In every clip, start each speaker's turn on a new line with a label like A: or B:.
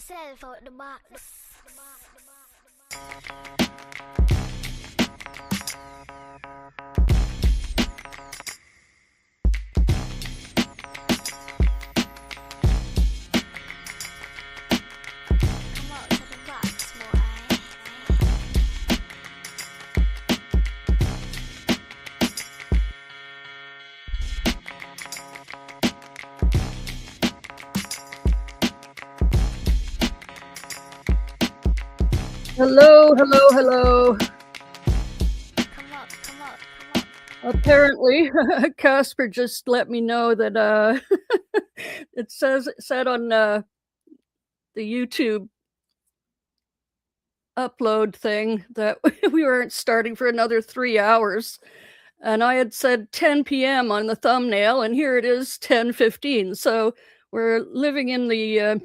A: yourself out the box. Come out of the box, boy.
B: Hello, hello, hello.
A: Come up.
B: Apparently, Casper just let me know that it said on the YouTube upload thing that we weren't starting for another 3 hours. And I had said 10 p.m. on the thumbnail, and here it is 10:15. So we're living in the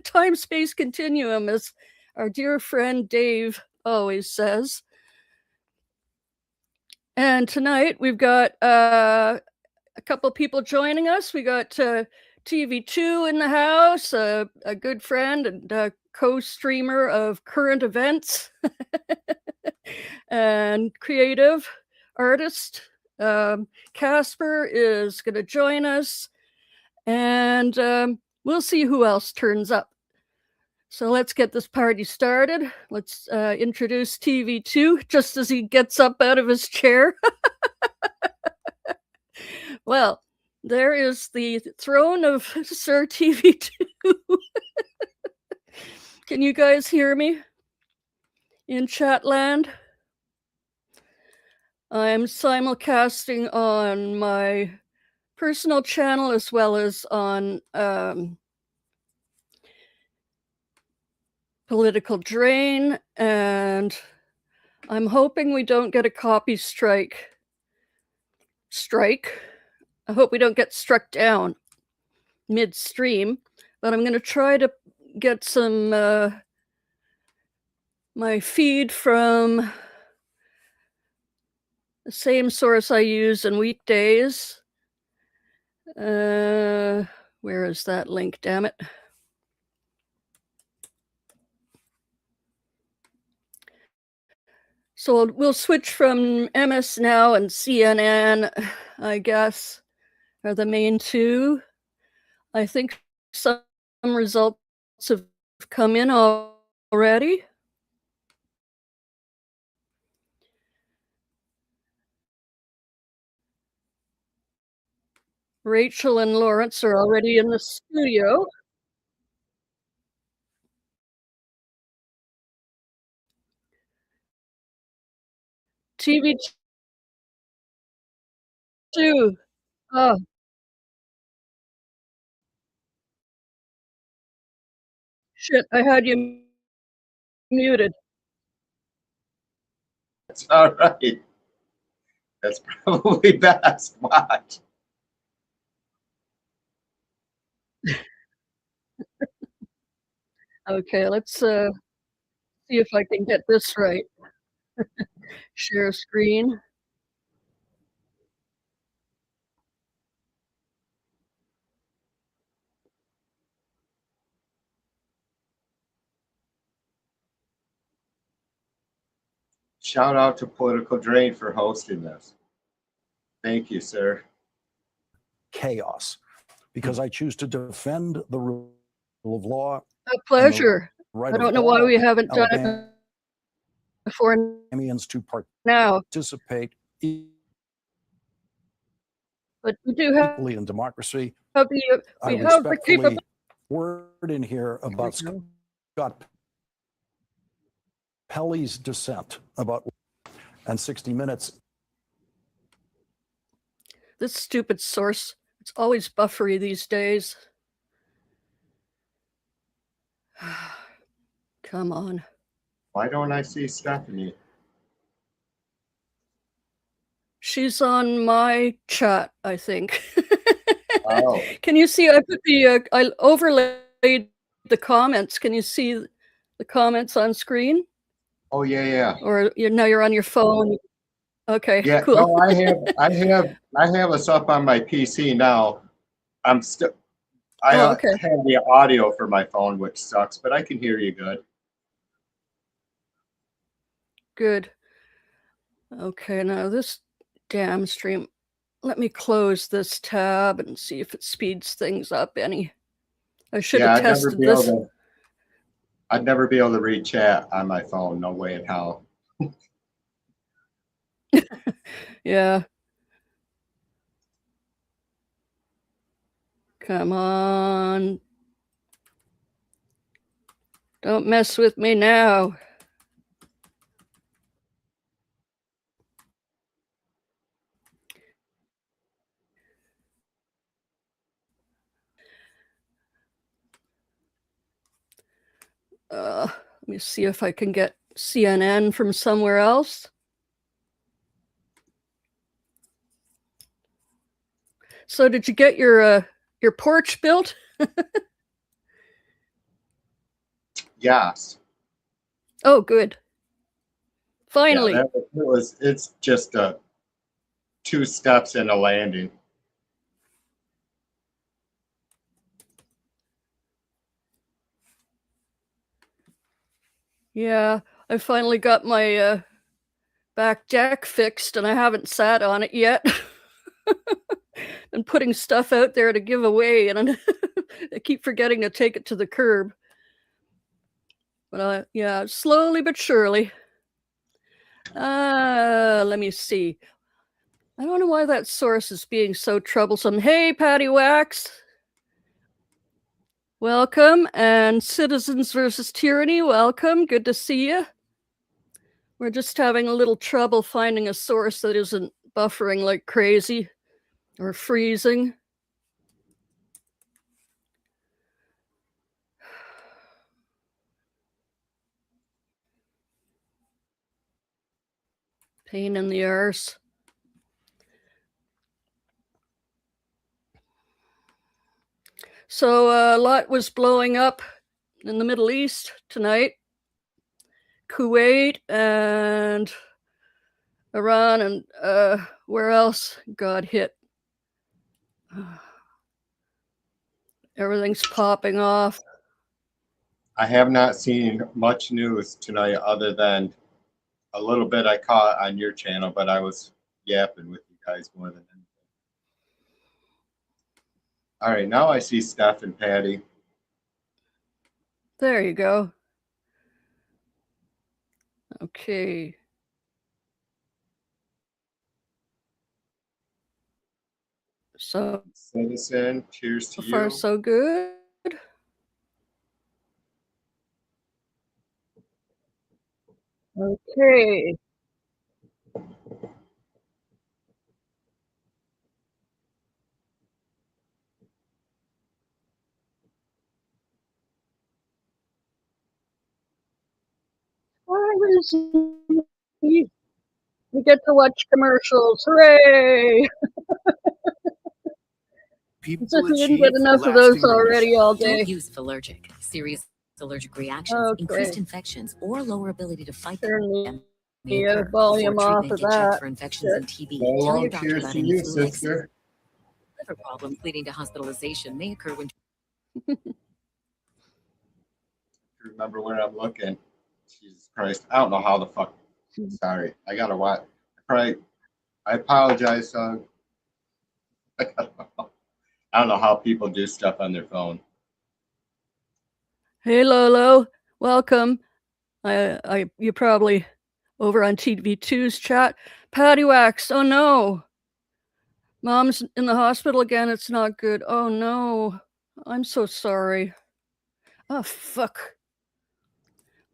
B: time-space continuum, as our dear friend Dave always says. And tonight we've got a couple people joining us. We got TV2 in the house, a good friend and co-streamer of current events and creative artist. Casper is going to join us, and we'll see who else turns up. So let's get this party started. Let's introduce TV2 just as he gets up out of his chair. Well, there is the throne of Sir TV2. Can you guys hear me in Chatland? I'm simulcasting on my personal channel as well as on Political Drain, and I'm hoping we don't get a copy strike. I hope we don't get struck down midstream, but I'm going to try to get some my feed from the same source I use in weekdays. Where is that link? Damn it. So we'll switch from MS Now and CNN, I guess, are the main two. I think some results have come in already. Rachel and Lawrence are already in the studio. TV2. Oh, shit, I had you muted.
C: That's all right. That's probably best. Watch.
B: Okay, let's see if I can get this right. Share screen.
C: Shout out to Political Drain for hosting this. Thank you, sir.
D: Chaos, because I choose to defend the rule of law.
B: A pleasure.
D: Right
B: I don't know why we haven't done it
D: Alabamians
B: before
D: to
B: now,
D: participate
B: but we do have
D: equally in democracy.
B: the
D: I
B: we have the
D: respectfully
B: capability.
D: word in here about Scott Pelley's dissent about and 60 Minutes.
B: This stupid source, it's always buffery these days. Come on.
C: Why don't I see Stephanie?
B: She's on my chat, I think.
C: Oh.
B: Can you see? I put I overlaid the comments. Can you see the comments on screen?
C: Oh yeah.
B: Or now you're on your phone. Okay,
C: Yeah.
B: cool.
C: No, I have us up on my PC now. I'm still. I
B: Oh, okay.
C: have the audio for my phone, which sucks, but I can hear you good.
B: Good. Okay, now this damn stream. Let me close this tab and see if it speeds things up any. I should
C: Yeah,
B: have tested this.
C: I'd never be able to read chat on my phone. No way in hell.
B: Yeah. Come on. Don't mess with me now. Let me see if I can get CNN from somewhere else. So did you get your porch built?
C: Yes.
B: Oh, good.
C: Yeah,
B: Finally.
C: it's just 2 steps in a landing.
B: Yeah, I finally got my back deck fixed and I haven't sat on it yet. And putting stuff out there to give away, and I keep forgetting to take it to the curb. But yeah, slowly but surely. Let me see. I don't know why that source is being so troublesome. Hey, Patty Wax. Welcome. And Citizens versus Tyranny, welcome. Good to see you. We're just having a little trouble finding a source that isn't buffering like crazy or freezing. Pain in the arse. So a lot was blowing up in the Middle East tonight. Kuwait and Iran and where else got hit. Everything's popping off.
C: I have not seen much news tonight other than a little bit I caught on your channel, but I was yapping with you guys more than anything. All right, now I see Steph and Patty.
B: There you go. Okay. So
C: Citizen, cheers to
B: far
C: you.
B: so good. Okay. We get to watch commercials. Hooray! As if
E: People
B: we didn't get
E: achieve
B: enough of those
E: lasting
B: already
E: remission.
B: all
F: Don't
B: day.
F: use if allergic. Serious allergic reactions, increased
B: Okay.
F: infections, or lower ability to fight
B: Turn
F: them may
B: the
F: occur. Before
B: volume off
F: treatment,
B: of
F: get checked
B: that.
F: for infections and TB. Tell
C: Hello,
F: your doctor
C: cheers
F: about
C: to
F: any
C: you,
F: flu-like
C: sister.
F: liver problems leading to hospitalization may occur when.
C: Remember where I'm looking. Jesus Christ. I don't know how the fuck. Sorry. I gotta watch. I apologize, son. I don't know how people do stuff on their phone.
B: Hey Lolo, welcome. You probably over on TV2's chat. Patty Wax, oh no. Mom's in the hospital again. It's not good. Oh no. I'm so sorry. Oh fuck.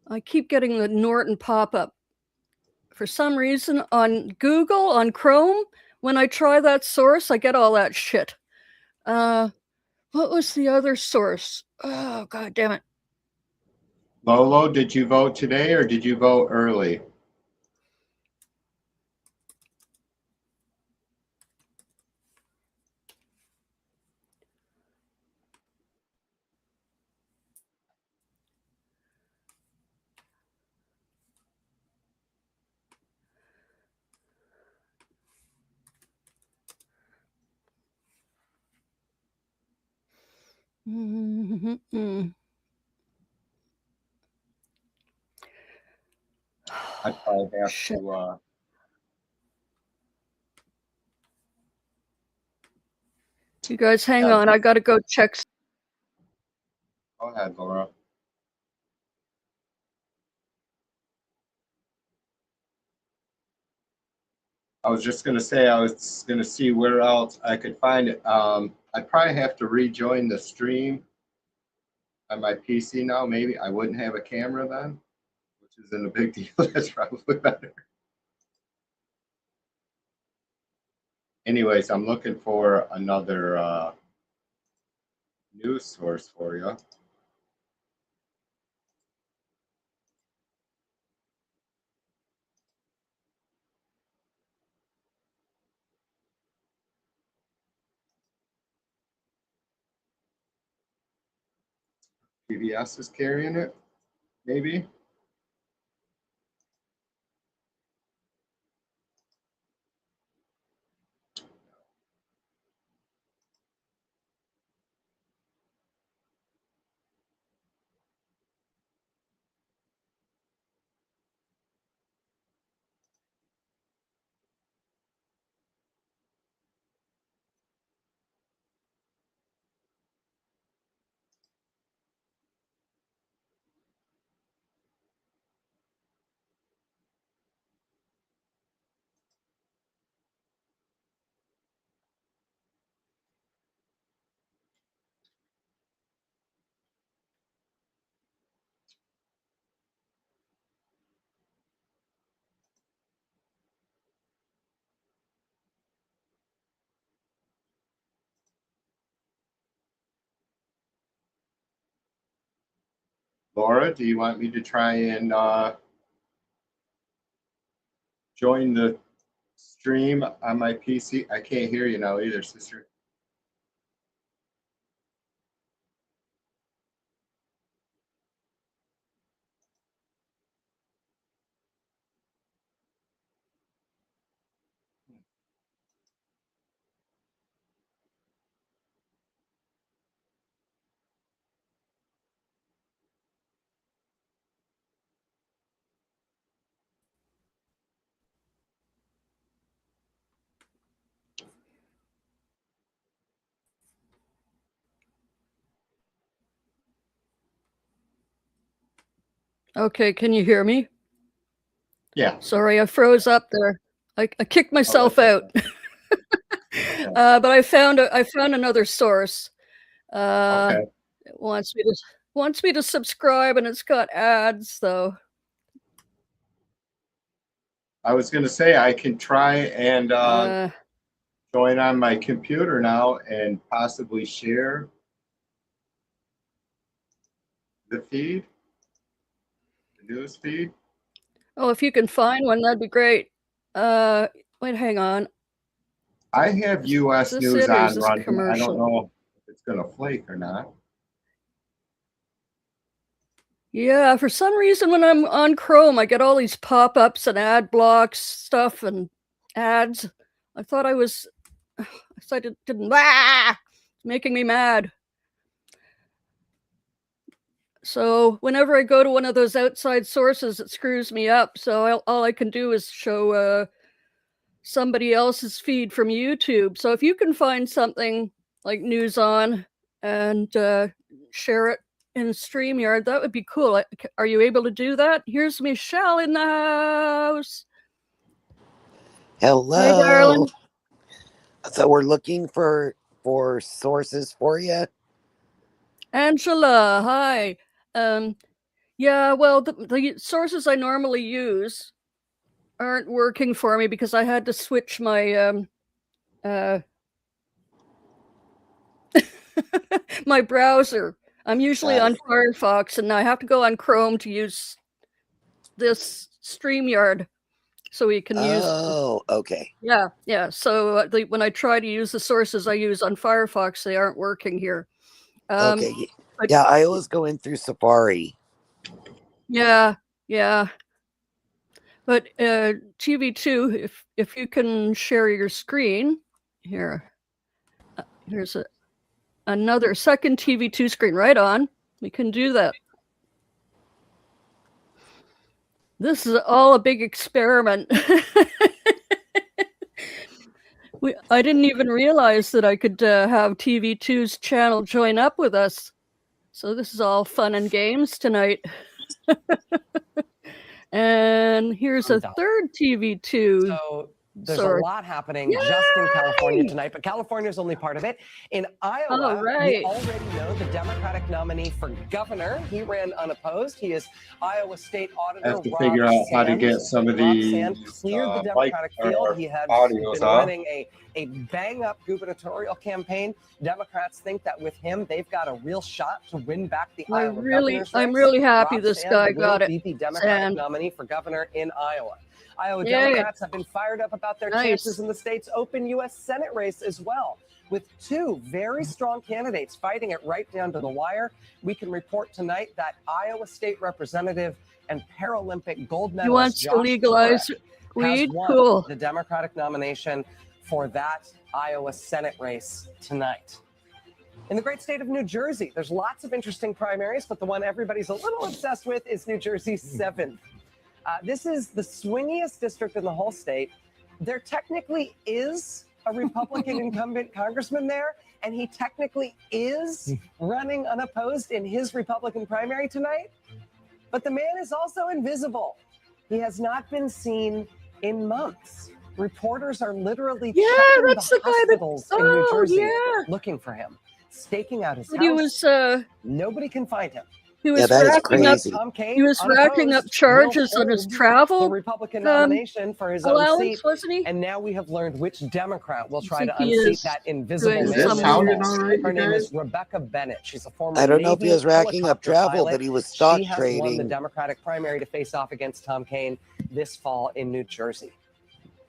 B: I keep getting the Norton pop-up. For some reason on Google, on Chrome, when I try that source, I get all that shit. What was the other source? Oh god damn it.
C: Lolo, did you vote today or did you vote early?
B: Mhm.
C: I probably have
B: Shit.
C: to.
B: You guys hang
C: Yeah.
B: on. I got to go check.
C: Go ahead, Laura. I was just gonna say I was gonna see where else I could find it. I'd probably have to rejoin the stream on my PC now. Maybe I wouldn't have a camera then, which isn't a big deal. That's probably better. Anyways, I'm looking for another news source for you. PBS is carrying it, maybe. Laura, do you want me to try and join the stream on my PC? I can't hear you now either, sister.
B: Okay, can you hear me?
C: Yeah.
B: Sorry, I froze up there. I kicked myself
C: that's
B: out. But I found another source.
C: Okay.
B: It wants me to subscribe, and it's got ads though.
C: I was going to say I can try and join on my computer now and possibly share the feed, the news feed.
B: Oh, if you can find one, that'd be great. Wait, hang on.
C: I have
B: Is
C: U.S.
B: this
C: news
B: it, or is
C: on
B: this a
C: running. I don't
B: commercial?
C: know if it's going to flake or not.
B: Yeah, for some reason when I'm on Chrome, I get all these pop-ups and ad blocks stuff and ads. I thought I was, I didn't. It's making me mad. So whenever I go to one of those outside sources, it screws me up. So all I can do is show somebody else's feed from YouTube. So if you can find something like News On and share it in StreamYard, that would be cool. Are you able to do that? Here's Michelle in the house.
E: Hello.
B: Hi, darling.
E: So we're looking for sources for you.
B: Angela, hi. Yeah, well, the sources I normally use aren't working for me because I had to switch my my browser. I'm usually on Firefox, and I have to go on Chrome to use this StreamYard, so we can use.
E: Oh, okay.
B: Yeah. So when I try to use the sources I use on Firefox, they aren't working here.
E: Okay.
B: But,
E: Yeah, I always go in through Safari.
B: yeah. But TV2, if you can share your screen here, here's it. another second TV2 screen. Right on. We can do that. This is all a big experiment. I didn't even realize that I could have TV2's channel join up with us. So this is all fun and games tonight. And here's a third TV2.
G: So there's a lot happening just in California tonight, but California is only part of it. In Iowa, we already know the Democratic nominee for governor. He ran unopposed. He is Iowa State Auditor.
C: I have to figure out how to get some of these
G: cleared the Democratic field. He had been running a bang-up gubernatorial campaign. Democrats think that with him, they've got a real shot to win back the Iowa governor's race.
B: I'm really happy this guy got it.
G: Be the Democratic nominee for governor in Iowa. Iowa Democrats have been fired up about their chances in the state's open U.S. Senate race as well. With two very strong candidates fighting it right down to the wire, we can report tonight that Iowa State Representative and Paralympic gold medalist
B: he wants to legalize weed.
G: Cool. The Democratic nomination for that Iowa Senate race tonight. In the great state of New Jersey, there's lots of interesting primaries, but the one everybody's a little obsessed with is New Jersey's 7th. This is the swingiest district in the whole state. There technically is a Republican incumbent congressman there, and he technically is running unopposed in his Republican primary tonight. But the man is also invisible. He has not been seen in months. Reporters are literally checking the hospitals in New Jersey looking for him, staking out his house. Nobody can find him.
B: He was racking up charges on his travel
G: the Republican nomination for his own seat,
B: wasn't he?
G: And now we have learned which Democrat will try to unseat that invisible
C: man.
G: Her name is Rebecca Bennett. She's a former
E: I don't know if he was racking up travel, but he was stock
G: trading. She has won the Democratic primary to face off against Tom Kaine this fall in New Jersey.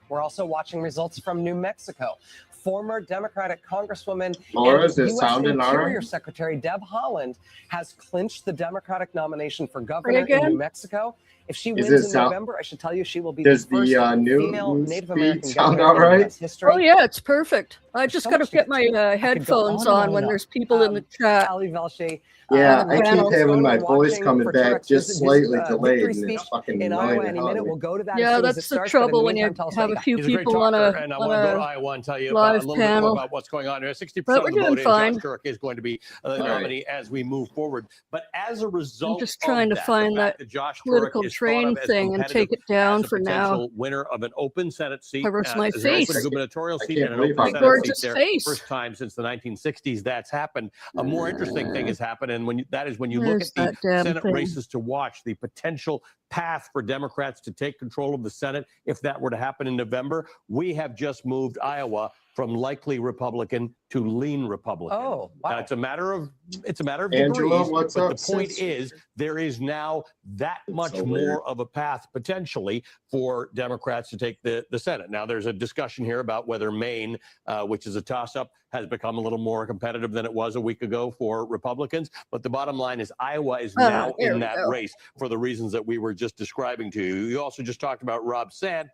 G: We're also watching results from New Mexico. Former Democratic Congresswoman and U.S. Interior Secretary Deb Haaland has clinched the Democratic nomination for governor in New Mexico. If she wins in November, I should tell you she will be the first female Native American governor in U.S. history.
B: Oh yeah, it's perfect. I just got to get my headphones on when there's people in the chat.
G: Ali Velshi.
C: Yeah, I keep having my voice coming back just slightly delayed, and it's fucking annoying.
G: We'll go to that.
B: Yeah, that's the trouble when you have a few people on a
H: Iowa and tell you
B: live
H: a little
B: panel.
H: bit more about what's going on here. 60%
B: but
H: of
B: we're
H: the
B: doing
H: vote
B: fine.
H: Josh Turek is going to be the nominee as we move forward. But as a result,
B: I'm just trying to find that political train thing and take it down for now.
H: Winner of an open Senate seat,
B: covers my face.
H: Open gubernatorial seat and an open
B: my
H: Senate
B: gorgeous
H: seat there.
B: face.
H: First time since the 1960s that's happened. A more interesting thing has happened, and when you look at the Senate races to watch, the potential path for Democrats to take control of the Senate, if that were to happen in November, we have just moved Iowa from likely Republican to lean Republican.
G: Oh, wow.
H: Now, it's a matter of
C: Angela,
H: degrees,
C: what's
H: but
C: up,
H: the point is there is now that much more of a path potentially for Democrats to take the Senate. Now, there's a discussion here about whether Maine, which is a toss-up, has become a little more competitive than it was a week ago for Republicans. But the bottom line is Iowa is now in that race for the reasons that we were just describing to you. You also just talked about Rob Sant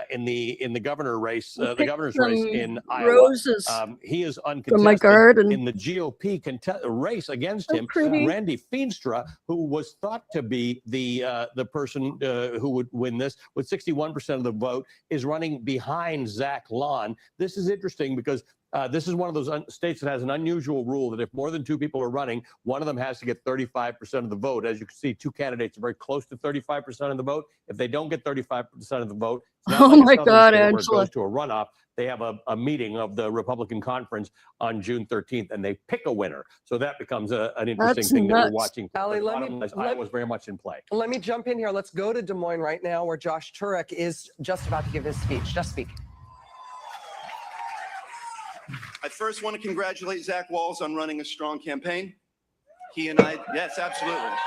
H: in the governor race, the governor's race in Iowa.
B: Roses
H: he is uncontested
B: from my garden.
H: in the GOP race against him. Randy Feenstra, who was thought to be the person who would win this with 61% of the vote, is running behind Zach Lon. This is interesting because this is one of those states that has an unusual rule that if more than two people are running, one of them has to get 35% of the vote. As you can see, two candidates are very close to 35% of the vote. If they don't get 35% of the vote, it's not like a Southern state where it goes to a runoff. They have a meeting of the Republican conference on June 13th, and they pick a winner. So that becomes an interesting thing that we're watching.
G: Ali,
H: Iowa's very much in play.
G: Let me jump in here. Let's go to Des Moines right now, where Josh Turek is just about to give his speech. Just speak.
I: I first want to congratulate Zach Walz on running a strong campaign. He and I, yes, absolutely.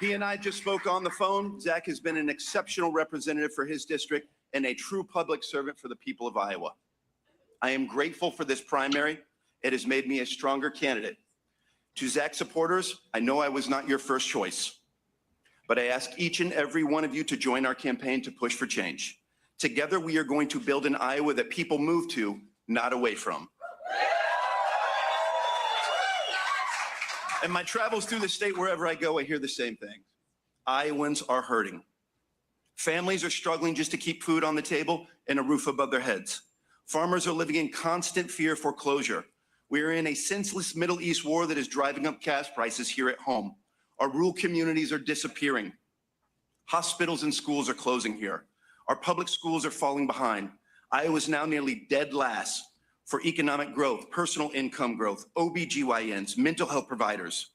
I: He and I just spoke on the phone. Zach has been an exceptional representative for his district and a true public servant for the people of Iowa. I am grateful for this primary. It has made me a stronger candidate. To Zach supporters, I know I was not your first choice, but I ask each and every one of you to join our campaign to push for change. Together, we are going to build an Iowa that people move to, not away from. And my travels through the state, wherever I go, I hear the same thing. Iowans are hurting. Families are struggling just to keep food on the table and a roof above their heads. Farmers are living in constant fear of foreclosure. We are in a senseless Middle East war that is driving up gas prices here at home. Our rural communities are disappearing. Hospitals and schools are closing here. Our public schools are falling behind. Iowa is now nearly dead last for economic growth, personal income growth, OBGYNs, mental health providers.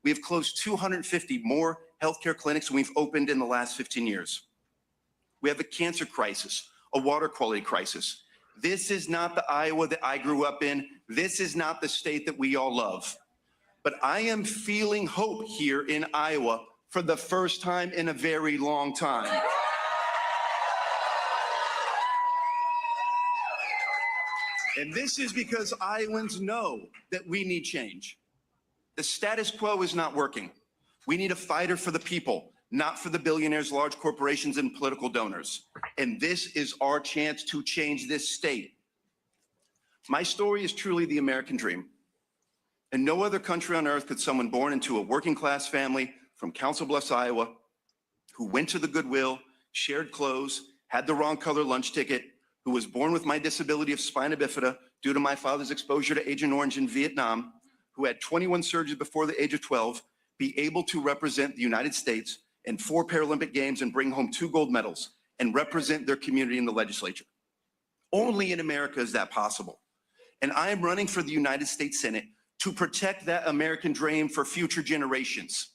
I: We have closed 250 more healthcare clinics than we've opened in the last 15 years. We have a cancer crisis, a water quality crisis. This is not the Iowa that I grew up in. This is not the state that we all love. But I am feeling hope here in Iowa for the first time in a very long time. And this is because Iowans know that we need change. The status quo is not working. We need a fighter for the people, not for the billionaires, large corporations, and political donors. And this is our chance to change this state. My story is truly the American dream. In no other country on earth could someone born into a working class family from Council Bluffs, Iowa, who went to the Goodwill, shared clothes, had the wrong color lunch ticket, who was born with my disability of spina bifida due to my father's exposure to Agent Orange in Vietnam, who had 21 surgeries before the age of 12, be able to represent the United States in 4 Paralympic Games and bring home 2 gold medals and represent their community in the legislature. Only in America is that possible. And I am running for the United States Senate to protect that American dream for future generations.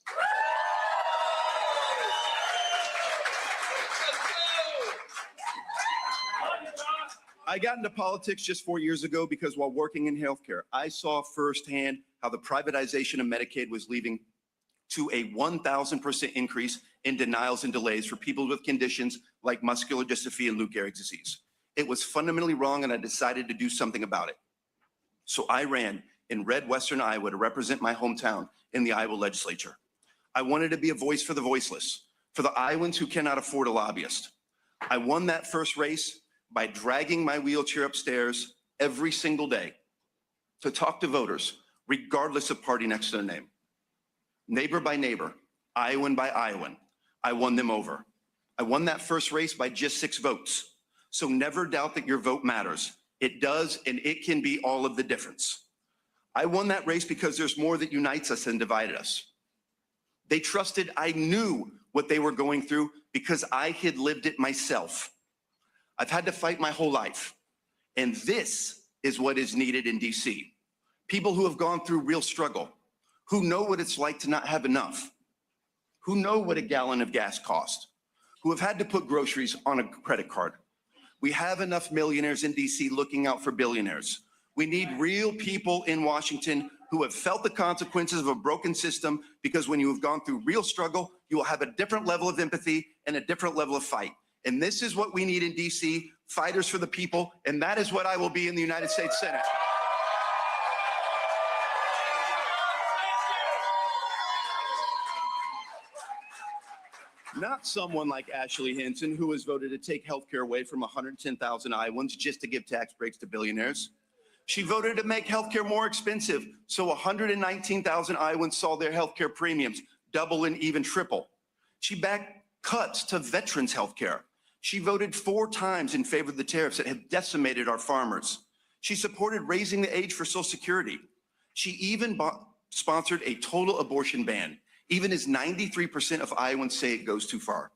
I: I got into politics just 4 years ago because while working in healthcare, I saw firsthand how the privatization of Medicaid was leading to a 1,000% increase in denials and delays for people with conditions like muscular dystrophy and Lou Gehrig's disease. It was fundamentally wrong, and I decided to do something about it. So I ran in red Western Iowa to represent my hometown in the Iowa legislature. I wanted to be a voice for the voiceless, for the Iowans who cannot afford a lobbyist. I won that first race by dragging my wheelchair upstairs every single day to talk to voters, regardless of party next to their name. Neighbor by neighbor, Iowan by Iowan, I won them over. I won that first race by just 6 votes. So never doubt that your vote matters. It does, and it can be all of the difference. I won that race because there's more that unites us than divided us. They trusted I knew what they were going through because I had lived it myself. I've had to fight my whole life. And this is what is needed in DC. People who have gone through real struggle, who know what it's like to not have enough, who know what a gallon of gas costs, who have had to put groceries on a credit card. We have enough millionaires in DC looking out for billionaires. We need real people in Washington who have felt the consequences of a broken system, because when you have gone through real struggle, you will have a different level of empathy and a different level of fight. And this is what we need in DC, fighters for the people, and that is what I will be in the United States Senate. Not someone like Ashley Hinton, who has voted to take health care away from 110,000 Iowans just to give tax breaks to billionaires. She voted to make health care more expensive, so 119,000 Iowans saw their health care premiums double and even triple. She backed cuts to veterans' health care. She voted 4 times in favor of the tariffs that have decimated our farmers. She supported raising the age for Social Security. She even sponsored a total abortion ban, even as 93% of Iowans say it goes too far.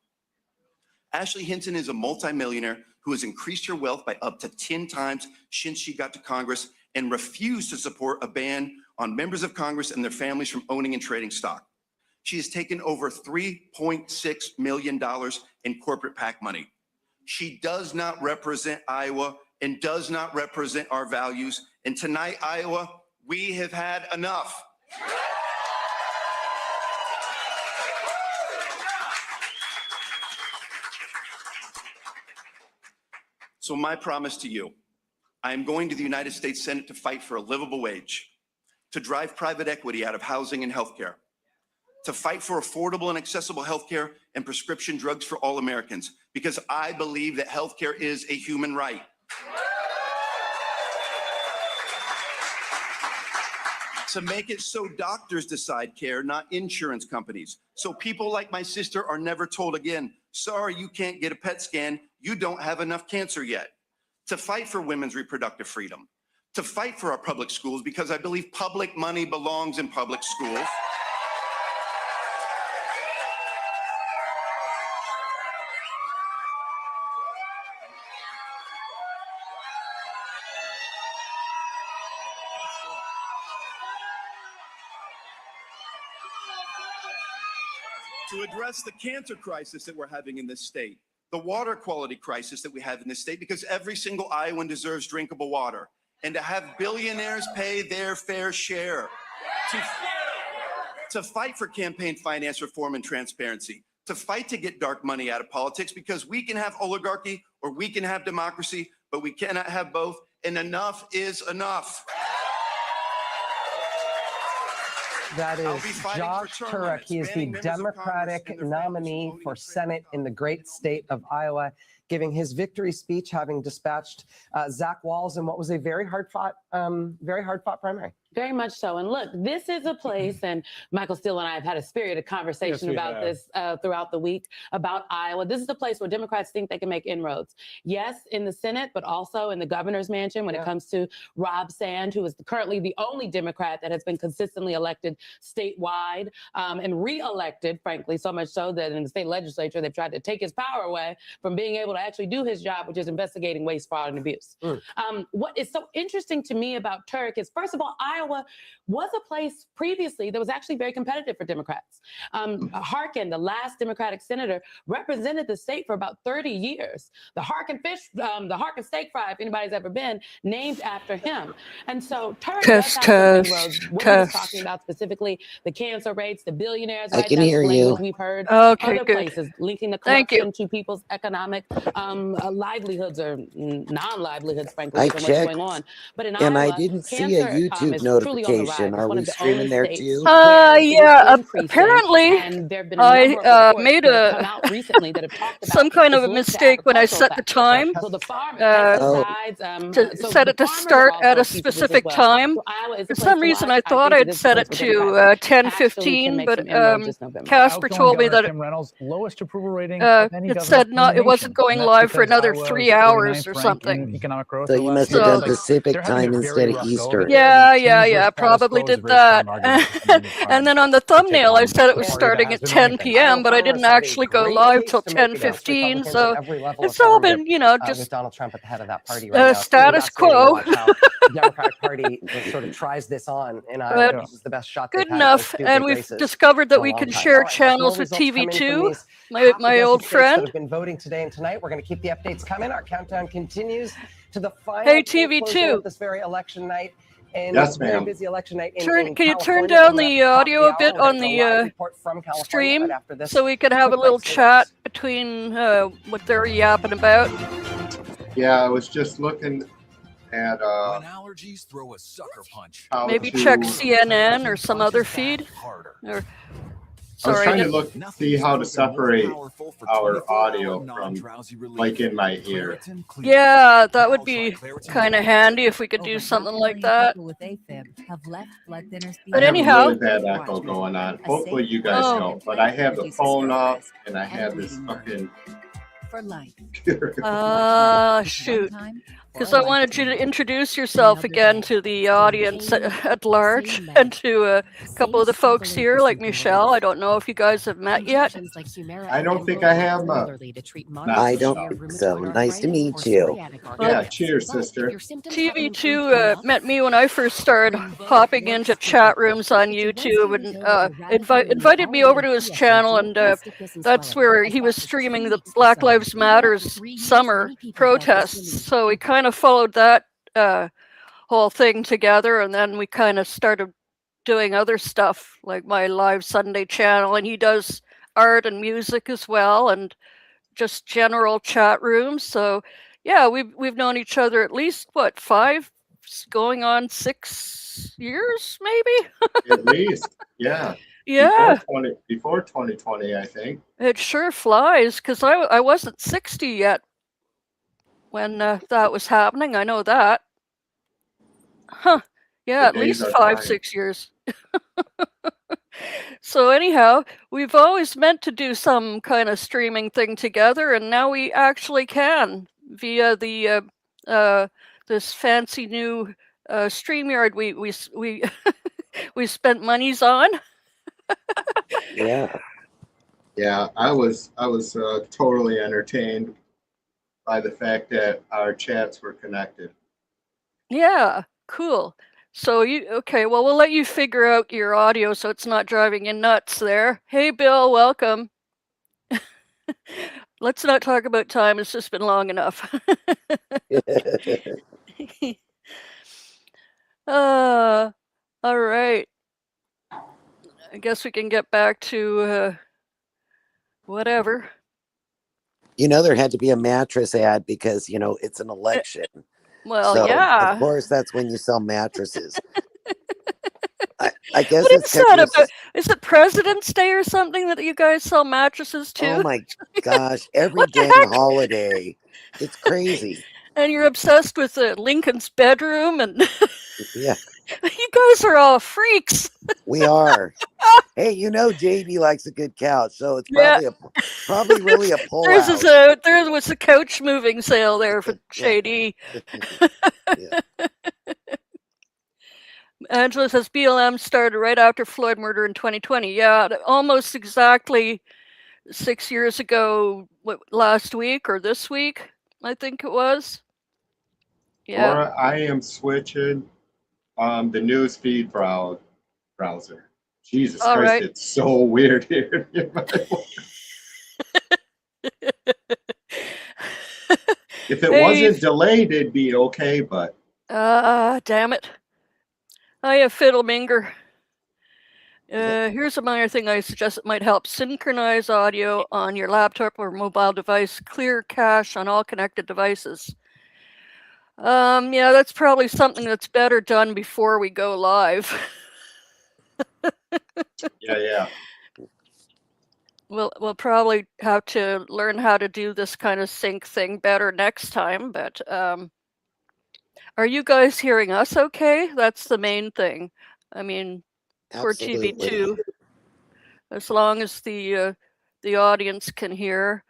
I: Ashley Hinton is a multimillionaire who has increased her wealth by up to 10 times since she got to Congress, and refused to support a ban on members of Congress and their families from owning and trading stock. She has taken over $3.6 million in corporate PAC money. She does not represent Iowa and does not represent our values. And tonight, Iowa, we have had enough. So my promise to you, I am going to the United States Senate to fight for a livable wage, to drive private equity out of housing and healthcare, to fight for affordable and accessible healthcare and prescription drugs for all Americans, because I believe that healthcare is a human right. to make it so doctors decide care, not insurance companies. So people like my sister are never told again, sorry, you can't get a PET scan. You don't have enough cancer yet. To fight for women's reproductive freedom, to fight for our public schools, because I believe public money belongs in public schools. To address the cancer crisis that we're having in this state, the water quality crisis that we have in this state, because every single Iowan deserves drinkable water, and to have billionaires pay their fair share. To fight for campaign finance reform and transparency, to fight to get dark money out of politics, because we can have oligarchy or we can have democracy, but we cannot have both, and enough is enough.
G: That is Josh Turek. He is the Democratic nominee for Senate in the great state of Iowa, giving his victory speech, having dispatched Zach Walz in what was a very hard fought primary.
J: Very much so. And look, this is a place, and Michael Steele and I have had a spirited conversation about this throughout the week about Iowa. This is a place where Democrats think they can make inroads. Yes, in the Senate, but also in the governor's mansion when it comes to Rob Sand, who is currently the only Democrat that has been consistently elected statewide and re-elected, frankly, so much so that in the state legislature, they've tried to take his power away from being able to actually do his job, which is investigating waste, fraud, and abuse. What is so interesting to me about Turek is, first of all, Iowa was a place previously that was actually very competitive for Democrats. Harkin, the last Democratic senator, represented the state for about 30 years. The Harkin steak fry, if anybody's ever been, named after him. And so Turek does have some inroads. What he was talking about specifically, the cancer rates, the billionaires.
E: I can hear you.
J: We've heard
B: Okay,
J: other
B: good.
J: places linking the corruption to people's economic livelihoods or non-livelihoods, frankly, from what's going on. But in
E: And
J: Iowa,
E: I didn't see a YouTube notification. Are we streaming there too?
B: Yeah, apparently I made some kind of a mistake when I set the time to set it to start at a specific time. For some reason, I thought I'd set it to 10:15, but Casper told me that it said it wasn't going live for another 3 hours or something.
E: So you must have done Pacific time instead of Eastern.
B: Yeah, probably did that. And then on the thumbnail, I said it was starting at 10 p.m., but I didn't actually go live till 10:15. So it's all been, just
G: Donald Trump at the head of that party right now.
B: Status quo.
G: The Democratic Party sort of tries this on, and this is the best shot.
B: Good enough. And we've discovered that we can share channels with TV2, my old friend.
G: Have been voting today and tonight. We're going to keep the updates coming. Our countdown continues to the final.
B: Hey, TV2.
G: This very election night.
C: Yes, ma'am.
G: Busy election night
B: Can you turn down the audio a bit on the stream so we can have a little chat between what they're yapping about?
C: Yeah, I was just looking at
K: when allergies throw a sucker punch.
B: Maybe check CNN or some other feed. Or,
C: I was trying to see how to separate our audio from, like, in my ear.
B: Yeah, that would be kind of handy if we could do something like that. But anyhow,
C: really bad echo going on. Hopefully you guys don't. But I have the phone up and I have this fucking.
B: Shoot. Because I wanted you to introduce yourself again to the audience at large and to a couple of the folks here, like Michelle. I don't know if you guys have met yet.
C: I don't think I have.
E: I don't think so. Nice to meet you.
C: Yeah, cheers, sister.
B: TV2 met me when I first started hopping into chat rooms on YouTube and invited me over to his channel, and that's where he was streaming the Black Lives Matter's summer protests. So we kind of followed that whole thing together, and then we kind of started doing other stuff like my live Sunday channel, and he does art and music as well, and just general chat rooms. So yeah, we've known each other at least 5 going on 6 years, maybe.
C: At least, yeah.
B: Yeah.
C: Before 2020, I think.
B: It sure flies, because I wasn't 60 yet when that was happening. I know that. Huh. Yeah,
C: The
B: at
C: days
B: least
C: are
B: 5,
C: flying.
B: 6 years. So anyhow, we've always meant to do some kind of streaming thing together, and now we actually can via the this fancy new StreamYard we we spent monies on.
E: Yeah.
C: Yeah, I was totally entertained by the fact that our chats were connected.
B: Yeah, cool. So okay, well we'll let you figure out your audio so it's not driving you nuts there. Hey Bill, welcome. Let's not talk about time, it's just been long enough. All right. I guess we can get back to whatever.
E: You know, there had to be a mattress ad because, you know, it's an election.
B: Well,
E: So,
B: yeah.
E: of course, that's when you sell mattresses. I guess
B: What
E: it's
B: is that
E: because
B: about? Is it President's Day or something that you guys sell mattresses too?
E: oh my gosh, every
B: What the
E: dang
B: heck?
E: holiday. It's crazy.
B: And you're obsessed with Lincoln's bedroom, and
E: Yeah,
B: you guys are all freaks.
E: we are. Hey, you know JD likes a good couch, so it's
B: Yeah.
E: probably really a pullout.
B: There was a couch moving sale there for
E: Yeah.
B: JD.
E: Yeah.
B: Angela says BLM started right after Floyd murder in 2020. Yeah, almost exactly 6 years ago. Last week or this week? I think it was. Yeah.
C: Laura, I am switching the news feed browser. Jesus
B: All
C: Christ,
B: right.
C: it's so weird here. If it wasn't delayed, it'd be okay, but
B: damn it. Hiya, Fiddleminger. Here's a minor thing I suggest that might help. Synchronize audio on your laptop or mobile device. Clear cache on all connected devices. Yeah, that's probably something that's better done before we go live.
C: yeah.
B: We'll probably have to learn how to do this kind of sync thing better next time, but are you guys hearing us okay? That's the main thing. I mean, for TV2, as long as the audience can hear.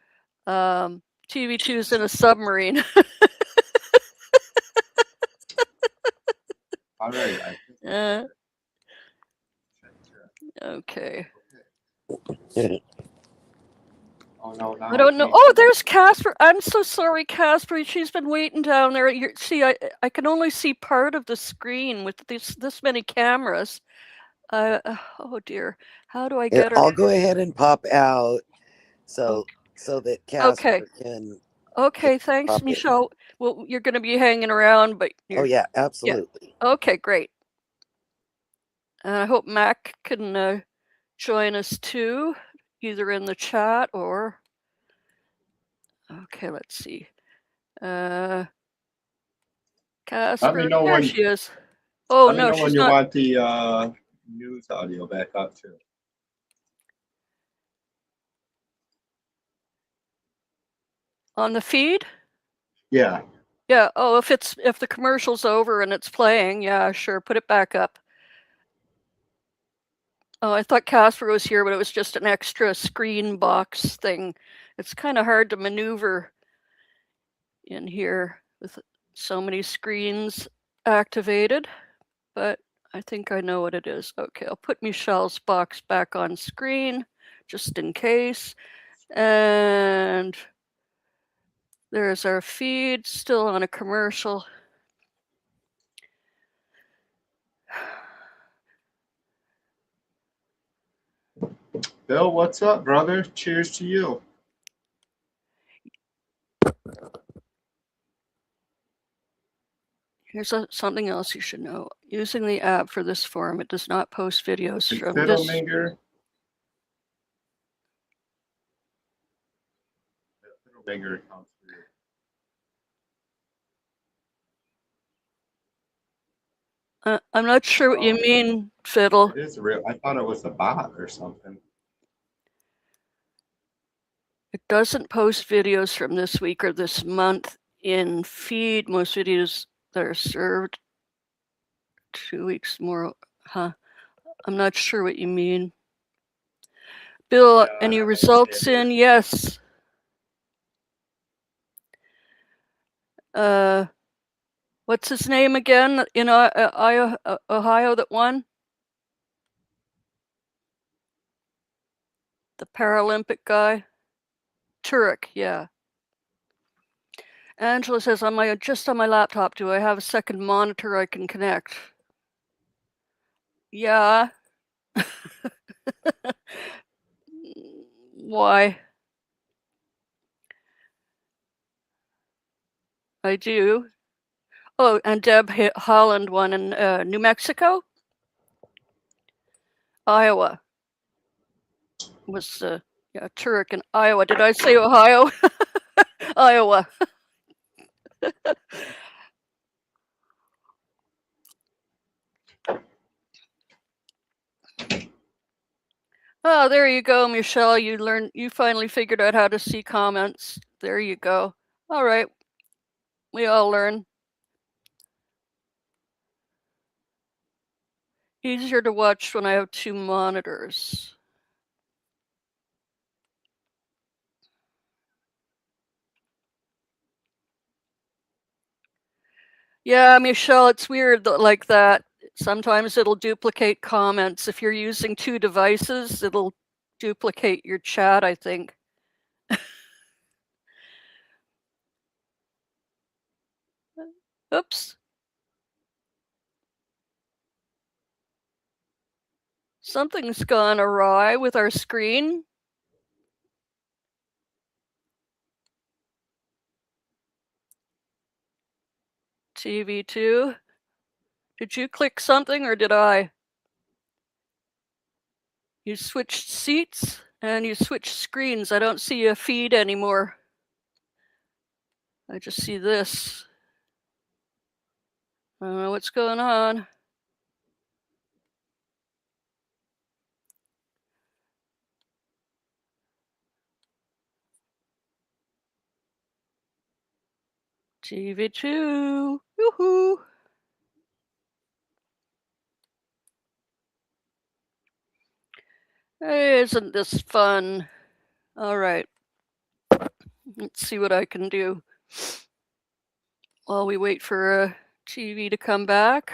B: TV2's in a submarine.
C: All right.
B: Okay.
C: Oh no!
B: I don't know. Oh, there's Casper. I'm so sorry, Casper. She's been waiting down there. See, I can only see part of the screen with this many cameras. Oh dear. How do I get her?
E: I'll go ahead and pop out so that Casper can.
B: Okay, thanks, Michelle. Well, you're going to be hanging around, but
E: oh yeah, absolutely.
B: Yeah. Okay, great. I hope Mac can join us too, either in the chat or. Okay, let's see. Casper,
C: let me know
B: there she is. Oh no, she's
C: when you
B: not.
C: want the news audio back up too.
B: On the feed?
C: Yeah.
B: Yeah. Oh, if the commercial's over and it's playing, yeah, sure, put it back up. Oh, I thought Casper was here, but it was just an extra screen box thing. It's kind of hard to maneuver in here with so many screens activated, but I think I know what it is. Okay, I'll put Michelle's box back on screen just in case. And there's our feed still on a commercial.
C: Bill, what's up, brother? Cheers to you.
B: Here's something else you should know. Using the app for this forum, it does not post videos from this.
C: Fiddleminger accounts for you.
B: I'm not sure what you mean, Fiddle.
C: It is real. I thought it was a bot or something.
B: It doesn't post videos from this week or this month in feed. Most videos that are served 2 weeks more, huh? I'm not sure what you mean. Bill,
C: Yeah,
B: any
C: I
B: results
C: understand
B: in? Yes. What's his name again in Ohio that won? The Paralympic guy? Turek, yeah. Angela says, just on my laptop, do I have a second monitor I can connect? Yeah. Why? I do. Oh, and Deb Holland won in New Mexico? Iowa. Was yeah, Turek in Iowa. Did I say Ohio? Iowa. Oh, there you go, Michelle. You finally figured out how to see comments. There you go. All right. We all learn. Easier to watch when I have 2 monitors. Yeah, Michelle, it's weird like that. Sometimes it'll duplicate comments. If you're using 2 devices, it'll duplicate your chat, I think. Oops. Something's gone awry with our screen. TV2. Did you click something or did I? You switched seats and you switched screens. I don't see a feed anymore. I just see this. I don't know what's going on. TV2. Woohoo. Hey, isn't this fun? All right. Let's see what I can do while we wait for TV to come back.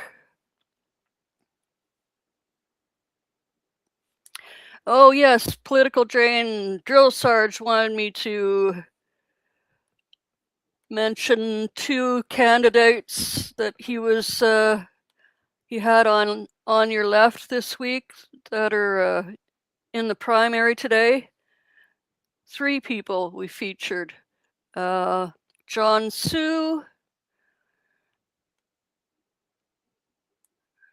B: Oh, yes, political drain. Drill Sarge wanted me to mention 2 candidates that he had on your left this week that are in the primary today. 3 people we featured. John Sue.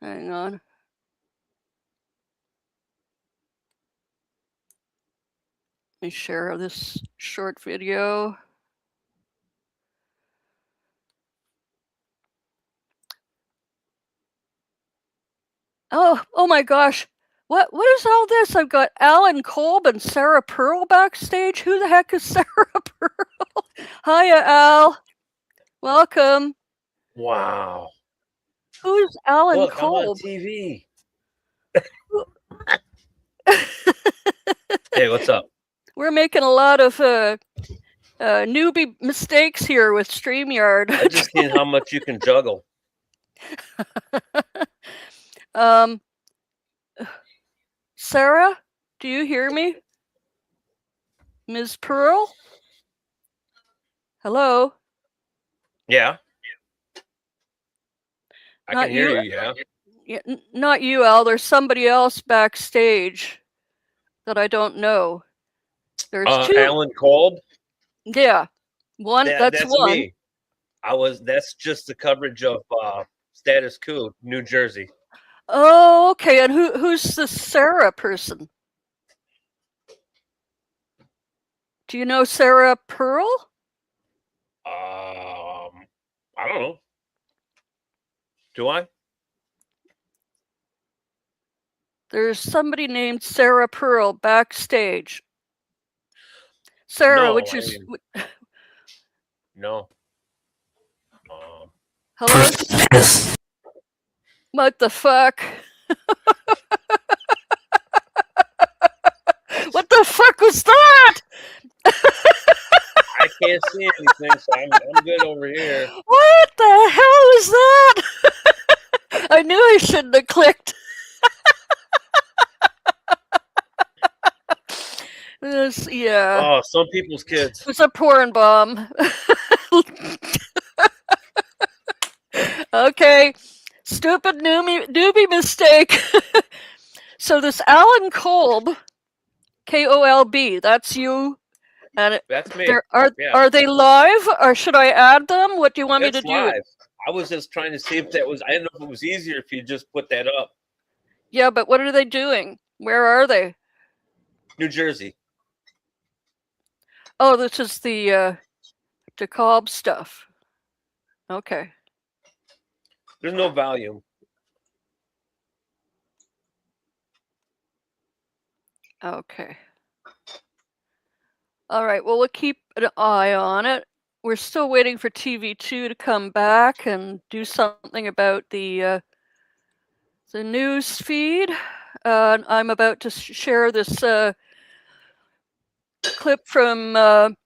B: Hang on. Let me share this short video. Oh my gosh. What is all this? I've got Alan Kolb and Sarah Pearl backstage. Who the heck is Sarah Pearl? Hiya, Al. Welcome.
L: Wow.
B: Who's Alan
L: Look,
B: Kolb?
L: I'm on TV. Hey, what's up?
B: We're making a lot of newbie mistakes here with StreamYard.
L: I just seen how much you can juggle.
B: Sarah, do you hear me? Ms. Pearl? Hello?
L: Yeah. I
B: Not
L: can hear
B: you.
L: you, yeah.
B: Not you, Al. There's somebody else backstage that I don't know. There's 2.
L: Alan Kolb?
B: Yeah. That's one.
L: Me. That's just the coverage of Status Quo, New Jersey.
B: Oh, okay. And who's the Sarah person? Do you know Sarah Pearl?
L: I don't know. Do I?
B: There's somebody named Sarah Pearl backstage. Sarah,
L: No,
B: which is
L: no.
B: hello? What the fuck? What the fuck was that?
L: I can't see anything, so I'm good over here.
B: What the hell is that? I knew I shouldn't have clicked. Yeah.
L: Oh, some people's kids.
B: It was a porn bomb. Okay. Stupid newbie mistake. So this Alan Kolb, Kolb, that's you. And
L: That's me.
B: Are they live, or should I add them? What do you want me to do?
L: Live. I was just trying to see if that was. I didn't know if it was easier if you just put that up.
B: Yeah, but what are they doing? Where are they?
L: New Jersey.
B: Oh, this is the DeKalb stuff. Okay.
L: There's no volume.
B: Okay. All right. Well, we'll keep an eye on it. We're still waiting for TV2 to come back and do something about the news feed. I'm about to share this clip from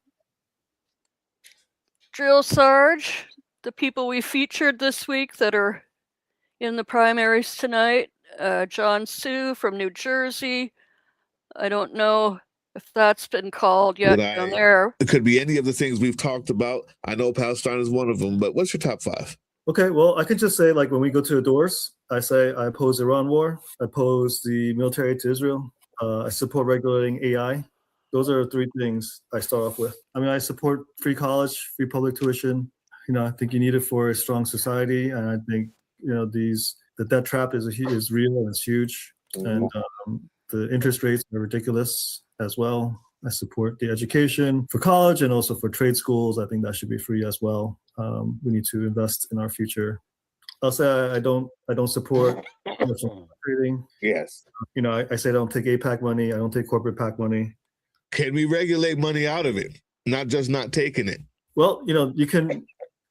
B: Drill Sarge, the people we featured this week that are in the primaries tonight. John Sue from New Jersey. I don't know if that's been called yet down there.
M: It could be any of the things we've talked about. I know Palestine is one of them, but what's your top 5?
N: Okay, well, I can just say, like, when we go to the doors, I say I oppose the Iran war, I oppose the military to Israel, I support regulating AI. Those are 3 things I start off with. I mean, I support free college, free public tuition. You know, I think you need it for a strong society, and I think, you know, the debt trap is real and it's huge, and the interest rates are ridiculous as well. I support the education for college and also for trade schools. I think that should be free as well. We need to invest in our future. I'll say I don't support trading.
M: Yes.
N: You know, I say I don't take APAC money. I don't take corporate PAC money.
M: Can we regulate money out of it, not just not taking it?
N: Well, you know, you can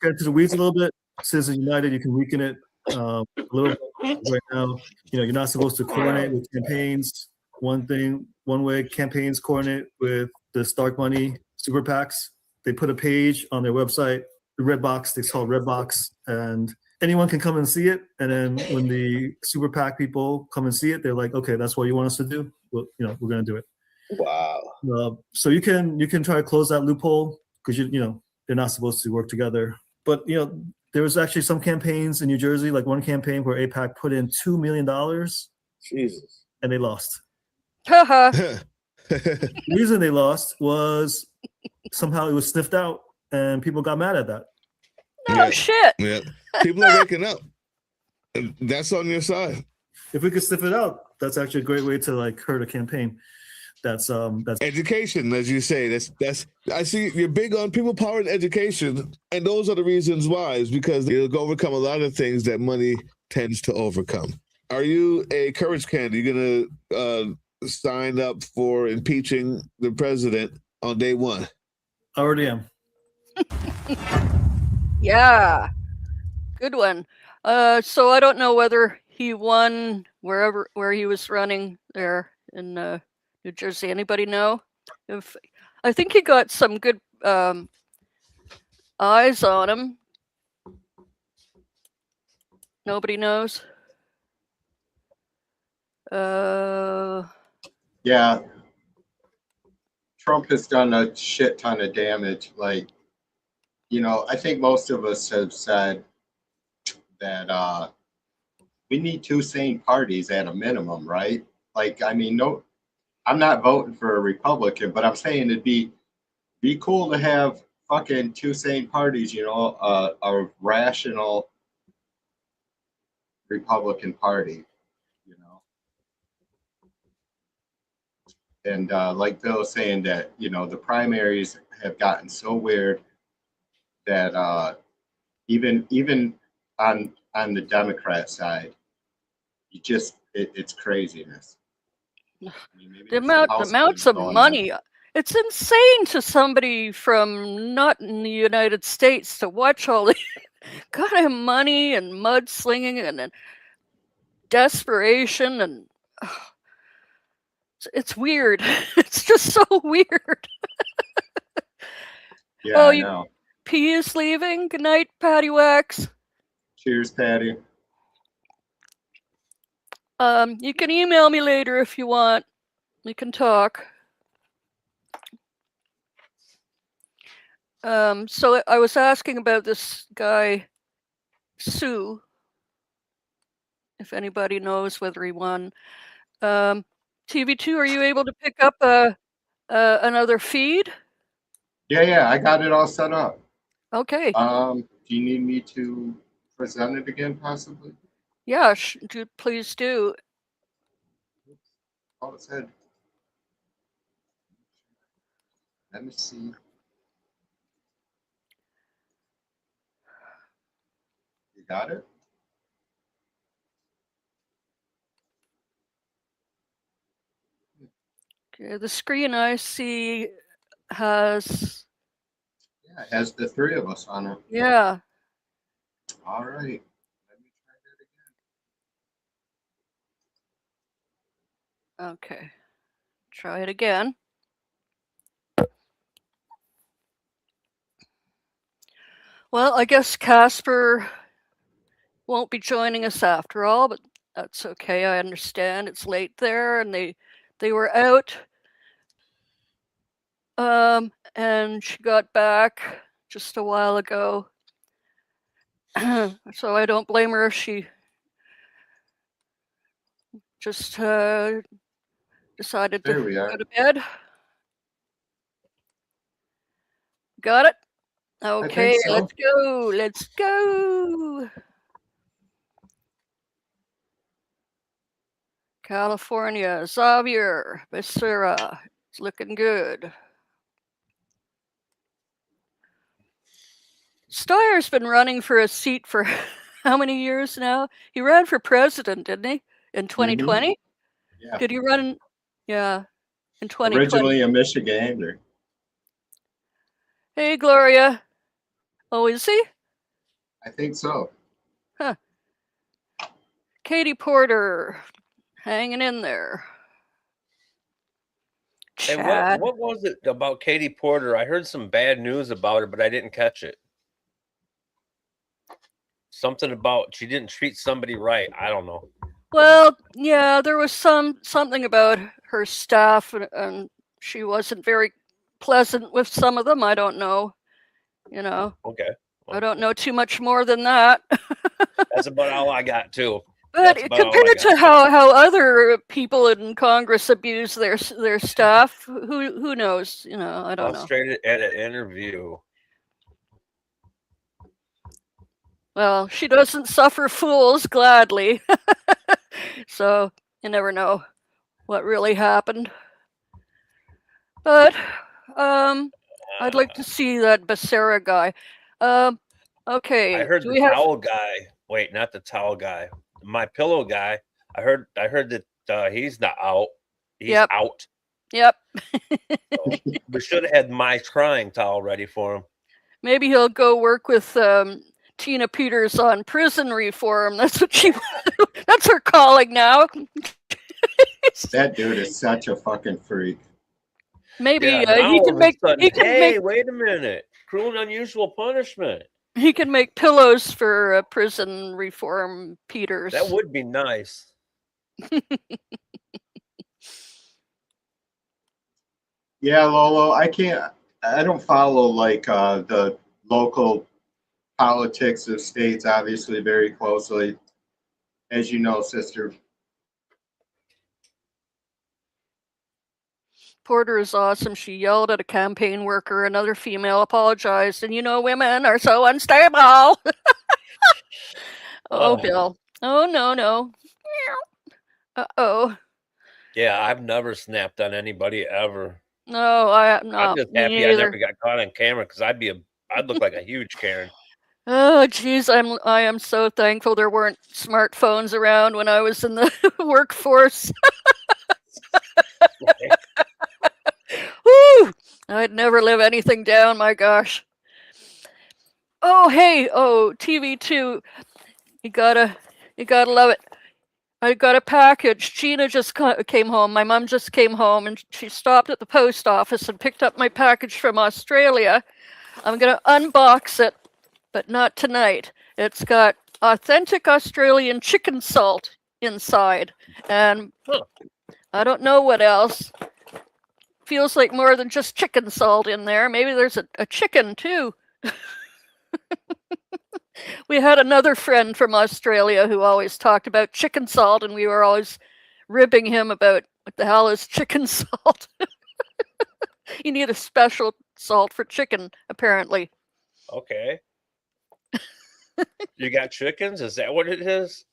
N: get into the weeds a little bit. Citizens United, you can weaken it a little bit right now. You know, you're not supposed to coordinate with campaigns. One way campaigns coordinate with the Stark Money super PACs. They put a page on their website, the red box, it's called red box, and anyone can come and see it. And then when the super PAC people come and see it, they're like, okay, that's what you want us to do. Well, you know, we're going to do it.
M: Wow.
N: So you can try to close that loophole because you know they're not supposed to work together. But you know, there was actually some campaigns in New Jersey, like one campaign where APAC put in $2 million.
M: Jesus.
N: And they lost.
B: The
N: reason they lost was somehow it was sniffed out and people got mad at that.
B: No shit.
M: Yeah. People are waking up. That's on your side.
N: If we could sniff it out, that's actually a great way to like hurt a campaign. That's
M: education, as you say. That's I see you're big on people power and education, and those are the reasons why, is because it'll overcome a lot of things that money tends to overcome. Are you a courage candidate? You're gonna sign up for impeaching the president on day 1?
N: I already am.
B: Yeah, good one. So I don't know whether he won where he was running there in New Jersey. Anybody know? If I think he got some good eyes on him. Nobody knows.
C: Yeah. Trump has done a shit ton of damage. Like, you know, I think most of us have said that we need 2 sane parties at a minimum, right? Like, I mean, no, I'm not voting for a Republican, but I'm saying it'd be cool to have fucking 2 sane parties, you know, a rational Republican Party, you know. And like Bill was saying, that, you know, the primaries have gotten so weird that even on the Democrat side, it's craziness. I mean,
B: the amounts of money. It's insane to somebody from not in the United States to watch all the kind of money and mudslinging and desperation, and it's weird. It's just so weird.
C: Yeah,
B: Oh,
C: I know.
B: P is leaving. Good night, Patty Wax.
C: Cheers, Patty.
B: You can email me later if you want. We can talk. So I was asking about this guy, Sue, if anybody knows whether he won. TV2, are you able to pick up another feed?
C: Yeah, I got it all set up.
B: Okay.
C: Do you need me to present it again, possibly?
B: Yeah, please do.
C: Oh, it said. Let me see. You got it?
B: Okay, the screen I see has.
C: Yeah, it has the three of us on it.
B: Yeah.
C: All right. Let me try that again.
B: Okay. Try it again. Well, I guess Casper won't be joining us after all, but that's okay. I understand it's late there, and they were out. And she got back just a while ago. So I don't blame her if she just decided to go to bed. Got it? Okay,
C: so.
B: let's go. Let's go. California, Xavier Becerra. It's looking good. Steyer's been running for a seat for how many years now? He ran for president, didn't he? In 2020?
C: Mm-hmm. Yeah.
B: Did he run? Yeah, in 2020.
C: Originally a Michigander.
B: Hey, Gloria. Oh, is he?
C: I think so.
B: Huh. Katie Porter, hanging in there.
L: Hey, what was it about Katie Porter? I heard some bad news about her, but I didn't catch it. Something about she didn't treat somebody right. I don't know.
B: Well, yeah, there was something about her staff, and she wasn't very pleasant with some of them. I don't know. Okay. Well, I don't know too much more than that.
L: That's about all I got too.
B: But compared to how other people in Congress abuse their staff, who knows? I don't know.
L: Frustrated at an interview.
B: Well, she doesn't suffer fools gladly. So you never know what really happened. But I'd like to see that Becerra guy. Okay.
L: I heard the towel guy. Wait, not the towel guy. My pillow guy. I heard that he's not out. He's out.
B: Yep.
L: So we should have had my crying towel ready for him.
B: Maybe he'll go work with Tina Peters on prison reform. That's what that's her calling now.
C: That dude is such a fucking freak.
B: Maybe
L: Yeah,
B: he can make.
L: Wait a minute! Cruel and unusual punishment.
B: He can make pillows for prison reform, Peters.
L: That would be nice.
C: Yeah, Lolo, I don't follow like the local politics of states, obviously, very closely. As you know, sister.
B: Porter is awesome. She yelled at a campaign worker. Another female apologized. And women are so unstable. Oh, Bill. Oh, no. Uh-oh.
L: Yeah, I've never snapped on anybody ever.
B: No, I'm not.
L: I'm just happy I never got caught on camera because I'd look like a huge Karen.
B: Oh, geez, I am so thankful there weren't smartphones around when I was in the workforce. Woo! I'd never live anything down, my gosh. Oh, hey, TV2. You gotta love it. I got a package. Gina just came home. My mom just came home, and she stopped at the post office and picked up my package from Australia. I'm going to unbox it, but not tonight. It's got authentic Australian chicken salt inside, and I don't know what else. Feels like more than just chicken salt in there. Maybe there's a chicken too. We had another friend from Australia who always talked about chicken salt, and we were always ribbing him about what the hell is chicken salt. You need a special salt for chicken, apparently.
L: Okay. You got chickens? Is that what it is?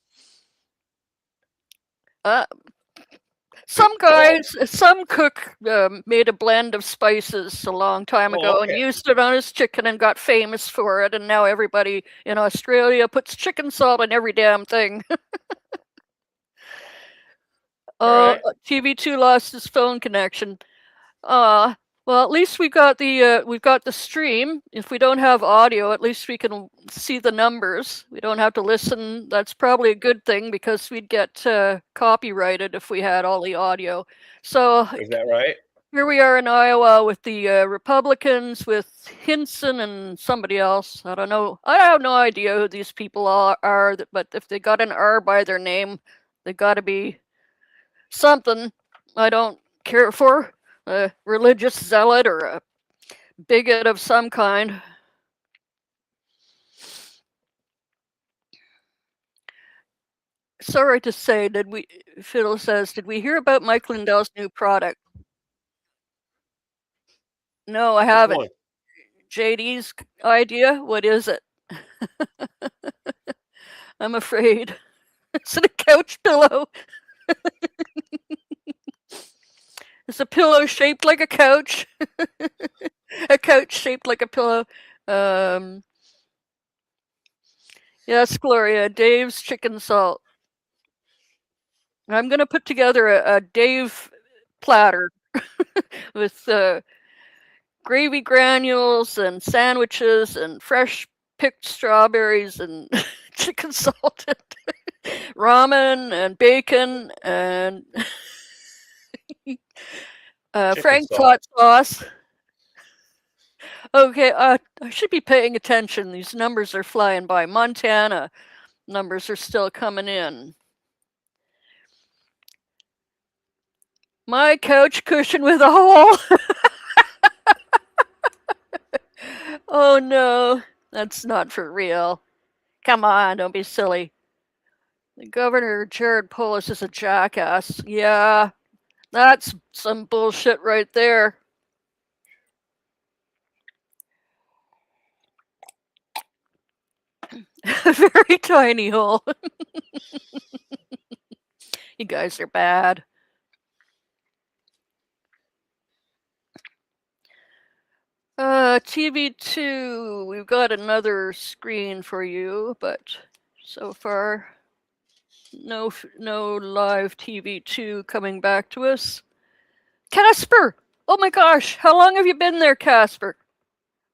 B: Some guys, some cook made a blend of spices a long time ago and used it on his chicken and got famous for it. And now everybody in Australia puts chicken salt on every damn thing. TV2 lost his phone connection. Well, at least we got we've got the stream. If we don't have audio, at least we can see the numbers. We don't have to listen. That's probably a good thing because we'd get copyrighted if we had all the audio. So
L: is that right?
B: Here we are in Iowa with the Republicans, with Hinson and somebody else. I don't know. I have no idea who these people are, but if they got an R by their name, they got to be something I don't care for. A religious zealot or a bigot of some kind. Sorry to say, Fiddle says, did we hear about Mike Lindell's new product? No, I haven't. JD's idea? What is it? I'm afraid. Is it a couch pillow? Is a pillow shaped like a couch? A couch shaped like a pillow. Yes, Gloria, Dave's chicken salt. I'm going to put together a Dave platter with gravy granules and sandwiches and fresh picked strawberries and chicken salt and ramen and bacon and Frank's hot sauce. Okay, I should be paying attention. These numbers are flying by. Montana numbers are still coming in. My couch cushion with a hole. Oh no, that's not for real. Come on, don't be silly. The Governor Jared Polis is a jackass. Yeah, that's some bullshit right there. A very tiny hole. You guys are bad. TV2, we've got another screen for you, but so far, no live TV2 coming back to us. Casper! Oh my gosh, how long have you been there, Casper?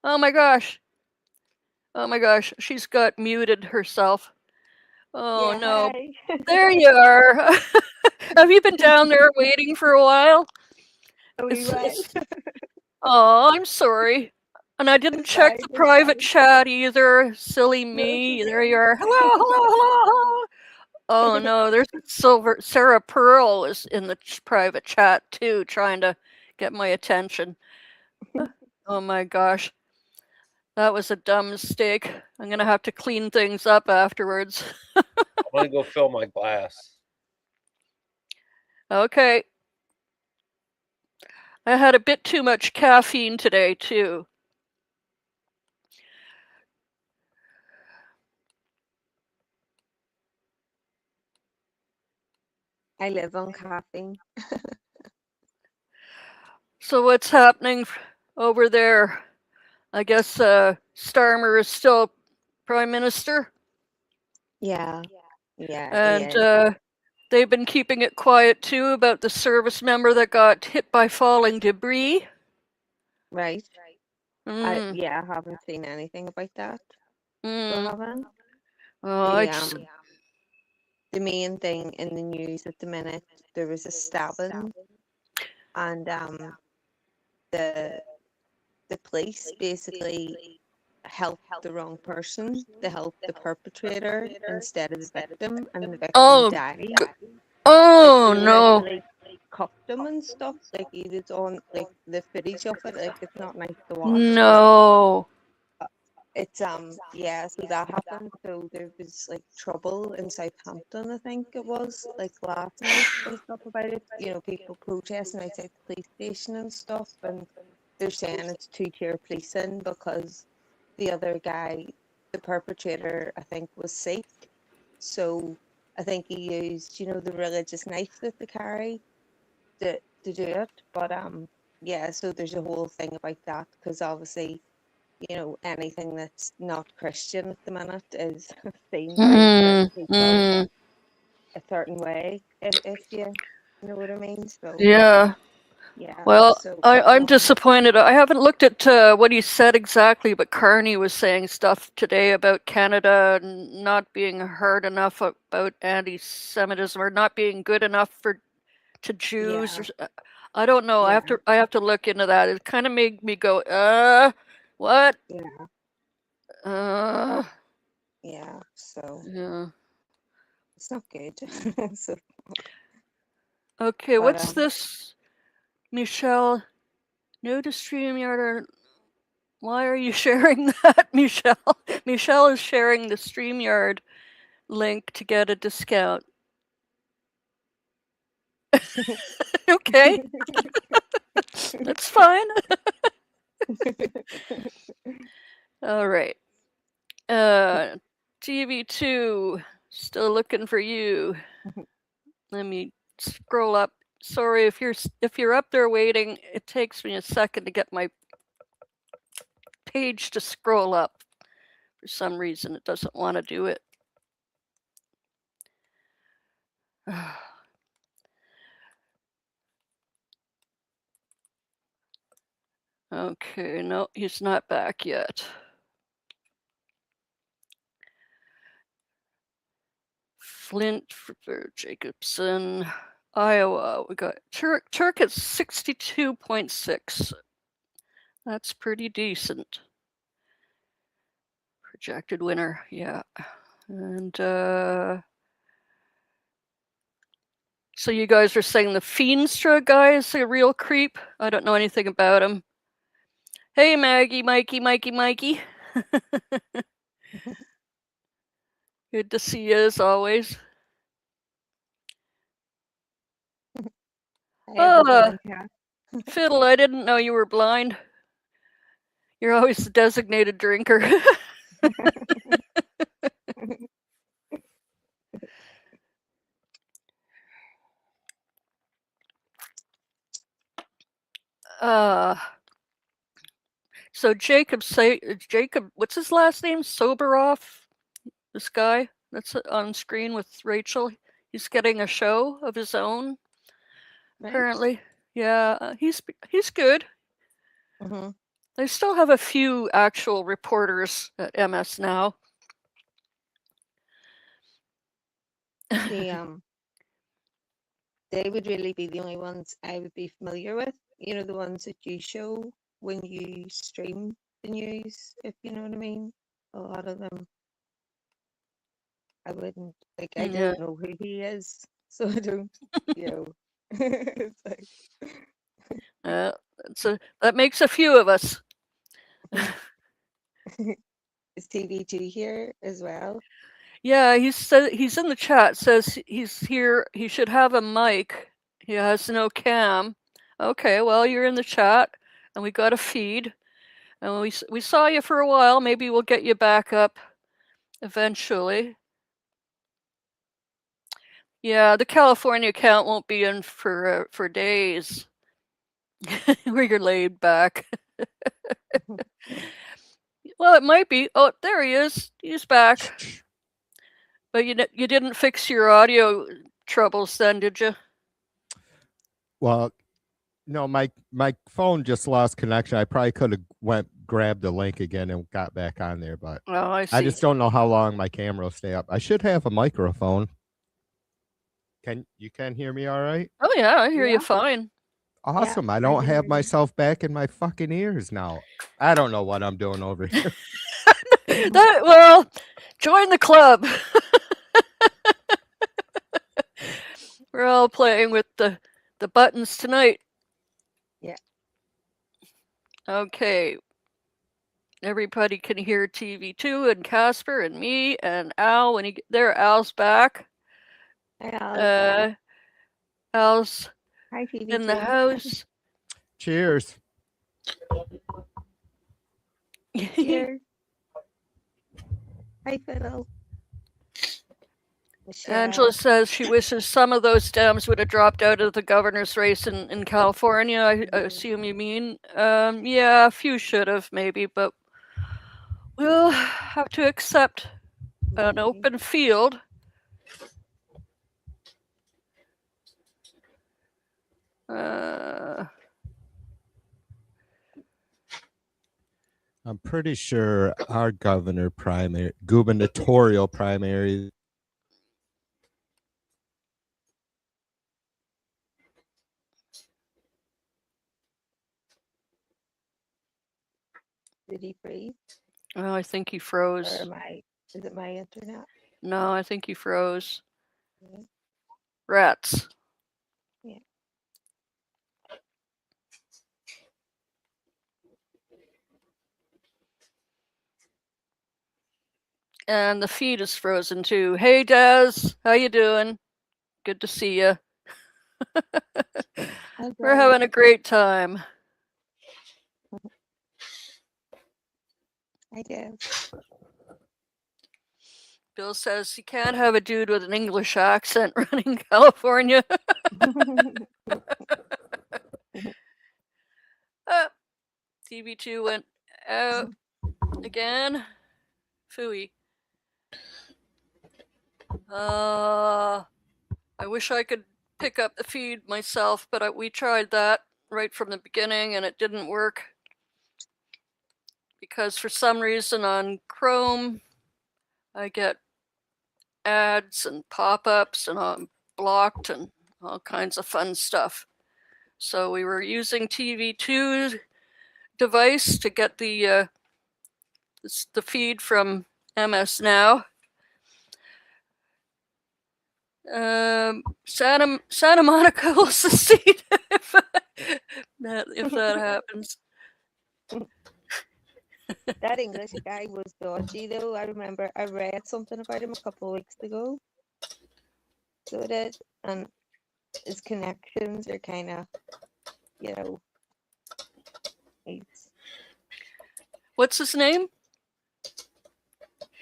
B: Oh my gosh. Oh my gosh, she's got muted herself. Oh
O: yeah,
B: no.
O: hi.
B: There you are. Have you been down there waiting for a while? Oh, I'm sorry. And I didn't check the private chat either. Silly me. There you are. Hello, hello, hello. Oh no, there's Sarah Pearl is in the private chat too, trying to get my attention. Oh my gosh. That was a dumb mistake. I'm gonna have to clean things up afterwards.
L: I'm gonna go fill my glass.
B: Okay. I had a bit too much caffeine today too.
O: I live on caffeine.
B: So what's happening over there? I guess Starmer is still Prime Minister.
O: Yeah.
B: And they've been keeping it quiet too about the service member that got hit by falling debris.
O: Right. I haven't seen anything about that. So I haven't. the main thing in the news at the minute, there was a stabbing, and the police basically helped the wrong person. They helped the perpetrator instead of the victim, and the victim
B: Oh,
O: died.
B: oh
O: They
B: no.
O: literally cuffed him and stuff. Like he was on like the footage of it. Like it's not nice to watch.
B: No.
O: It's yeah, so that happened. So there was like trouble in Southampton, I think it was, like last night and stuff about it. You know, people protesting outside the police station and stuff, and they're saying it's two-tier policing because the other guy, the perpetrator, I think was Sikh. So I think he used, you know, the religious knife that they carry to do it. But yeah, so there's a whole thing about that because obviously, you know, anything that's not Christian at the minute is seen by certain people a certain way, if you know what I mean. So
B: Yeah.
O: yeah,
B: Well,
O: so
B: I'm disappointed. I haven't looked at what he said exactly, but Carney was saying stuff today about Canada not being heard enough about anti-Semitism or not being good enough to Jews.
O: yeah,
B: I don't know.
O: yeah,
B: I have to look into that. It kind of made me go, what?
O: yeah, yeah. So
B: Yeah.
O: it's not good. So,
B: Okay,
O: but
B: what's this, Michelle? No to StreamYard or why are you sharing that, Michelle? Michelle is sharing the StreamYard link to get a discount. Okay. That's fine. All right. TV2, still looking for you. Let me scroll up. Sorry if you're up there waiting, it takes me a second to get my page to scroll up. For some reason, it doesn't want to do it. Okay, no, he's not back yet. Flint for Jacobson, Iowa. We got Turk at 62.6. That's pretty decent. Projected winner, yeah. And so you guys are saying the Feenstra guy is a real creep? I don't know anything about him. Hey, Maggie, Mikey. Good to see you as always. Fiddle, I didn't know you were blind. You're always the designated drinker. So Jacob, what's his last name? Soberoff? This guy that's on screen with Rachel. He's getting a show of his own.
O: Right.
B: Apparently, yeah, he's good.
O: Mm-hmm.
B: They still have a few actual reporters at MS now.
O: they would really be the only ones I would be familiar with. You know, the ones that you show when you stream the news, if you know what I mean. A lot of them, I wouldn't like. I don't know who he is, so I don't. You know, it's like.
B: So that makes a few of us.
O: Is TV2 here as well?
B: Yeah, he's in the chat. Says he's here. He should have a mic. He has no cam. Okay, well you're in the chat, and we got a feed, and we saw you for a while. Maybe we'll get you back up eventually. Yeah, the California account won't be in for days. Where you're laid back. Well, it might be. Oh, there he is. He's back. But you didn't fix your audio troubles then, did you?
P: Well, no, my phone just lost connection. I probably could have grabbed the link again and got back on there, but
B: I see.
P: I just don't know how long my camera will stay up. I should have a microphone. you can hear me all right?
B: Oh yeah, I hear you fine.
P: Awesome. I don't have myself back in my fucking ears now. I don't know what I'm doing over here.
B: Well, join the club. We're all playing with the buttons tonight.
O: Yeah.
B: Okay. Everybody can hear TV2 and Casper and me and Al when there. Al's back.
O: Hi,
B: Al's
O: Hi,
B: in the
O: TV2.
B: house.
P: Cheers.
O: Cheers. Hi, Fiddle.
B: Angela says she wishes some of those Dems would have dropped out of the governor's race in California. I assume you mean. Yeah, a few should have maybe, but we'll have to accept an open field.
P: I'm pretty sure our gubernatorial primary.
O: Did he freeze?
B: Oh, I think he froze.
O: Or is it my internet?
B: No, I think he froze.
O: Yeah.
B: Rats.
O: Yeah.
B: And the feed is frozen too. Hey, Des, how you doing? Good to see you. We're having a great time.
O: I do.
B: Bill says you can't have a dude with an English accent running California. TV2 went out again. Phooey. I wish I could pick up the feed myself, but we tried that right from the beginning and it didn't work. Because for some reason on Chrome, I get ads and pop-ups and I'm blocked and all kinds of fun stuff. So we were using TV2 device to get the feed from MS Now. Santa Monica will succeed if that happens.
O: That English guy was dodgy though. I remember I read something about him a couple of weeks ago. So it is, and his connections are kind of,
B: What's his name?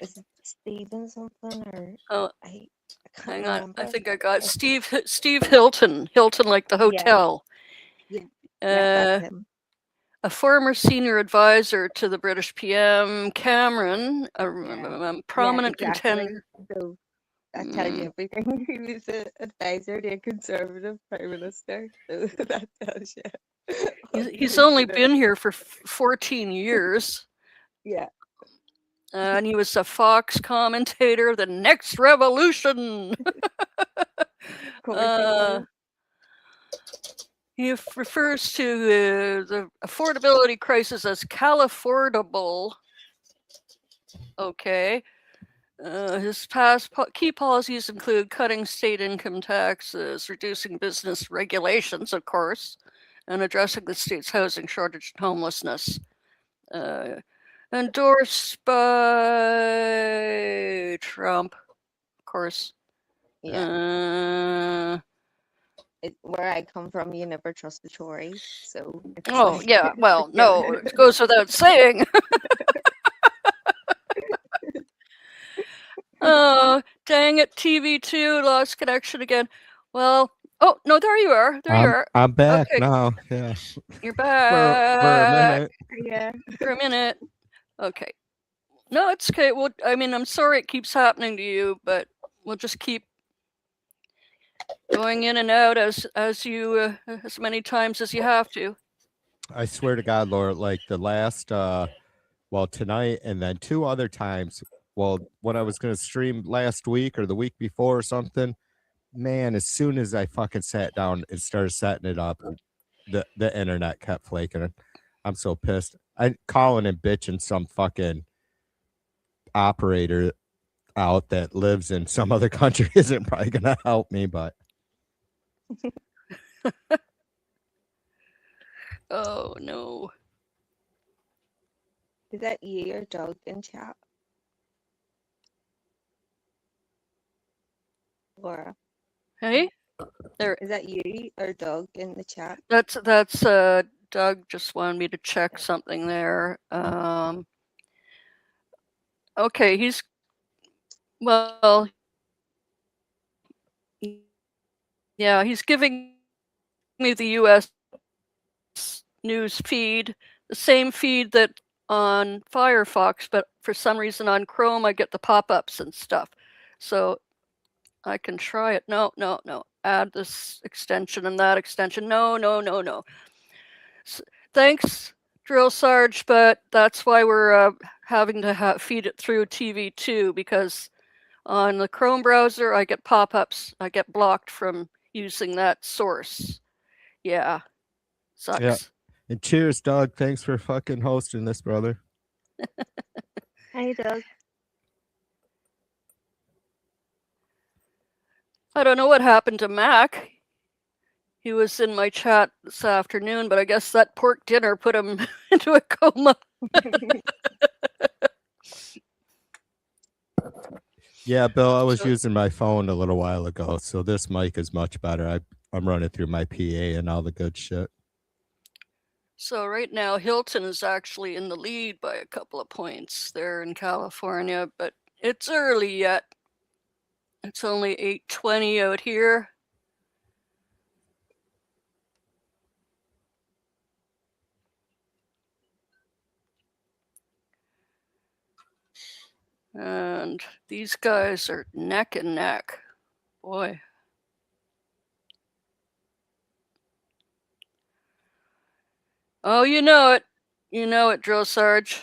O: Is it Steven something or?
B: Oh,
O: I can't
B: hang on.
O: remember.
B: I think I got Steve Hilton. Hilton like the hotel.
O: Yeah, that's him.
B: A former senior advisor to the British PM Cameron, a prominent contender.
O: So that tells you everything. He was an advisor to a Conservative Prime Minister. So that tells you.
B: He's only been here for 14 years.
O: Yeah.
B: And he was a Fox commentator, the next revolution. He refers to the affordability crisis as Califordable. Okay. His past key policies include cutting state income taxes, reducing business regulations, of course, and addressing the state's housing shortage and homelessness. Endorsed by Trump, of course.
O: Yeah. Where I come from, you never trust the Tories. So.
B: Oh yeah, well, no, it goes without saying. Oh, dang it, TV2 lost connection again. Well, oh no, there you are. There you are.
P: I'm back now. Yeah.
B: You're back.
P: For a minute.
O: Yeah.
B: For a minute. Okay. No, it's okay. Well, I mean, I'm sorry it keeps happening to you, but we'll just keep going in and out as you as many times as you have to.
P: I swear to God, Laura, like the last tonight and then 2 other times, when I was going to stream last week or the week before or something, man, as soon as I fucking sat down and started setting it up, the internet kept flaking. I'm so pissed. I calling and bitching some fucking operator out that lives in some other country isn't probably gonna help me, but
B: Oh no.
O: Is that you or Doug in chat? Laura.
B: Hey? There.
O: Is that you or Doug in the chat?
B: That's Doug just wanted me to check something there. Okay, he's well, yeah, he's giving me the US news feed, the same feed that on Firefox, but for some reason on Chrome I get the pop-ups and stuff. So I can try it. No. Add this extension and that extension. No. Thanks, Drill Sarge, but that's why we're having to feed it through TV2, because on the Chrome browser I get pop-ups. I get blocked from using that source. Yeah, sucks.
P: yeah. And cheers, Doug. Thanks for fucking hosting this, brother.
O: Hi, Doug.
B: I don't know what happened to Mac. He was in my chat this afternoon, but I guess that pork dinner put him into a coma.
P: Yeah, Bill, I was using my phone a little while ago, so this mic is much better. I'm running through my PA and all the good shit.
B: So right now, Hilton is actually in the lead by a couple of points there in California, but it's early yet. It's only 8:20 out here. And these guys are neck and neck. Boy. Oh, you know it. You know it, Drill Sarge.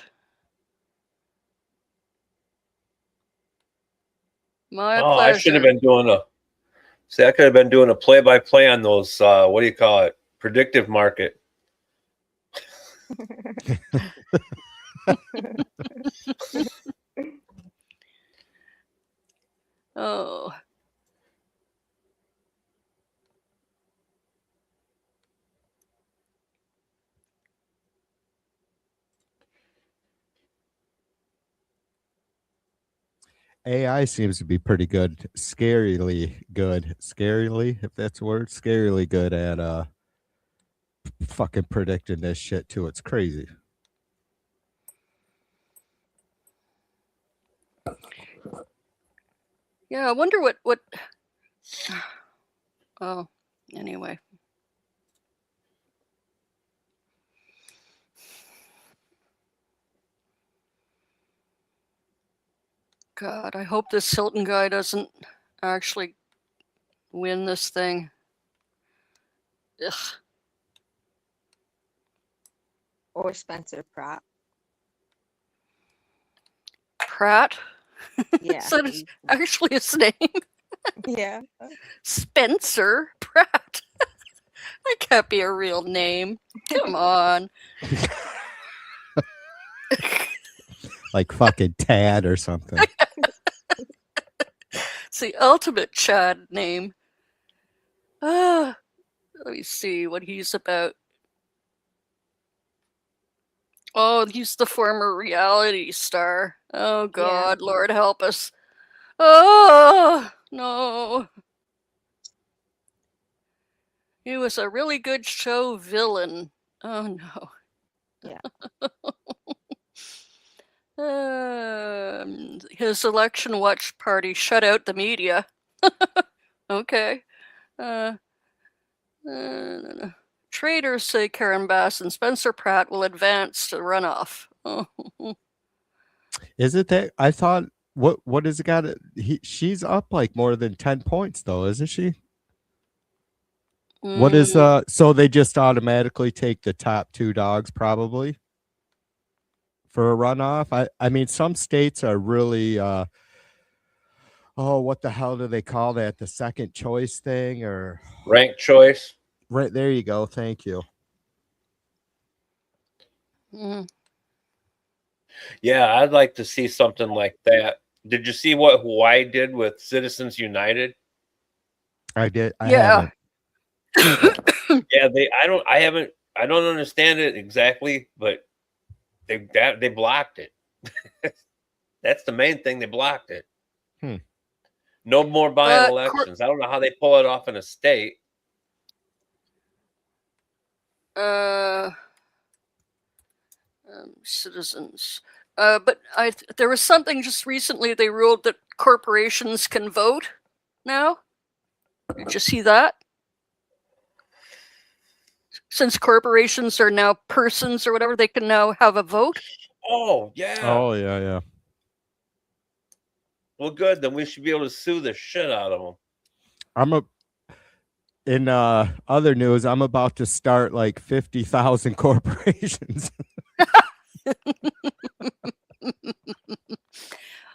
B: My pleasure.
L: I should have been doing I could have been doing a play-by-play on those, what do you call it? Predictive market.
B: Oh.
P: AI seems to be pretty good, scarily good, if that's a word, scarily good at fucking predicting this shit too. It's crazy.
B: Yeah, I wonder what oh, anyway. God, I hope this Hilton guy doesn't actually win this thing. Ugh.
O: Or Spencer Pratt.
B: Pratt?
O: Yeah.
B: Is that actually his name?
O: Yeah.
B: Spencer Pratt. That can't be a real name. Come on.
P: Like fucking Tad or something.
B: It's the ultimate Chad name. Let me see what he's about. Oh, he's the former reality star. Oh, God, yeah. Lord help us. Oh, no. He was a really good show villain. Oh, no.
O: Yeah.
B: His election watch party shut out the media. Okay. Traders say Karen Bass and Spencer Pratt will advance to runoff.
P: Is it that? I thought, what has it got? She's up like more than 10 points though, isn't she? What is so they just automatically take the top two dogs probably for a runoff? I mean, some states are really Oh, what the hell do they call that? The second choice thing or
L: Ranked choice.
P: right there you go. Thank you.
L: Yeah, I'd like to see something like that. Did you see what Hawaii did with Citizens United?
P: I did. I
B: Yeah.
P: haven't.
L: Yeah, I don't understand it exactly, but they blocked it. That's the main thing. They blocked it.
P: Hmm.
L: No more buying elections. I don't know how they pull it off in a state.
B: Citizens. But there was something just recently they ruled that corporations can vote now. Did you see that? Since corporations are now persons or whatever, they can now have a vote.
L: Oh, yeah.
P: Oh, yeah.
L: Well, good. Then we should be able to sue the shit out of them.
P: In other news, I'm about to start like 50,000 corporations.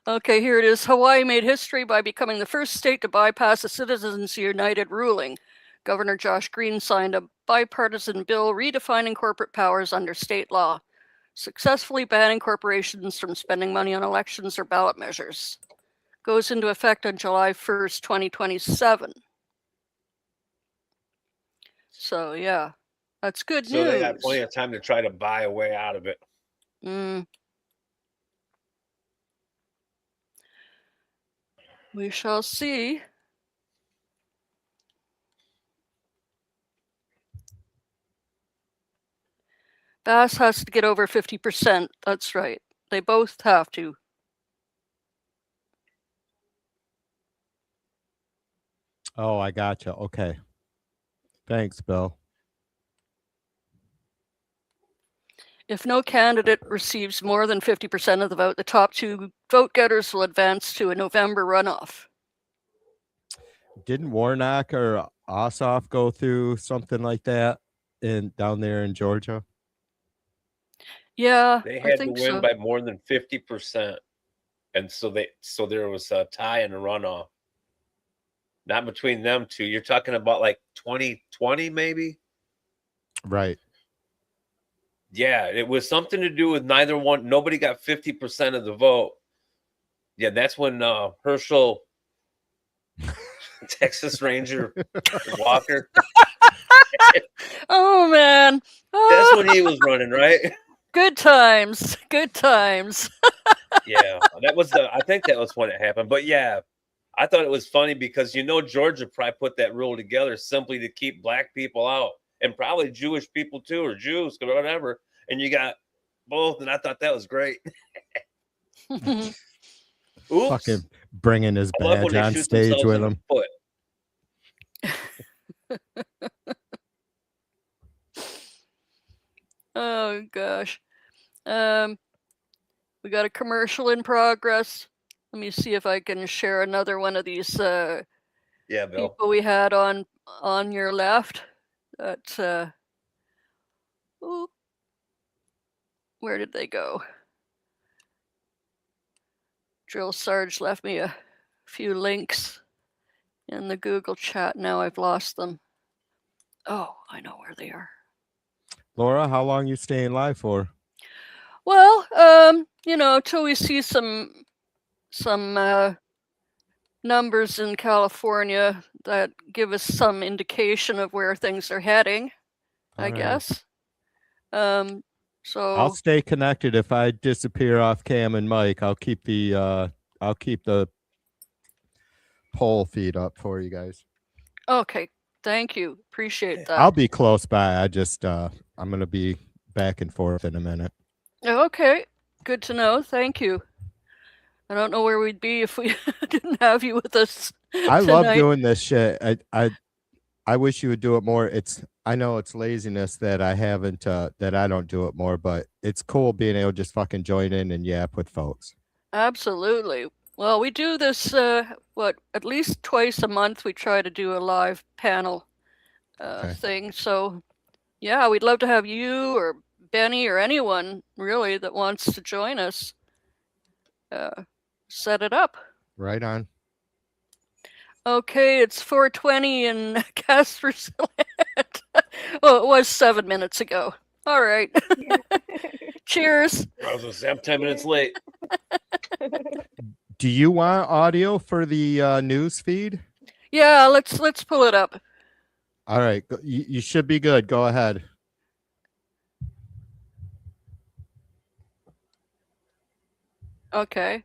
B: Okay, here it is. Hawaii made history by becoming the first state to bypass a Citizens United ruling. Governor Josh Green signed a bipartisan bill redefining corporate powers under state law, successfully banning corporations from spending money on elections or ballot measures. Goes into effect on July 1st, 2027. So, yeah, that's good news.
L: So they got plenty of time to try to buy a way out of it.
B: We shall see. Bass has to get over 50%. That's right. They both have to.
P: Oh, I gotcha. Okay. Thanks, Bill.
B: If no candidate receives more than 50% of the vote, the top two vote getters will advance to a November runoff.
P: Didn't Warnock or Ossoff go through something like that down there in Georgia?
B: Yeah,
L: They
B: I
L: had to
B: think
L: win
B: so.
L: by more than 50%, and so there was a tie and a runoff. Not between them two. You're talking about like 2020, maybe.
P: Right.
L: Yeah, it was something to do with neither one. Nobody got 50% of the vote. Yeah, that's when Herschel, Texas Ranger Walker.
B: Oh man,
L: That's when he was running, right?
B: Good times. Good times.
L: Yeah, I think that was when it happened. But yeah, I thought it was funny because Georgia probably put that rule together simply to keep black people out and probably Jewish people too, or Jews or whatever. And you got both, and I thought that was great. Oops.
P: Fucking bringing his
L: I love when
P: badge
L: they
P: on
L: shoot
P: stage
L: themselves
P: with
L: in the
P: him.
L: foot.
B: Oh gosh. We got a commercial in progress. Let me see if I can share another one of these
L: Yeah, Bill.
B: people we had on your left. That where did they go? Drill Sarge left me a few links in the Google chat. Now I've lost them. Oh, I know where they are.
P: Laura, how long you staying live for?
B: Well, till we see some numbers in California that give us some indication of where things are heading, I guess. So
P: I'll stay connected. If I disappear off Cam and Mike, I'll keep the poll feed up for you guys.
B: Okay, thank you. Appreciate that.
P: I'll be close by. I just I'm gonna be back and forth in a minute.
B: Okay, good to know. Thank you. I don't know where we'd be if we didn't have you with us.
P: I love doing this shit. I wish you would do it more. I know it's laziness that I haven't that I don't do it more, but it's cool being able to just fucking join in and yap with folks.
B: Absolutely. Well, we do this at least twice a month. We try to do a live panel thing. So yeah, we'd love to have you or Benny or anyone really that wants to join us set it up.
P: Right on.
B: Okay, it's 4:20 in Casper's Land. Well, it was 7 minutes ago. All right. Cheers.
L: I was gonna say I'm 10 minutes late.
P: Do you want audio for the news feed?
B: Yeah, let's pull it up.
P: All right, you should be good. Go ahead.
B: Okay.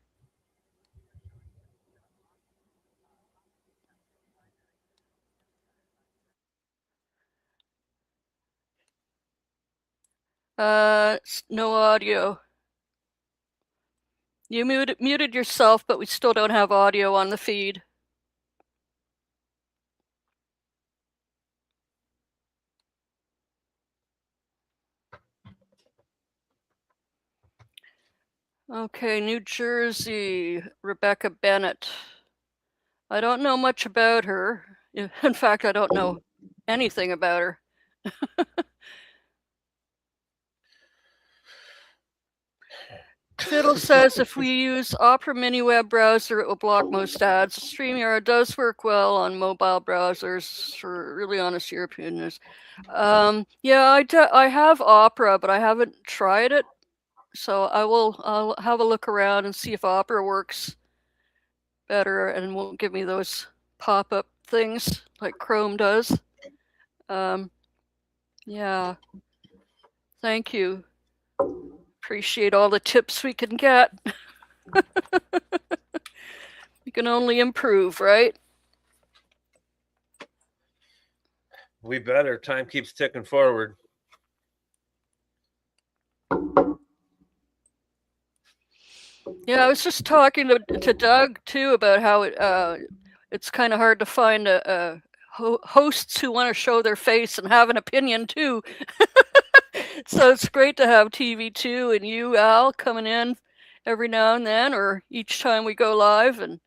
B: No audio. You muted yourself, but we still don't have audio on the feed. Okay, New Jersey, Rebecca Bennett. I don't know much about her. In fact, I don't know anything about her. Fiddle says if we use Opera Mini web browser, it will block most ads. StreamYard does work well on mobile browsers for really honest European news. Yeah, I have Opera, but I haven't tried it. So I'll have a look around and see if Opera works better and won't give me those pop-up things like Chrome does. Yeah. Thank you. Appreciate all the tips we can get. We can only improve, right?
L: We better. Time keeps ticking forward.
B: Yeah, I was just talking to Doug too about how it's kind of hard to find hosts who want to show their face and have an opinion too. So it's great to have TV2 and you, Al, coming in every now and then, or each time we go live. And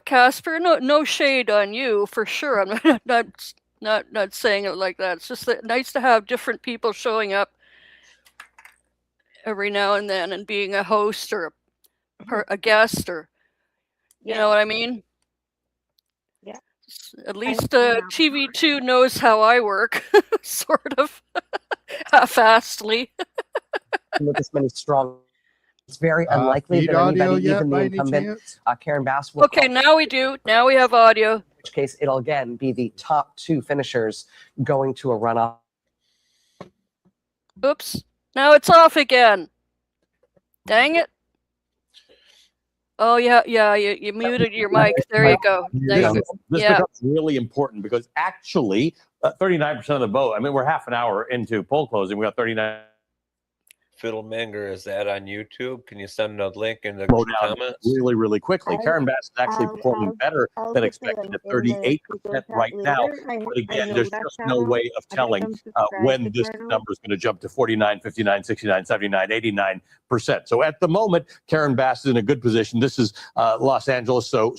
B: Casper, no shade on you for sure. I'm not saying it like that. It's just nice to have different people showing up every now and then and being a host or a guest, or you know what I mean.
O: Yeah.
B: At least TV2 knows how I work, sort of half-assedly.
G: With this many strong, it's very
P: unlikely
G: that anybody, even the incumbent, Karen Bass, will.
B: Okay, now we do. Now we have audio.
G: In which case, it'll again be the top two finishers going to a runoff.
B: Oops. Now it's off again. Dang it. Oh, yeah, you muted your mic. There you go.
H: This becomes really important because actually 39% of the vote, I mean, we're half an hour into poll closing. We got 39.
L: Fiddlemanger, is that on YouTube? Can you send a link in the comments?
H: Really, really quickly. Karen Bass is actually performing better than expected at 38% right now. But again, there's just no way of telling when this number is going to jump to 49, 59, 69, 79, 89%. So at the moment, Karen Bass is in a good position. This is Los Angeles, so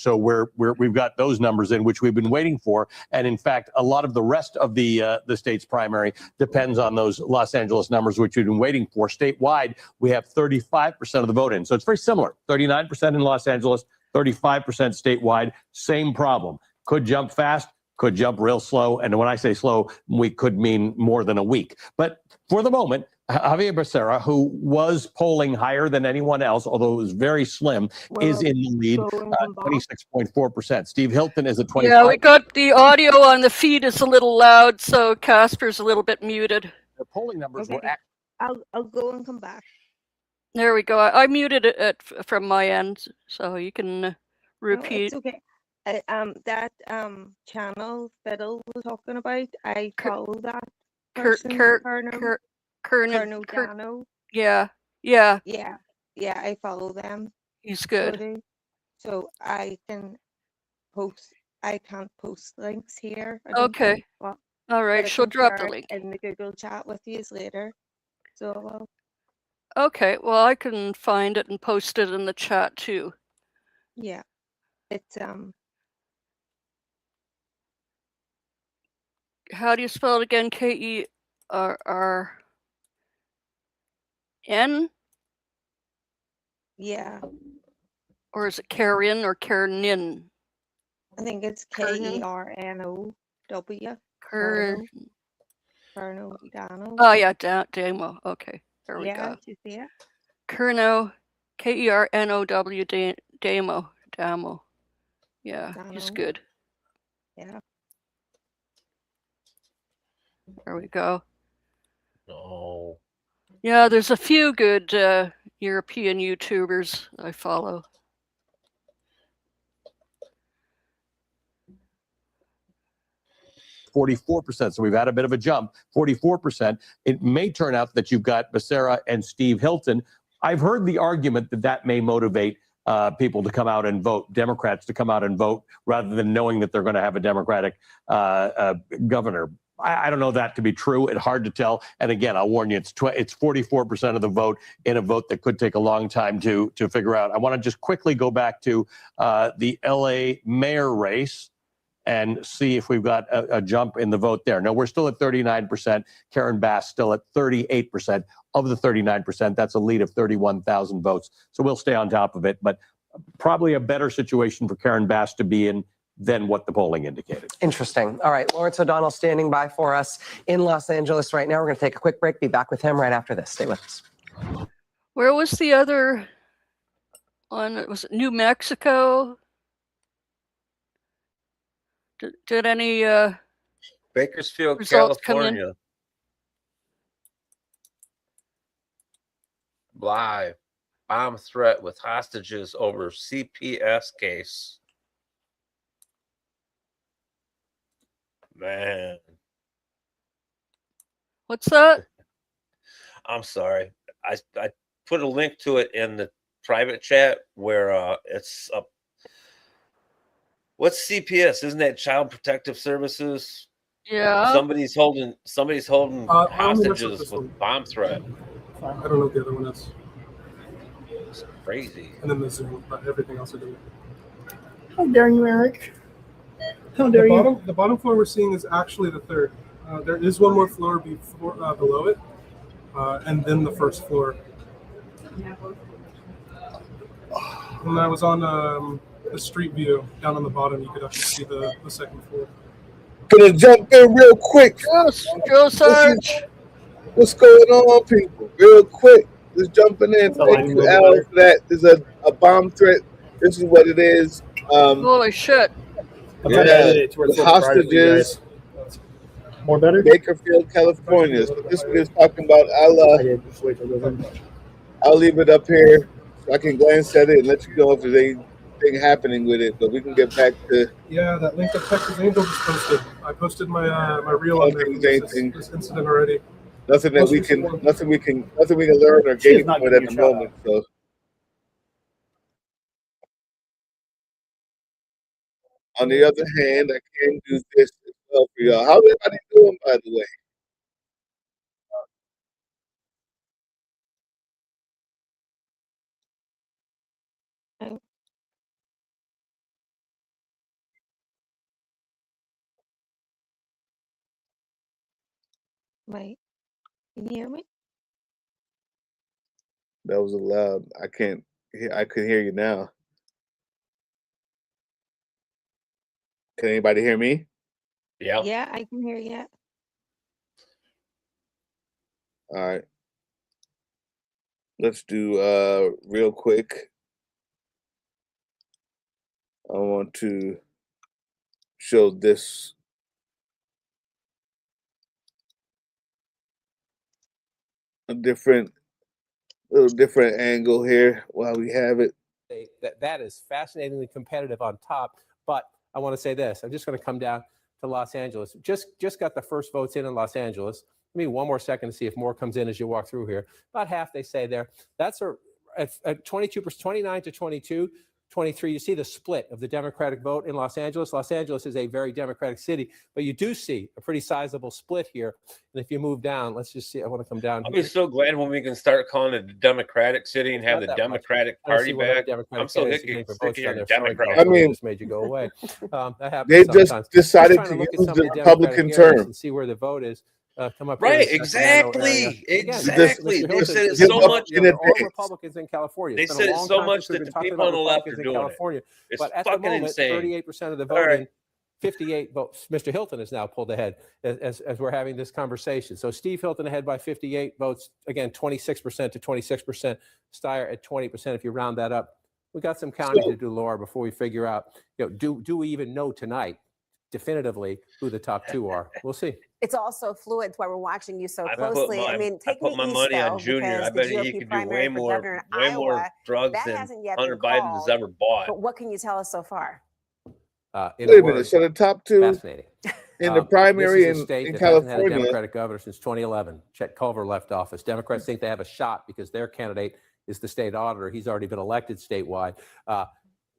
H: we've got those numbers in which we've been waiting for. And in fact, a lot of the rest of the state's primary depends on those Los Angeles numbers, which we've been waiting for. Statewide, we have 35% of the vote in. So it's very similar. 39% in Los Angeles, 35% statewide. Same problem. Could jump fast, could jump real slow. And when I say slow, we could mean more than a week. But for the moment, Javier Becerra, who was polling higher than anyone else, although it was very slim, is in the lead, 26.4%. Steve Hilton is at 25%.
B: Yeah, we got the audio on the feed is a little loud, so Casper's a little bit muted.
H: The polling numbers were
O: I'll go and come back.
B: There we go. I muted it from my end, so you can repeat.
O: No, it's okay. That channel Fiddle was talking about, I follow that person, Colonel Dano.
B: Yeah.
O: Yeah, I follow them.
B: He's good.
O: So I can't post links here. I don't
B: Okay.
O: think, but
B: All right,
O: I
B: she'll
O: can
B: drop
O: share
B: the
O: it
B: link.
O: in the Google chat with you later. So
B: Okay, well, I can find it and post it in the chat too.
O: yeah, it's
B: How do you spell it again? Kerrn?
O: yeah.
B: Or is it Karen or Kernin?
O: I think it's Kernow.
B: Kern.
O: Kernow Dano.
B: Oh yeah, Damo. Okay, there we
O: Yeah,
B: go.
O: do you see it?
B: Kernow, Kernow, Damo. Yeah, he's
O: Dano.
B: good.
O: Yeah.
B: There we go.
L: No.
B: Yeah, there's a few good European YouTubers I follow.
H: %. So we've had a bit of a jump, 44%. It may turn out that you've got Becerra and Steve Hilton. I've heard the argument that that may motivate people to come out and vote, Democrats to come out and vote, rather than knowing that they're going to have a Democratic governor. I don't know that to be true. It's hard to tell. And again, I'll warn you, it's 44% of the vote in a vote that could take a long time to figure out. I want to just quickly go back to the LA mayor race and see if we've got a jump in the vote there. No, we're still at 39%. Karen Bass still at 38% of the 39%. That's a lead of 31,000 votes. So we'll stay on top of it, but probably a better situation for Karen Bass to be in than what the polling indicated.
G: Interesting. All right, Lawrence O'Donnell standing by for us in Los Angeles right now. We're going to take a quick break. Be back with him right after this. Stay with us.
B: Where was the other one? Was it New Mexico? Did any
L: Bakersfield,
B: results come in?
L: California. Live bomb threat with hostages over CPS case. Man.
B: What's that?
L: I'm sorry. I put a link to it in the private chat where it's up. What's CPS? Isn't that Child Protective Services?
B: Yeah.
L: Somebody's holding hostages with bomb threat.
Q: I don't know what the other one is.
L: It's crazy.
Q: And then the Zoom, but everything else I do.
R: How dare you, Eric? How dare you?
Q: The bottom floor we're seeing is actually the third. There is one more floor before, below it, and then the first floor. When I was on the street view down on the bottom, you could actually see the second floor.
M: Gonna jump in real quick.
B: Yes, go Sarge.
M: What's going on, people? Real quick. Just jumping in. Thank you, Al, for that. There's a bomb threat. This is what it is.
B: Holy shit.
M: Yeah, the hostages.
R: More better?
M: Bakersfield, California. So this is talking about. I'll leave it up here so I can glance at it and let you know if there's anything happening with it. But we can get back to.
Q: Yeah, that link that Texas Angel just posted. I posted my reel on there. This incident already.
M: Nothing we can learn or gain from it at the moment. So. On the other hand, I can do this as well for y'all. How's everybody doing, by the way?
O: Wait, can you hear me?
M: That was loud. I can't hear. I could hear you now. Can anybody hear me?
L: Yeah.
O: Yeah, I can hear you.
M: All right. Let's do real quick. I want to show this a little different angle here while we have it.
S: That is fascinatingly competitive on top. But I want to say this. I'm just going to come down to Los Angeles. Just got the first votes in Los Angeles. Give me one more second to see if more comes in as you walk through here. About half, they say there. That's at 22%, 29 to 22. 23, you see the split of the Democratic vote in Los Angeles. Los Angeles is a very Democratic city, but you do see a pretty sizable split here. And if you move down, let's just see. I want to come down.
L: I'll be so glad when we can start calling it a Democratic city and have the Democratic Party back. I'm so sick of hearing Democratic.
M: I mean,
S: just made you go away. That happens
M: they
S: sometimes.
M: just decided to use the Republican term
S: and see where the vote is. come up here
L: Right,
S: in the Sacramento area.
L: exactly.
S: Again,
L: Exactly.
S: Mr.
L: They
S: Hilton
L: said it
S: is
L: so much.
S: they're all Republicans in California.
L: They
S: It's been
L: said
S: a
L: it
S: long
L: so
S: time
L: much
S: since we've
L: that
S: been
L: the
S: talking
L: people
S: about
L: on the left
S: Republicans
L: are
S: in
L: doing it.
S: California.
L: It's
S: But at the
L: fucking
S: moment,
L: insane.
S: 38% of the
L: All
S: vote
L: right.
S: 58 votes. Mr. Hilton is now pulled ahead as we're having this conversation. So Steve Hilton ahead by 58 votes. Again, 26% to 26%. Steyer at 20% if you round that up. We got some counting to do, Laura, before we figure out, do we even know tonight definitively who the top two are? We'll see.
T: It's also fluid. That's why we're watching you so
L: I
T: closely.
L: put my money on Junior. I bet he could do way more drugs than Hunter Biden has ever bought.
T: But what can you tell us so far?
S: In
M: Wait
S: a
M: a minute.
S: word,
M: So the top two
S: fascinating.
M: in the primary
S: this is a state
M: in
S: that hasn't had a
M: California.
S: Democratic governor since 2011. Chet Culver left office. Democrats think they have a shot because their candidate is the state auditor. He's already been elected statewide.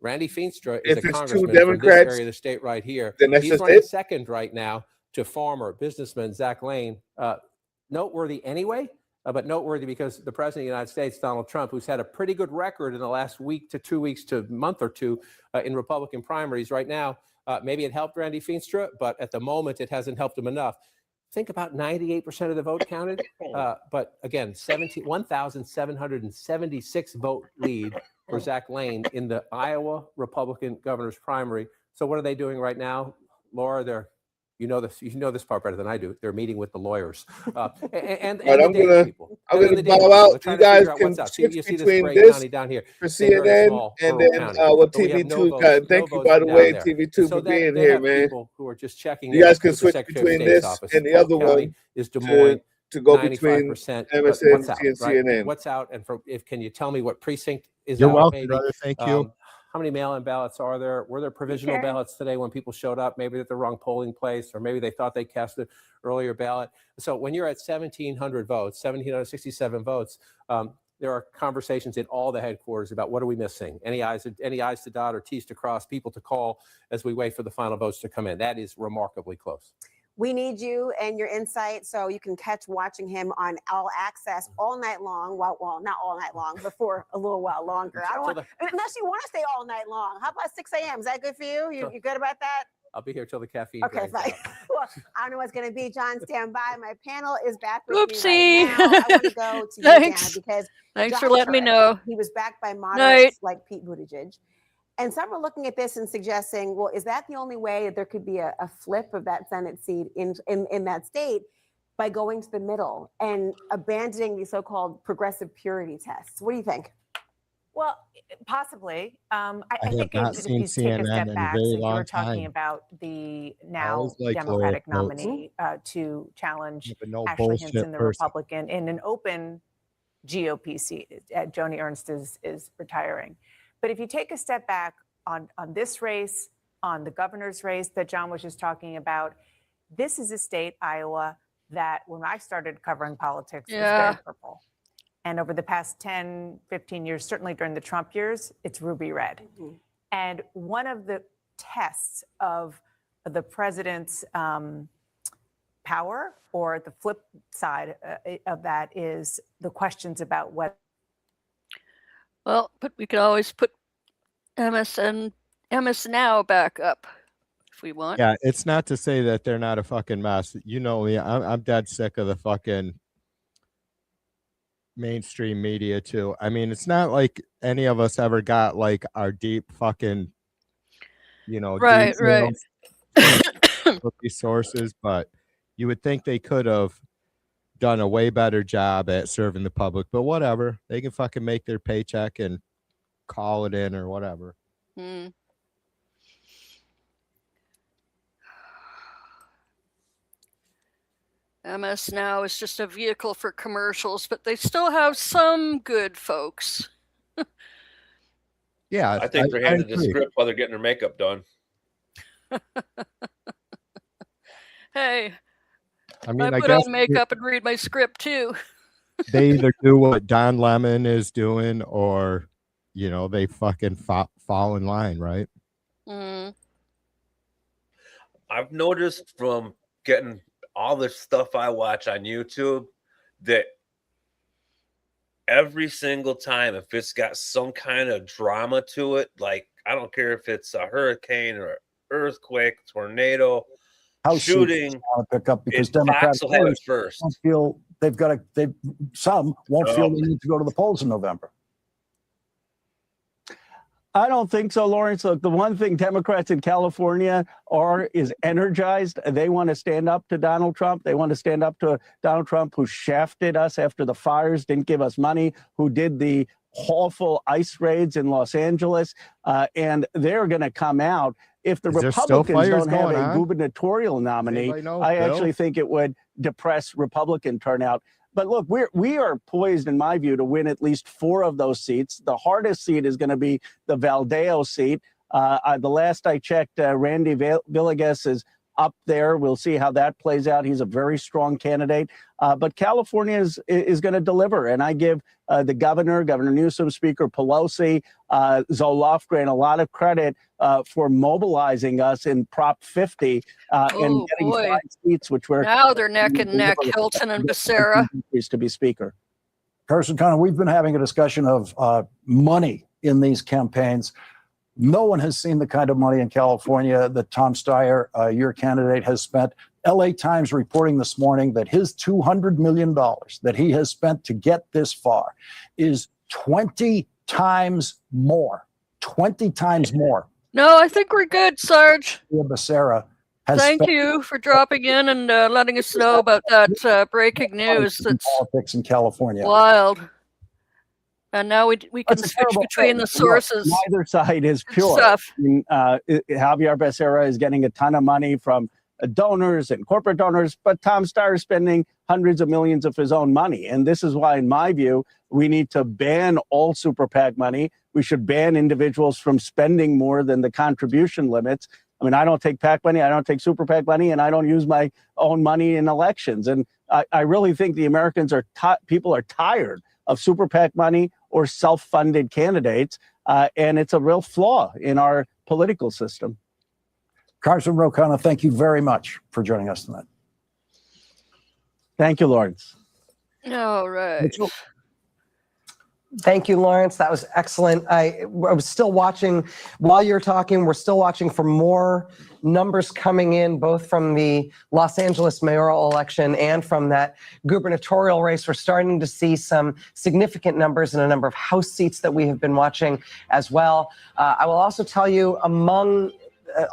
S: Randy Feenstra is
M: If
S: a
M: it's
S: congressman
M: two
S: from this
M: Democrats,
S: area of the state right here.
M: then that's
S: He's
M: just
S: running
M: it?
S: second right now to farmer, businessman Zach Lane. Noteworthy anyway, but noteworthy because the president of the United States, Donald Trump, who's had a pretty good record in the last week to 2 weeks to month or two in Republican primaries right now. Maybe it helped Randy Feenstra, but at the moment it hasn't helped him enough. Think about 98% of the vote counted, but again, 1,776 vote lead for Zach Lane in the Iowa Republican governor's primary. So what are they doing right now, Laura? You know this part better than I do. They're meeting with the lawyers and
M: Right,
S: the data people.
M: I'm
S: And
M: gonna
S: the data
M: bow
S: people.
M: out.
S: They're trying
M: You
S: to
M: guys
S: figure out
M: can
S: what's up.
M: switch
S: You see this
M: between
S: gray
M: this
S: county down here.
M: for
S: It's a very
M: CNN
S: small
M: and
S: rural
M: then
S: county.
M: what
S: But we have no
M: TV2
S: votes-
M: got.
S: no
M: Thank you,
S: votes
M: by the
S: down
M: way,
S: there.
M: TV2
S: So
M: for being
S: they
M: here,
S: have
M: man.
S: people who are just checking
M: You
S: in
M: guys can
S: with the
M: switch
S: Secretary of
M: between
S: State's
M: this
S: office.
M: and the
S: Polk
M: other
S: County
M: one
S: is Des Moines.
M: to go between
S: 95%, but what's
M: MSNBC
S: out,
M: and
S: right?
M: CNN.
S: What's out, and can you tell me what precinct is
P: You're
S: out?
P: welcome,
S: Maybe.
P: brother. Thank you.
S: How many mail-in ballots are there? Were there provisional
T: Okay.
S: ballots today when people showed up? Maybe at the wrong polling place, or maybe they thought they cast an earlier ballot. So when you're at 1,700 votes, 1,767 votes, there are conversations at all the headquarters about what are we missing? Any I's to dot or T's to cross, people to call as we wait for the final votes to come in. That is remarkably close.
T: We need you and your insight, so you can catch watching him on All Access all night long. Well, not all night long, but for a little while longer. I don't want, unless you want to stay all night long. How about 6 a.m.? Is that good for you? You good about that?
S: I'll be here till the caffeine.
T: Okay,
S: drains
T: fine.
S: out.
T: Well, I don't know what's going to be. John, stand by. My panel is back with
B: Oopsie.
T: me right now. I want to go to you,
B: Thanks.
T: Dana, because
B: Thanks for
T: John's
B: letting me
T: correct.
B: know.
T: He was backed by
B: Night.
T: moderates like Pete Buttigieg. And some are looking at this and suggesting, well, is that the only way that there could be a flip of that Senate seat in that state by going to the middle and abandoning the so-called progressive purity tests? What do you think?
U: Well, possibly. I
P: have
U: think
P: not
U: if
P: seen
U: you take a
P: CNN
U: step
P: in a
U: back,
P: very
U: so you
P: long
U: were talking
P: time.
U: about the now
P: always like
U: Democratic
P: lower votes.
U: nominee to challenge
P: But no
U: Ashley
P: bullshit
U: Hinson, the
P: person.
U: Republican, in an open GOP seat. Joni Ernst is retiring. But if you take a step back on this race, on the governor's race that John was just talking about, this is a state, Iowa, that when I started covering politics was
B: Yeah.
U: very purple. And over the past 10, 15 years, certainly during the Trump years, it's ruby red. And one of the tests of the president's power, or the flip side of that, is the questions about what.
B: Well, but we could always put MS Now back up if we want.
P: Yeah, it's not to say that they're not a fucking mess. You know me, I'm dead sick of the fucking mainstream media too. I mean, it's not like any of us ever got like our deep fucking,
B: Right.
P: details with these sources, but you would think they could have done a way better job at serving the public. But whatever, they can fucking make their paycheck and call it in or whatever.
B: MS Now is just a vehicle for commercials, but they still have some good folks.
P: Yeah,
L: I think they're handed the
P: agree.
L: script while they're getting their makeup done.
B: Hey,
P: I mean, I
B: put
P: guess
B: on makeup and read my script too.
P: they either do what Don Lemon is doing or, they fucking fall in line, right?
L: I've noticed from getting all the stuff I watch on YouTube that every single time, if it's got some kind of drama to it, like I don't care if it's a hurricane or earthquake, tornado,
D: House
L: shooting,
D: seats want to pick up because
L: Fox
D: Democratic
L: will have it
D: voters
L: first.
D: won't feel they've got to. Some won't feel
L: Oh.
D: they need to go to the polls in November.
A: I don't think so, Lawrence. Look, the one thing Democrats in California is energized. They want to stand up to Donald Trump. They want to stand up to Donald Trump, who shafted us after the fires, didn't give us money, who did the awful ICE raids in Los Angeles. And they're going to come out. If the
P: Is there still
A: Republicans
P: fires
A: don't have
P: going
A: a
P: on?
A: gubernatorial nominee,
P: Anybody know,
A: I
P: Bill?
A: actually think it would depress Republican turnout. But look, we are poised, in my view, to win at least 4 of those seats. The hardest seat is going to be the Valdeo seat. The last I checked, Randy Villegas is up there. We'll see how that plays out. He's a very strong candidate. But California is going to deliver. And I give the governor, Governor Newsom, Speaker Pelosi, Zoe Lofgren, a lot of credit for mobilizing us in Prop 50 and getting 5 seats, which were
B: now they're neck and neck, Hilton and Becerra.
A: to be speaker.
D: Carson Connor, we've been having a discussion of money in these campaigns. No one has seen the kind of money in California that Tom Steyer, your candidate, has spent. LA Times reporting this morning that his $200 million that he has spent to get this far is 20 times more. 20 times more.
B: No, I think we're good, Sarge.
D: Becerra has
B: Thank
D: spent
B: you for dropping in and letting us know about that breaking news.
D: in
B: That's
D: politics in California.
B: wild. And now we can
D: That's a
B: switch
D: terrible
B: between
D: thing.
B: the
A: Look,
B: sources.
A: neither side is
B: Good
A: pure.
B: stuff.
A: I mean, Javier Becerra is getting a ton of money from donors and corporate donors, but Tom Steyer is spending hundreds of millions of his own money. And this is why, in my view, we need to ban all super PAC money. We should ban individuals from spending more than the contribution limits. I mean, I don't take PAC money, I don't take super PAC money, and I don't use my own money in elections. And I really think the Americans people are tired of super PAC money or self-funded candidates, and it's a real flaw in our political system.
D: Congressman Ro Khanna, thank you very much for joining us tonight.
A: Thank you, Lawrence.
B: All right.
G: Thank you, Lawrence. That was excellent. I was still watching while you're talking. We're still watching for more numbers coming in, both from the Los Angeles mayoral election and from that gubernatorial race. We're starting to see some significant numbers in a number of House seats that we have been watching as well. I will also tell you, among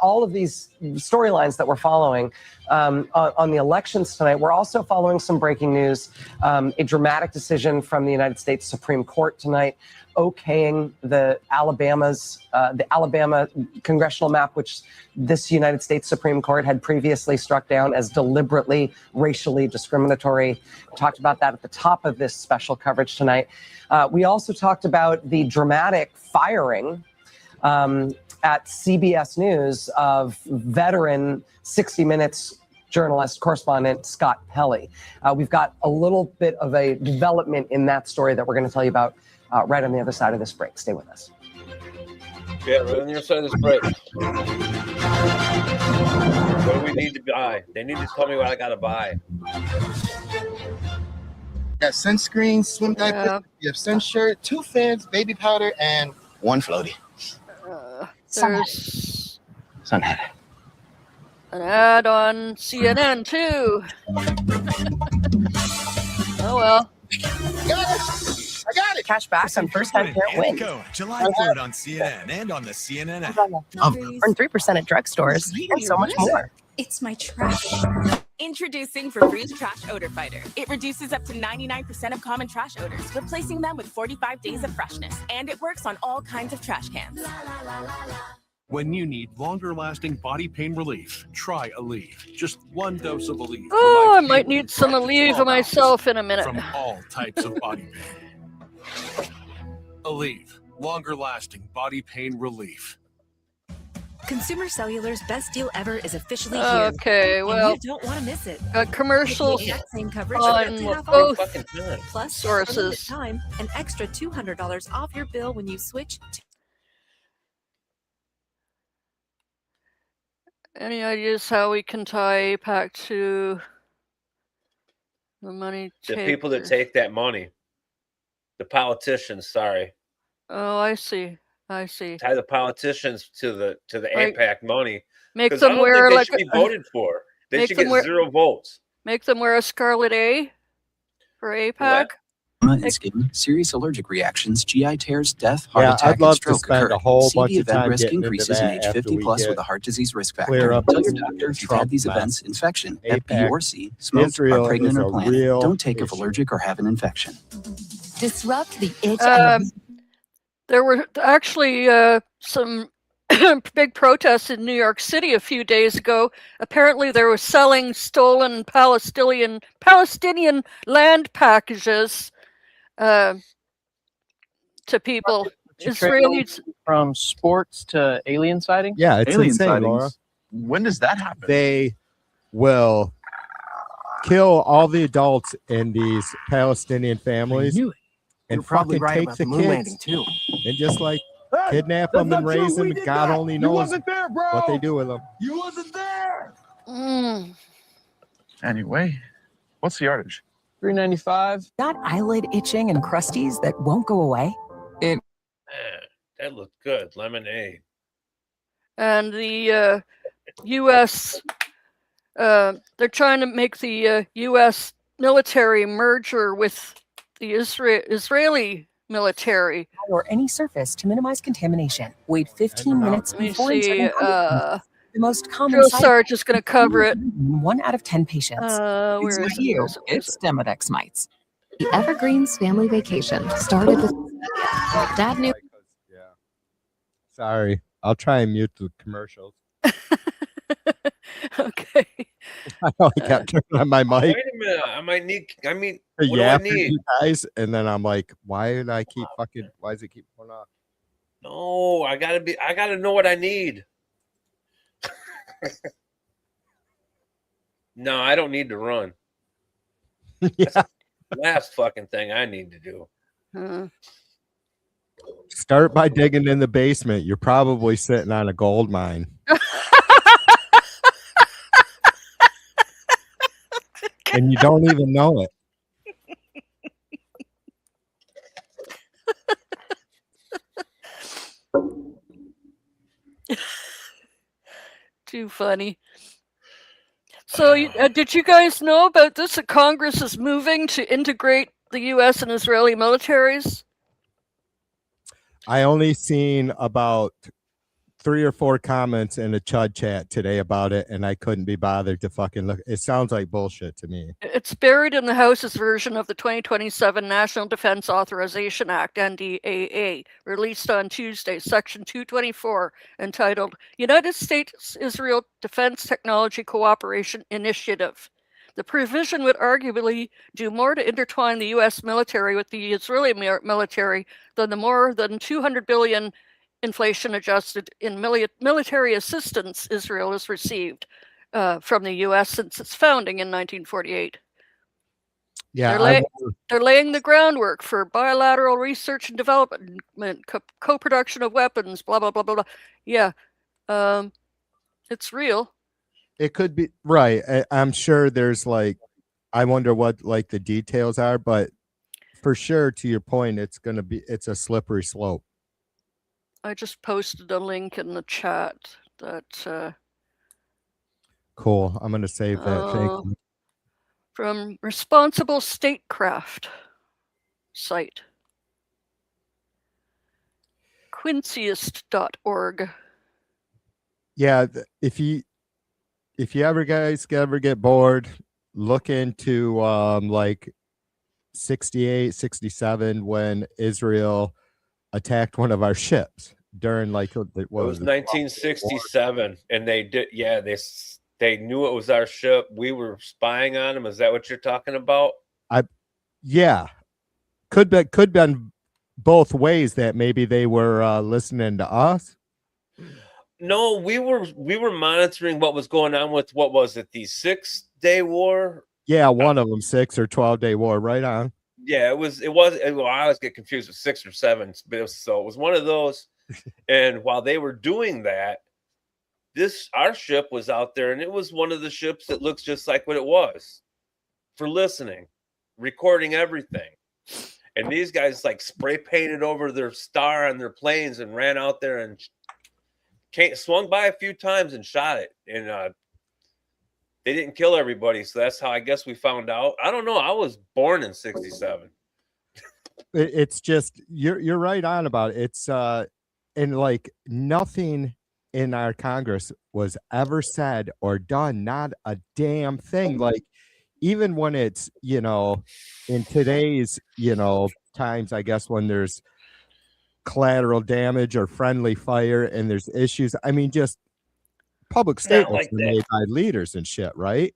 G: all of these storylines that we're following on the elections tonight, we're also following some breaking news. A dramatic decision from the United States Supreme Court tonight, okaying the Alabama congressional map, which this United States Supreme Court had previously struck down as deliberately racially discriminatory. We talked about that at the top of this special coverage tonight. We also talked about the dramatic firing at CBS News of veteran 60 Minutes journalist, correspondent Scott Pelley. We've got a little bit of a development in that story that we're going to tell you about right on the other side of this break. Stay with us.
L: Yeah, right on the other side of this break. What do we need to buy? They need to tell me what I got to buy.
V: Got sunscreen, swim diapers, you have sun shirt, 2 fans, baby powder, and 1 floaty.
B: There's
V: Sun hat.
B: an ad on CNN too. Oh well.
V: I got it.
W: Cash back on first-time parent win.
K: July 3rd on CNN and on the CNN app.
W: Earn 3% at drugstores and so much more.
X: It's my trash. Introducing Febreze Trash Odor Fighter. It reduces up to 99% of common trash odors, replacing them with 45 days of freshness. And it works on all kinds of trash cans.
K: When you need longer-lasting body pain relief, try Aleve. Just 1 dose of Aleve.
B: Oh, I might need some Aleve myself in a minute.
K: From all types of body pain. Aleve, longer-lasting body pain relief.
F: Consumer Cellular's best deal ever is officially here.
B: Okay, well,
F: and you don't want to miss it.
B: Commercials
F: Get the exact same coverage
B: on
F: for
B: both
F: plus
B: sources.
F: for limited time, an extra $200 off your bill when you switch to.
B: Any ideas how we can tie PAC to the money?
L: The people that take that money. The politicians, sorry.
B: Oh, I see. I see.
L: Tie the politicians to the
B: Like,
L: AIPAC money.
B: Make
L: 'Cause I
B: them
L: don't
B: wear
L: think they
B: like
L: should be voted for. They
B: Make
L: should
B: them
L: get
B: wear-
L: 0 votes.
B: Make them wear a scarlet A for APAC.
E: And skin, serious allergic reactions, GI tears, death, heart
P: Yeah,
E: attack,
P: I'd love
E: and
P: to
E: stroke
P: spend
E: occur.
P: a whole
E: See
P: bunch
E: the
P: of
E: event
P: time
E: risk
P: getting into
E: increases in
P: that
E: age
P: after
E: 50
P: we
E: plus
P: get
E: with a heart disease risk
P: clear
E: factor.
P: up
E: Tell
P: this
E: your doctor if you've
P: Trump
E: had these
P: mess.
E: events: infection, Hep B
P: APAC.
E: or C, smoke,
P: Israel
E: are pregnant
P: is
E: or
P: a
E: planning.
P: real
E: Don't take if
P: issue.
E: allergic or have an infection.
W: Disrupt the itch
B: There were actually some big protests in New York City a few days ago. Apparently, they were selling stolen Palestinian land packages to people. Israelis.
I: From sports to alien sightings?
P: Yeah, it's
I: alien
P: insane,
I: sightings.
P: Laura.
I: When does that happen?
P: They will kill all the adults in these Palestinian families and
W: probably
P: fucking
W: right
P: take
W: about
P: the
W: the moon
P: kids
W: landing, too.
P: and just like kidnap
W: that's
P: them and
W: not true.
P: raise them.
W: We
P: And
W: did
P: God
W: that.
P: only
W: You
P: knows
W: wasn't there, bro.
P: what they do with them.
W: You wasn't there.
I: Anyway, what's the yardage? $3.95.
W: Got eyelid itching and crusties that won't go away?
L: Man, that looked good. Lemonade.
B: And the U.S. They're trying to make the U.S. military merger with the Israeli military.
W: Or any surface to minimize contamination. Wait 15 minutes
B: Let me
W: before
B: see.
W: inserting condoms. The most common
B: Joe
W: side
B: Sarge is going to cover it.
W: 1 out of 10 patients.
B: Where
W: It's
B: is
W: not
B: it?
W: you.
B: Where is it? Where is
W: It's Demodex mites.
J: The Evergreens family vacation started with Dad knew.
P: Sorry, I'll try and mute the commercials.
B: Okay.
P: I only kept turning on my mic.
L: Wait a minute. I might need. I mean, what do I
P: Yeah, for
L: need?
P: you guys, and then I'm like, why did I keep fucking? Why does it keep going off?
L: No, I gotta know what I need. No, I don't need to run.
P: Yeah.
L: Last fucking thing I need to do.
P: Start by digging in the basement. You're probably sitting on a gold mine. And you don't even know it.
B: Too funny. So, did you guys know about this? That Congress is moving to integrate the U.S. and Israeli militaries?
P: I only seen about 3 or 4 comments in a Chud chat today about it, and I couldn't be bothered to fucking look. It sounds like bullshit to me.
B: It's buried in the House's version of the 2027 National Defense Authorization Act, NDAA, released on Tuesday, Section 224, entitled United States-Israel Defense Technology Cooperation Initiative. The provision would arguably do more to intertwine the U.S. military with the Israeli military than the more than $200 billion inflation-adjusted in military assistance Israel has received from the U.S. since its founding in 1948.
P: Yeah,
B: they're laying the groundwork for bilateral research and development, co-production of weapons, blah, blah, blah, blah, blah. Yeah, it's real.
P: it could be right. I'm sure there's like, I wonder what like the details are, but for sure, to your point, it's a slippery slope.
B: I just posted a link in the chat that
P: Cool. I'm going to save that. Thank you.
B: from Responsible Statecraft site. Quincyist.org.
P: Yeah, if you ever get bored, look into like 68, 67 when Israel attacked one of our ships during like what
L: It was 1967, and they did. Yeah, they knew it was our ship. We were spying on them. Is that what you're talking about?
P: Yeah, could been both ways that maybe they were listening to us.
L: No, we were monitoring what was going on with what was it, the 6-day war?
P: Yeah, one of them 6 or 12-day war. Right on.
L: Yeah, it was. Well, I always get confused with 6 or 7, but it was one of those. And while they were doing that, our ship was out there, and it was one of the ships that looks just like what it was for listening, recording everything. And these guys like spray painted over their star on their planes and ran out there and swung by a few times and shot it. And they didn't kill everybody. So that's how I guess we found out. I don't know. I was born in 67.
P: It's just you're right on about it. It's and like nothing in our Congress was ever said or done, not a damn thing. Like even when it's, you know, in today's, you know, times, I guess when there's collateral damage or friendly fire and there's issues, I mean, just public statements
L: like
P: were
L: that.
P: made by leaders and shit, right?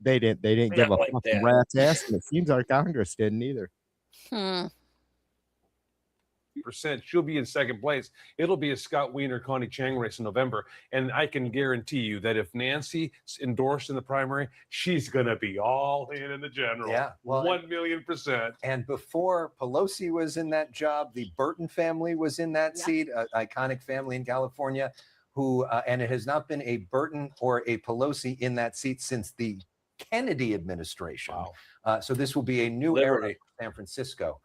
P: They didn't give
L: Not
P: a
L: like
P: fucking
L: that.
P: rat's ass, and it seems our Congress didn't either.
C: She'll be in second place. It'll be a Scott Wiener, Connie Chang race in November. And I can guarantee you that if Nancy's endorsed in the primary, she's going to be all in the general.
H: Yeah, well,
C: 1,000,000%.
H: And before Pelosi was in that job, the Burton family was in that seat, an iconic family in California, who and it has not been a Burton or a Pelosi in that seat since the Kennedy administration. Wow. So this will be a new era for San Francisco.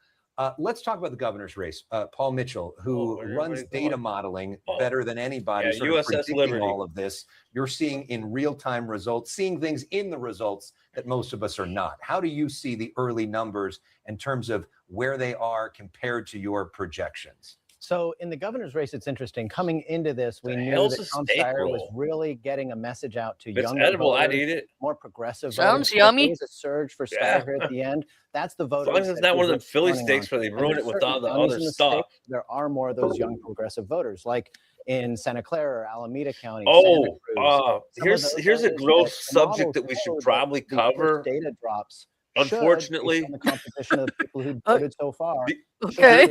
H: Let's talk about the governor's race. Paul Mitchell, who runs data modeling better than anybody, sort of
L: USS
H: predicting
L: Liberty.
H: all of this. You're seeing in real-time results, seeing things in the results that most of us are not. How do you see the early numbers in terms of where they are compared to your projections?
N: So in the governor's race, it's interesting. Coming into this, we knew
L: hell's
N: that
L: a
N: Tom
L: steak
N: Steyer was
L: roll?
N: really getting a message out to
L: If it's
N: younger
L: edible, I'd
N: voters,
L: eat it.
N: more progressive
B: Sounds
N: voters.
B: yummy.
N: There was a surge for
L: Yeah.
N: Steyer here at the end. That's the
L: As
N: voters.
L: long as it's
N: that
L: not one of
N: he
L: them
N: was
L: Philly
N: running
L: steaks
N: on.
L: where they
N: And
L: ruin
N: there's
L: it with
N: certain
L: all the
N: counties
L: other
N: in the
L: stuff.
N: state, there are more of those young progressive voters, like in Santa Clara or Alameda County. Santa
L: Oh,
N: Cruz. Some of
L: here's
N: those
L: a
N: areas
L: gross
N: that the
L: subject
N: models
L: that we should
N: show that
L: probably
N: the first
L: cover.
N: data drops should,
L: Unfortunately,
N: based on the composition of the people who voted so far.
B: Okay.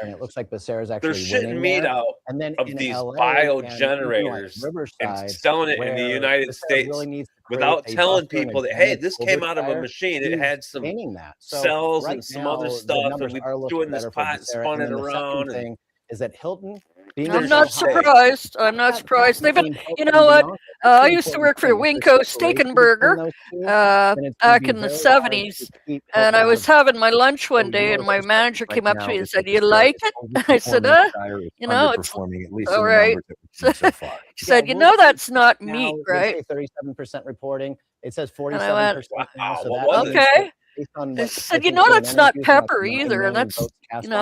N: And it looks like Becerra's
L: They're
N: actually
L: shitting
N: winning
L: meat
N: there.
L: out
N: And then
L: of
N: in
L: these
N: LA and even like
L: biogenerators
N: Riverside,
L: and selling it in the
N: where
L: United
N: Becerra
L: States
N: really needs to
L: without
N: create a
L: telling
N: buffer and
L: people that, hey,
N: advantage
L: this
N: over
L: came out of a
N: Steyer,
L: machine. It
N: he's
L: had some
N: gaining that. So
L: cells
N: right
L: and some
N: now,
L: other
N: the
L: stuff, and
N: numbers
L: we
N: are looking
L: doing this
N: better for
L: pot and
N: Becerra.
L: spun
N: And
L: it
N: then the second
L: around. And
N: thing is that Hilton being
B: I'm
L: There's
B: not
L: no say.
B: surprised. I'm not surprised. They've been, you know what? I used to work for Winco Steak and Burger back in the 70s, and I was having my lunch one day, and my manager came up to me and said, "You like it?" I said, you know, it's
H: Underperforming, at least
B: all
H: in the
B: right.
H: numbers that we've seen so far.
B: He said, "You know, that's not meat,
N: Now,
B: right?"
N: they say 37% reporting. It says 47%
B: And I went,
N: now. So
L: what
N: that
L: was
N: means
L: it?
N: that based on
B: I
N: what
B: said,
N: I
B: "You
N: think
B: know,
N: CNN
B: that's not
N: is using, like
B: pepper
N: the 9
B: either," and
N: million
B: that's,
N: votes cast
B: you know,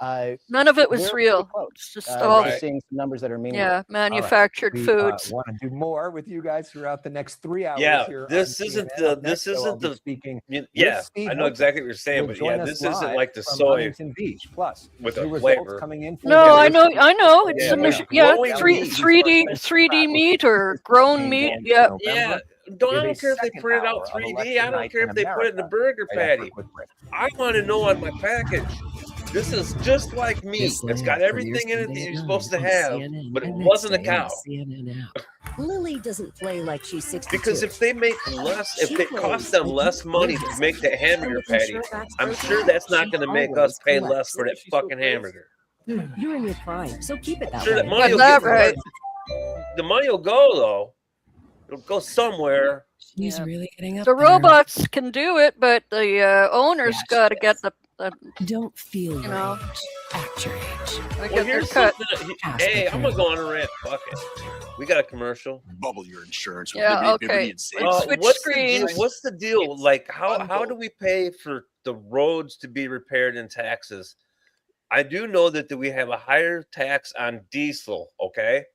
N: model.
B: none of it was
N: We're pretty
B: real.
N: close.
B: It's just
N: Just
B: all,
N: seeing some numbers that are meaningful.
B: yeah,
H: All right.
B: manufactured
H: We
B: foods.
H: want to do more with you guys throughout the next 3 hours
L: Yeah,
H: here.
L: this
H: on
L: isn't
H: CNN.
L: the
H: Up next, though, I'll be speaking with
L: yeah.
H: Steve
L: I know
H: Hilton,
L: exactly what you're saying,
H: who
L: but
H: will
L: yeah,
H: join us
L: this isn't
H: live
L: like the
H: from
L: soy
H: Huntington Beach. Plus,
L: with
H: new
L: a
H: results
L: flavor.
H: coming in. from
B: No, I
H: Jersey.
B: know, I know. It's
L: Yeah,
B: a
L: yeah.
B: yeah,
L: Growing meat.
B: 3D meat or grown meat. Yeah.
L: Yeah, I don't care if they print it out 3D. I don't care if they put it in a burger patty. I want to know on my package. This is just like meat. It's got everything in it that you're supposed to have, but it wasn't a cow.
F: Lily doesn't play like she's 62.
L: Because if they make less, if it costs them less money to make that hamburger patty, I'm sure that's not going to make us pay less for that fucking hamburger.
F: You're in your prime, so keep it that
L: Sure,
F: way.
L: that money will
B: Got
L: get
B: that right.
L: the money will go though. It'll go somewhere.
F: She's really getting up
B: The
F: there.
B: robots can do it, but the owners got to get the
F: Don't feel
B: you know,
F: at your age.
B: I
L: Well,
B: get their
L: here's
B: cut.
L: something. Hey, I'm gonna go on a rant. Fuck it. We got a commercial.
K: Bubble your insurance with
B: Yeah,
K: Liberty
B: okay.
K: and save.
B: Let's switch
L: What's
B: screens.
L: the deal? What's the deal? Like, how do we pay for the roads to be repaired in taxes? I do know that we have a higher tax on diesel. Okay,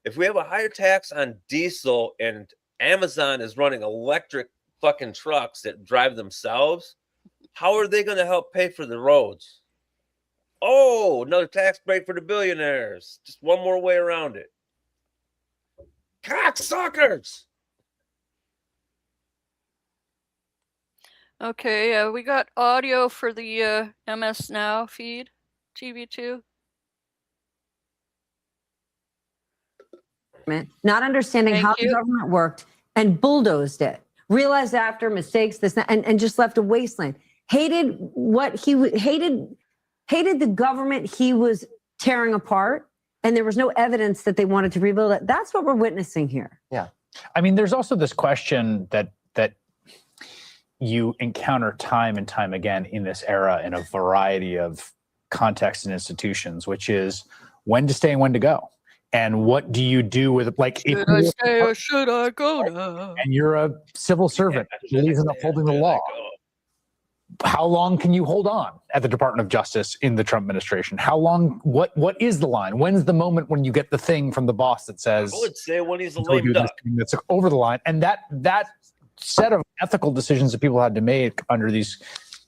L: if we have a higher tax on diesel and Amazon is running electric fucking trucks that drive themselves, how are they going to help pay for the roads? Oh, another tax break for the billionaires. Just one more way around it. Cocksuckers!
B: Okay, we got audio for the MS Now feed, TV2.
R: Not understanding
B: Thank
R: how
B: you.
R: the government worked and bulldozed it. Realized after mistakes, this and just left a wasteland. Hated what he hated the government he was tearing apart, and there was no evidence that they wanted to rebuild it. That's what we're witnessing here.
Y: Yeah, I mean, there's also this question that you encounter time and time again in this era in a variety of contexts and institutions, which is when to stay and when to go. And what do you do with like
B: Should I stay or should I go now?
Y: and you're a civil servant who believes in upholding the law? How long can you hold on at the Department of Justice in the Trump administration? How long? What is the line? When's the moment when you get the thing from the boss that says,
L: I would say when he's a
Y: "Go
L: lame
Y: do this
L: duck.
Y: thing that's over the line"? And that set of ethical decisions that people had to make under these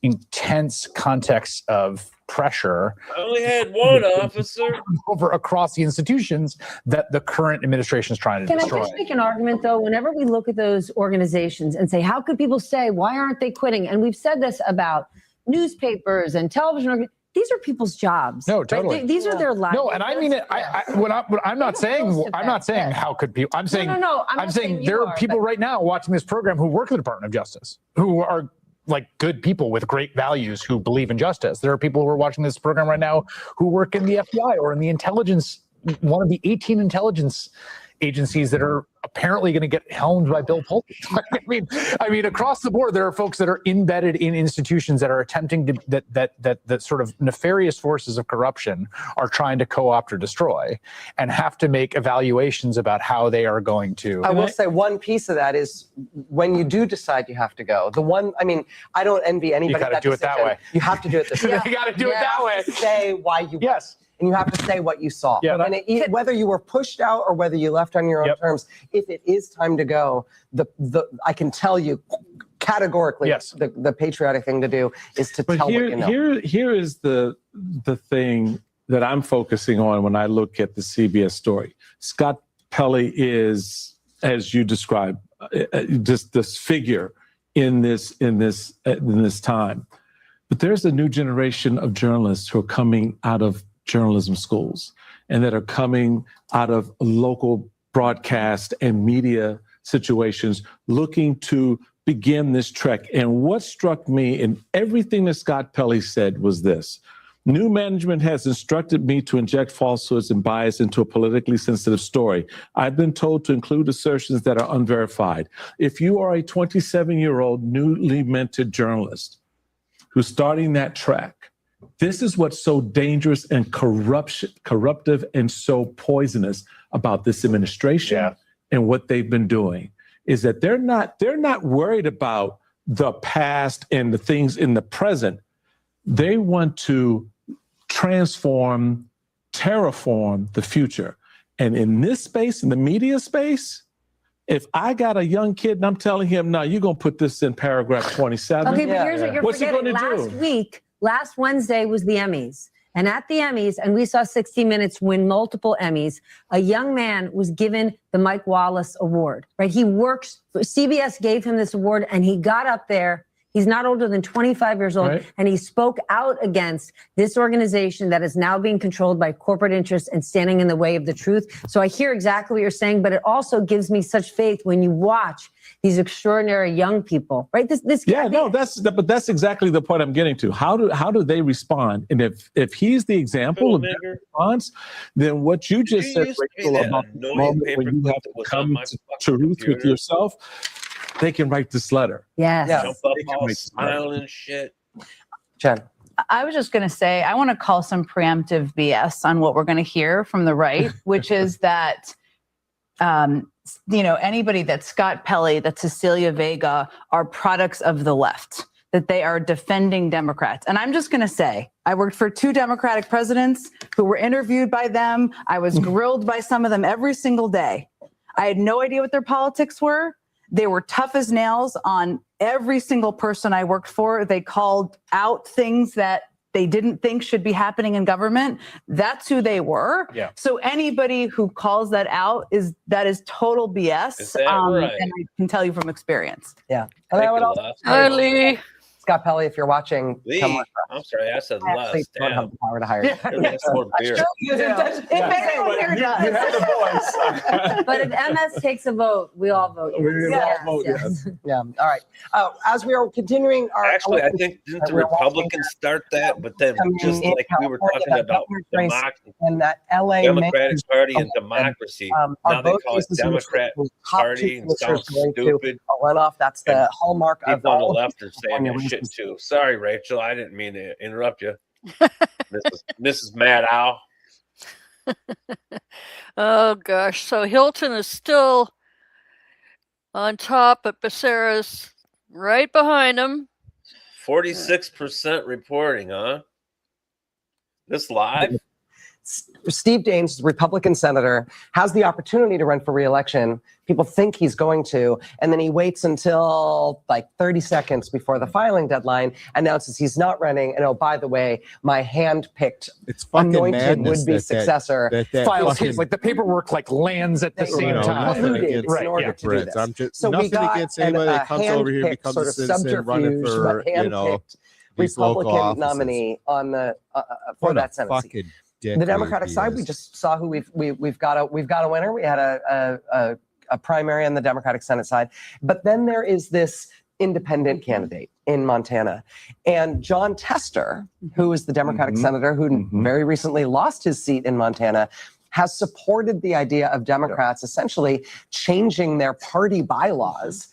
Y: intense contexts of pressure
L: I only had one officer.
Y: over across the institutions that the current administration is trying to
R: Can I
Y: destroy.
R: just make an argument, though? Whenever we look at those organizations and say, how could people say, why aren't they quitting? And we've said this about newspapers and television. These are people's jobs.
Y: No,
R: right?
Y: totally.
R: These are their lives.
Y: No, and I mean it. I'm not saying how could people. I'm saying
R: No, I'm not
Y: saying
R: saying
Y: there
R: you
Y: are
R: are,
Y: people
R: but-
Y: right now watching this program who work at the Department of Justice who are like good people with great values who believe in justice. There are people who are watching this program right now who work in the FBI or in the intelligence, one of the 18 intelligence agencies that are apparently going to get helmed by Bill Pullman. I mean, across the board, there are folks that are embedded in institutions that are attempting to that sort of nefarious forces of corruption are trying to co-opt or destroy, and have to make evaluations about how they are going to.
G: I will say one piece of that is when you do decide you have to go. The one, I mean, I don't envy anybody.
Y: gotta
G: that
Y: do it that
G: decision.
Y: way.
G: You have to do it this way.
Y: You gotta do it that way.
G: Say why you.
Y: Yes.
G: And you have to say what you saw.
Y: Yeah.
G: And whether you were pushed out or whether you left on your own terms, if it is time to go, I can tell you categorically,
Y: yes,
G: the patriotic thing to do is to tell what you know.
C: Here is the thing that I'm focusing on when I look at the CBS story. Scott Pelley is, as you described, just this figure in this time. But there's a new generation of journalists who are coming out of journalism schools and that are coming out of local broadcast and media situations looking to begin this trek. And what struck me in everything that Scott Pelley said was this: new management has instructed me to inject falsehoods and bias into a politically sensitive story. I've been told to include assertions that are unverified. If you are a 27-year-old newly minted journalist who's starting that track, this is what's so dangerous and corruptive and so poisonous about this administration and what they've been doing, is that they're not worried about the past and the things in the present. They want to transform, terraform the future. And in this space, in the media space, if I got a young kid and I'm telling him, no, you're going to put this in paragraph 27.
R: Okay, but here's what you're
C: What's he
R: forgetting.
C: going to do?
R: Last Wednesday was the Emmys. And at the Emmys, and we saw 60 Minutes win multiple Emmys, a young man was given the Mike Wallace Award, right? He works, CBS gave him this award, and he got up there. He's not older than 25 years old,
C: Right.
R: and he spoke out against this organization that is now being controlled by corporate interests and standing in the way of the truth. So I hear exactly what you're saying, but it also gives me such faith when you watch these extraordinary young people, right?
C: That's exactly the point I'm getting to. How do they respond? And if he's the example of that response, then what you just said, Rachel, about the moment when you have to come to truth with yourself, they can write this letter.
R: Yes.
L: Jump up all smiling and shit.
G: Jen.
M: I was just going to say, I want to call some preemptive BS on what we're going to hear from the right, which is that, anybody that's Scott Pelley, that Cecilia Vega are products of the left, that they are defending Democrats. And I'm just going to say, I worked for 2 Democratic presidents who were interviewed by them. I was grilled by some of them every single day. I had no idea what their politics were. They were tough as nails on every single person I worked for. They called out things that they didn't think should be happening in government. That's who they were.
L: Yeah.
M: So anybody who calls that out is total BS.
L: Is that right?
M: And I can tell you from experience.
G: Yeah.
L: Take
G: And I would
L: a
G: also
L: left.
G: say,
B: Lee.
G: Scott Pelley, if you're watching,
L: Lee.
G: come with us.
L: I'm sorry, I said
G: I actually
L: less.
G: don't have
L: Damn.
G: the power to hire you.
L: That's more beer.
M: If anyone here does.
R: But if MS takes a vote, we all vote. Yes.
G: Yeah. All right. As we are continuing our
L: Actually, I think didn't the Republicans start that? But then just like we were talking about democracy,
G: and that LA
L: Democratic Party and democracy. Now they call it Democrat Party and sounds stupid.
G: Runoff. That's the hallmark of
L: People on the
G: all
L: left are saying that
G: California
L: shit too. Sorry, Rachel, I didn't mean to interrupt you. Mrs. Mad Owl.
B: Oh gosh. So Hilton is still on top, but Becerra's right behind him.
L: 46% reporting, huh? This live?
G: Steve Daines, Republican senator, has the opportunity to run for re-election. People think he's going to, and then he waits until like 30 seconds before the filing deadline, announces he's not running. And oh, by the way, my hand-picked anointed would-be successor
Y: files his, like the paperwork like lands at the same time.
G: In order to do this. So we got a hand-picked sort of subterfuge, Republican nominee on the for that Senate seat. The Democratic side, we just saw who we've got a winner. We had a primary on the Democratic Senate side, but then there is this independent candidate in Montana, and John Tester, who is the Democratic senator who very recently lost his seat in Montana, has supported the idea of Democrats essentially changing their party bylaws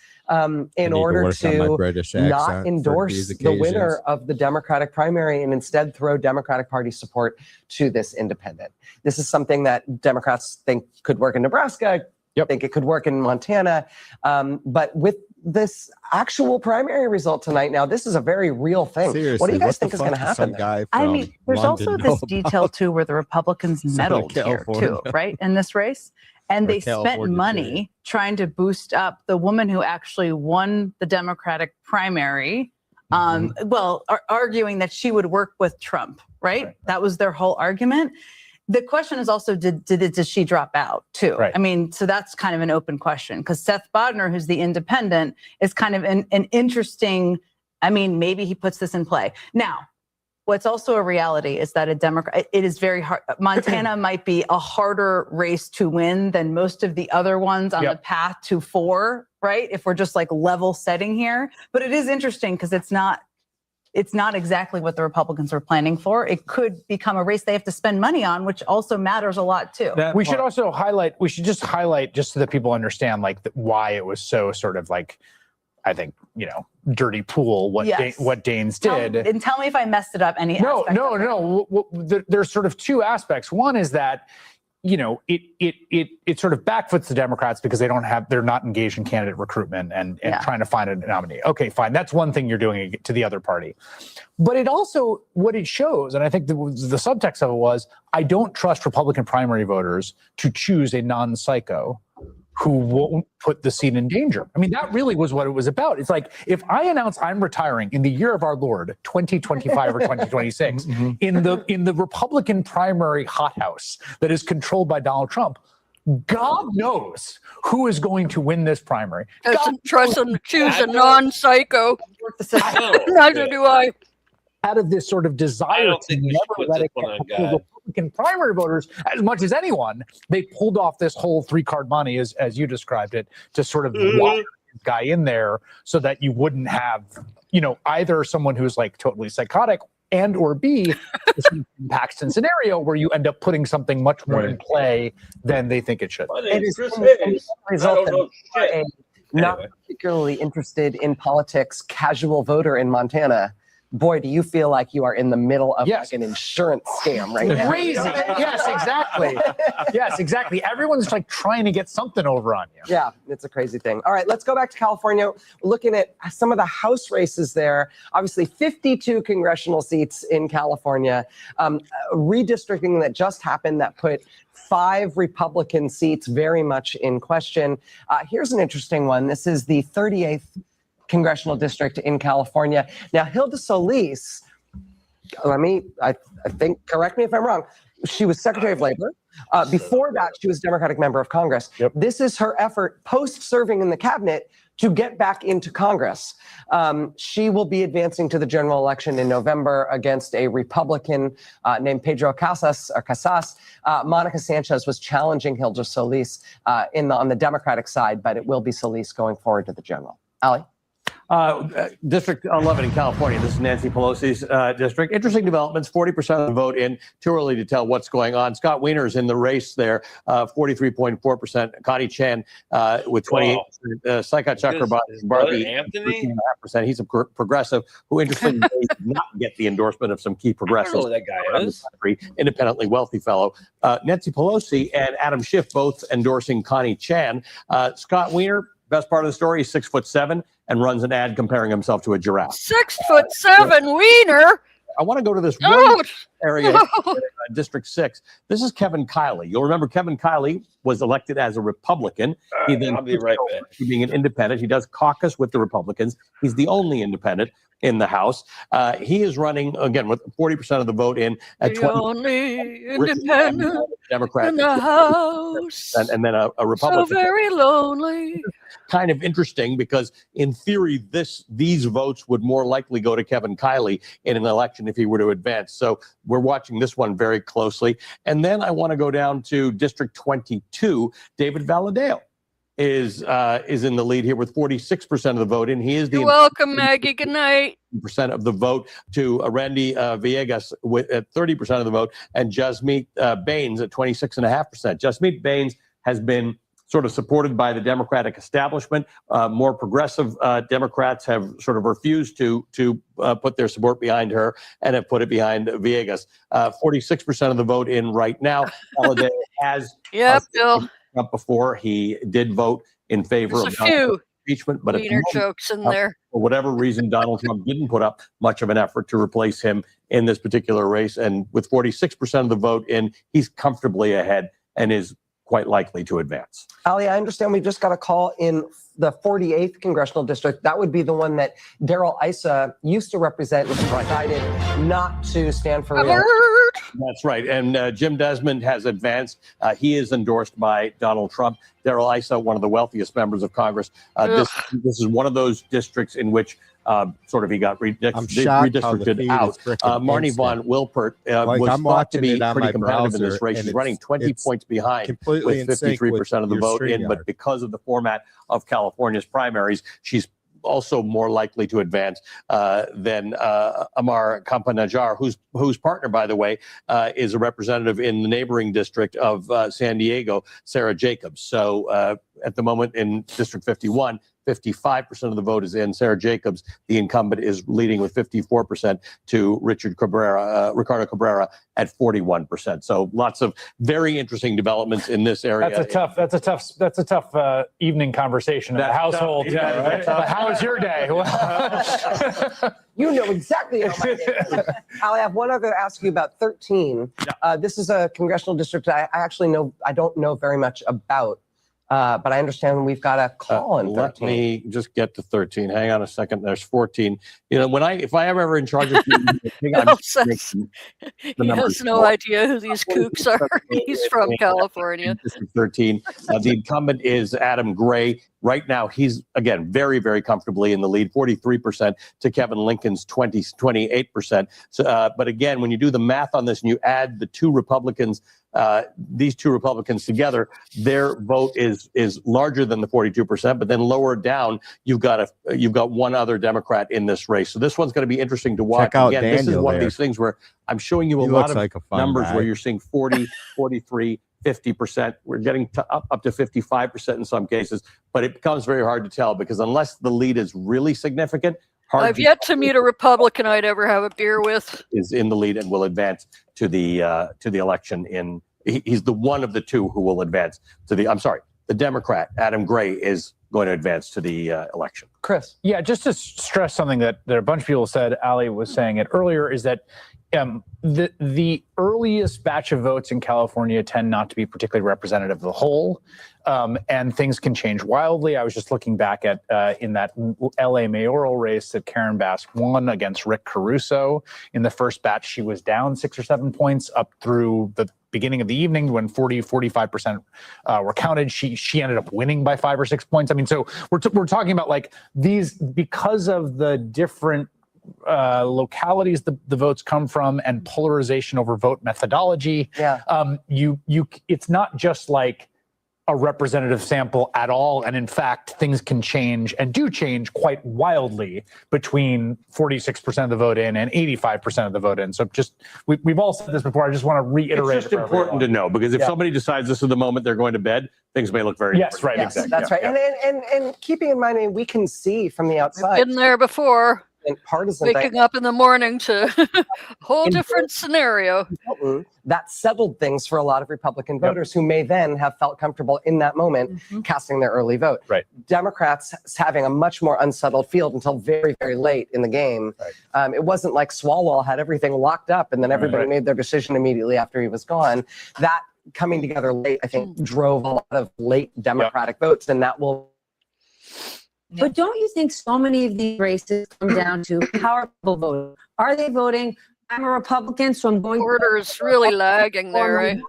G: in order to not endorse the winner of the Democratic primary and instead throw Democratic Party support to this independent. This is something that Democrats think could work in Nebraska, think it could work in Montana, but with this actual primary result tonight, now this is a very real thing.
P: Seriously,
G: what do you guys think is going to happen?
M: I mean, there's also this detail too where the Republicans meddled here too, right, in this race. And they spent money trying to boost up the woman who actually won the Democratic primary, arguing that she would work with Trump, right? That was their whole argument. The question is also, did she drop out too?
Y: Right.
M: I mean, so that's kind of an open question because Seth Bodnar, who's the independent, is kind of an interesting, I mean, maybe he puts this in play. Now, what's also a reality is that it is very hard. Montana might be a harder race to win than most of the other ones on the path to 4, right? If we're just like level setting here. But it is interesting because it's not exactly what the Republicans were planning for. It could become a race they have to spend money on, which also matters a lot too.
Y: We should highlight just so that people understand like why it was so sort of like, I think, dirty pool, what Daines did.
M: And tell me if I messed it up any aspect.
Y: No. There's sort of two aspects. One is that, it sort of backfoots the Democrats because they're not engaged in candidate recruitment and trying to find a nominee. Okay, fine. That's one thing you're doing to the other party. But it also, what it shows, and I think the subtext of it was, I don't trust Republican primary voters to choose a non-psycho who won't put the seat in danger. I mean, that really was what it was about. It's like, if I announce I'm retiring in the year of our Lord, 2025 or 2026, in the Republican primary hothouse that is controlled by Donald Trump, God knows who is going to win this primary.
B: Doesn't trust them to choose a non-psycho. Neither do I.
Y: Out of this sort of desire to never let it get Republican primary voters as much as anyone, they pulled off this whole 3-card money, as you described it, to sort of wire this guy in there so that you wouldn't have, either someone who's like totally psychotic and or B, this Paxton scenario where you end up putting something much more in play than they think it should.
G: It is result that a not particularly interested in politics casual voter in Montana. Boy, do you feel like you are in the middle of like an insurance scam right now.
Y: Crazy. Yes, exactly. Yes, exactly. Everyone's like trying to get something over on you.
G: Yeah, it's a crazy thing. All right, let's go back to California. We're looking at some of the House races there. Obviously, 52 congressional seats in California. Redistricting that just happened that put 5 Republican seats very much in question. Here's an interesting one. This is the 38th congressional district in California. Now, Hilda Solis, I think, correct me if I'm wrong, she was Secretary of Labor. Before that, she was Democratic member of Congress. This is her effort post-serving in the cabinet to get back into Congress. She will be advancing to the general election in November against a Republican named Pedro Casas. Monica Sanchez was challenging Hilda Solis on the Democratic side, but it will be Solis going forward to the general. Ali?
O: District 11 in California. This is Nancy Pelosi's district. Interesting developments. 40% of the vote in. Too early to tell what's going on. Scott Wiener's in the race there. 43.4%. Connie Chan with 28%. Saikat Chakrabarti,
L: Anthony?
O: 13.5%. He's a progressive who, interestingly, did not get the endorsement of some key progressives.
L: I don't know who that guy is.
O: Independently wealthy fellow. Nancy Pelosi and Adam Schiff both endorsing Connie Chan. Scott Wiener, best part of the story, he's 6'7" and runs an ad comparing himself to a giraffe.
B: 6'7" Wiener.
O: I want to go to this one area, District 6. This is Kevin Kiley. You'll remember Kevin Kiley was elected as a Republican. He then
L: I'll be right back.
O: Being an independent, he does caucus with the Republicans. He's the only independent in the House. He is running again with 40% of the vote in at
B: The only independent
O: Democrat
B: in the House.
O: and then a Republican.
B: So very lonely.
O: Kind of interesting because in theory, these votes would more likely go to Kevin Kiley in an election if he were to advance. So we're watching this one very closely. And then I want to go down to District 22. David Valadao is in the lead here with 46% of the vote, and he is the
B: You're welcome, Maggie. Good night.
O: percent of the vote to Randy Villegas at 30% of the vote, and Jasmeet Bains at 26.5%. Jasmeet Bains has been sort of supported by the Democratic establishment. More progressive Democrats have sort of refused to put their support behind her and have put it behind Villegas. 46% of the vote in right now. Holiday has
B: Bill.
O: up before. He did vote in favor
B: There's
O: of
B: a few
O: impeachment, but
B: Wiener jokes in there.
O: for whatever reason, Donald Trump didn't put up much of an effort to replace him in this particular race. And with 46% of the vote in, he's comfortably ahead and is quite likely to advance.
G: Ali, I understand we just got a call in the 48th congressional district. That would be the one that Darrell Issa used to represent and decided not to stand for reelection.
O: That's right. And Jim Desmond has advanced. He is endorsed by Donald Trump. Darrell Issa, one of the wealthiest members of Congress. This is one of those districts in which sort of he got redistricted out. Marnie Von Wilpert was thought to be pretty competitive in this race. She's running 20 points behind with 53% of the vote in, but because of the format of California's primaries, she's also more likely to advance than Amar Kampanajar, whose partner, by the way, is a representative in the neighboring district of San Diego, Sarah Jacobs. So at the moment in District 51, 55% of the vote is in. Sarah Jacobs, the incumbent, is leading with 54% to Ricardo Cabrera at 41%. So lots of very interesing developments in this area.
Y: That's a tough evening conversation in the household. Right? How was your day?
G: You know exactly how my day is. Ali, I have one other to ask you about 13. This is a congressional district I don't know very much about. But I understand we've got a call in 13.
O: Let me just get to 13. Hang on a second. There's 14. You know, if I am ever in charge of
B: he has no idea who these kooks are. He's from California.
O: District 13. The incumbent is Adam Gray. Right now, he's, again, very, very comfortably in the lead, 43% to Kevin Lincoln's 28%. So, but again, when you do the math on this and you add the two Republicans, these two Republicans together, their vote is larger than the 42%. But then lower down, you've got one other Democrat in this race. So this one's going to be interesting to watch. Again, this is one of these things where I'm showing you a lot of numbers where you're seeing 40, 43, 50%. We're getting up to 55% in some cases, but it becomes very hard to tell because unless the lead is really significant,
B: I've yet to meet a Republican I'd ever have a beer with.
O: Is in the lead and will advance to the election. He's the one of the two who will advance to the. I'm sorry, the Democrat Adam Gray is going to advance to the election.
G: Chris,
Y: yeah, just to stress something that a bunch of people said. Ali was saying it earlier. Is that the earliest batch of votes in California tend not to be particularly representative of the whole, and things can change wildly. I was just looking back at in that LA mayoral race that Karen Bass won against Rick Caruso. In the first batch, she was down 6 or 7 points up through the beginning of the evening when 45% were counted. She ended up winning by 5 or 6 points. I mean, so we're talking about like these because of the different localities the votes come from and polarization over vote methodology. It's not just like a representative sample at all. And in fact, things can change and do change quite wildly between 46% of the vote in and 85% of the vote in. So just, we've all said this before. I just want to reiterate.
O: It's just important to know, because if somebody decides this is the moment they're going to bed, things may look very different.
Y: right,
G: Yes,
Y: exactly.
G: that's right. And keeping in mind, I mean, we can see from the outside.
B: Been there before.
G: And partisan
B: waking up in the morning to a whole different scenario.
G: That settled things for a lot of Republican voters who may then have felt comfortable in that moment casting their early vote.
Y: Right.
G: Democrats having a much more unsettled field until very, very late in the game. It wasn't like Swalwell had everything locked up and then everybody made their decision immediately after he was gone. That coming together late, I think, drove a lot of late Democratic votes, and that will.
R: But don't you think so many of these races come down to how are people voting? Are they voting, I'm a Republican, so I'm going
B: Order is really lagging there, right?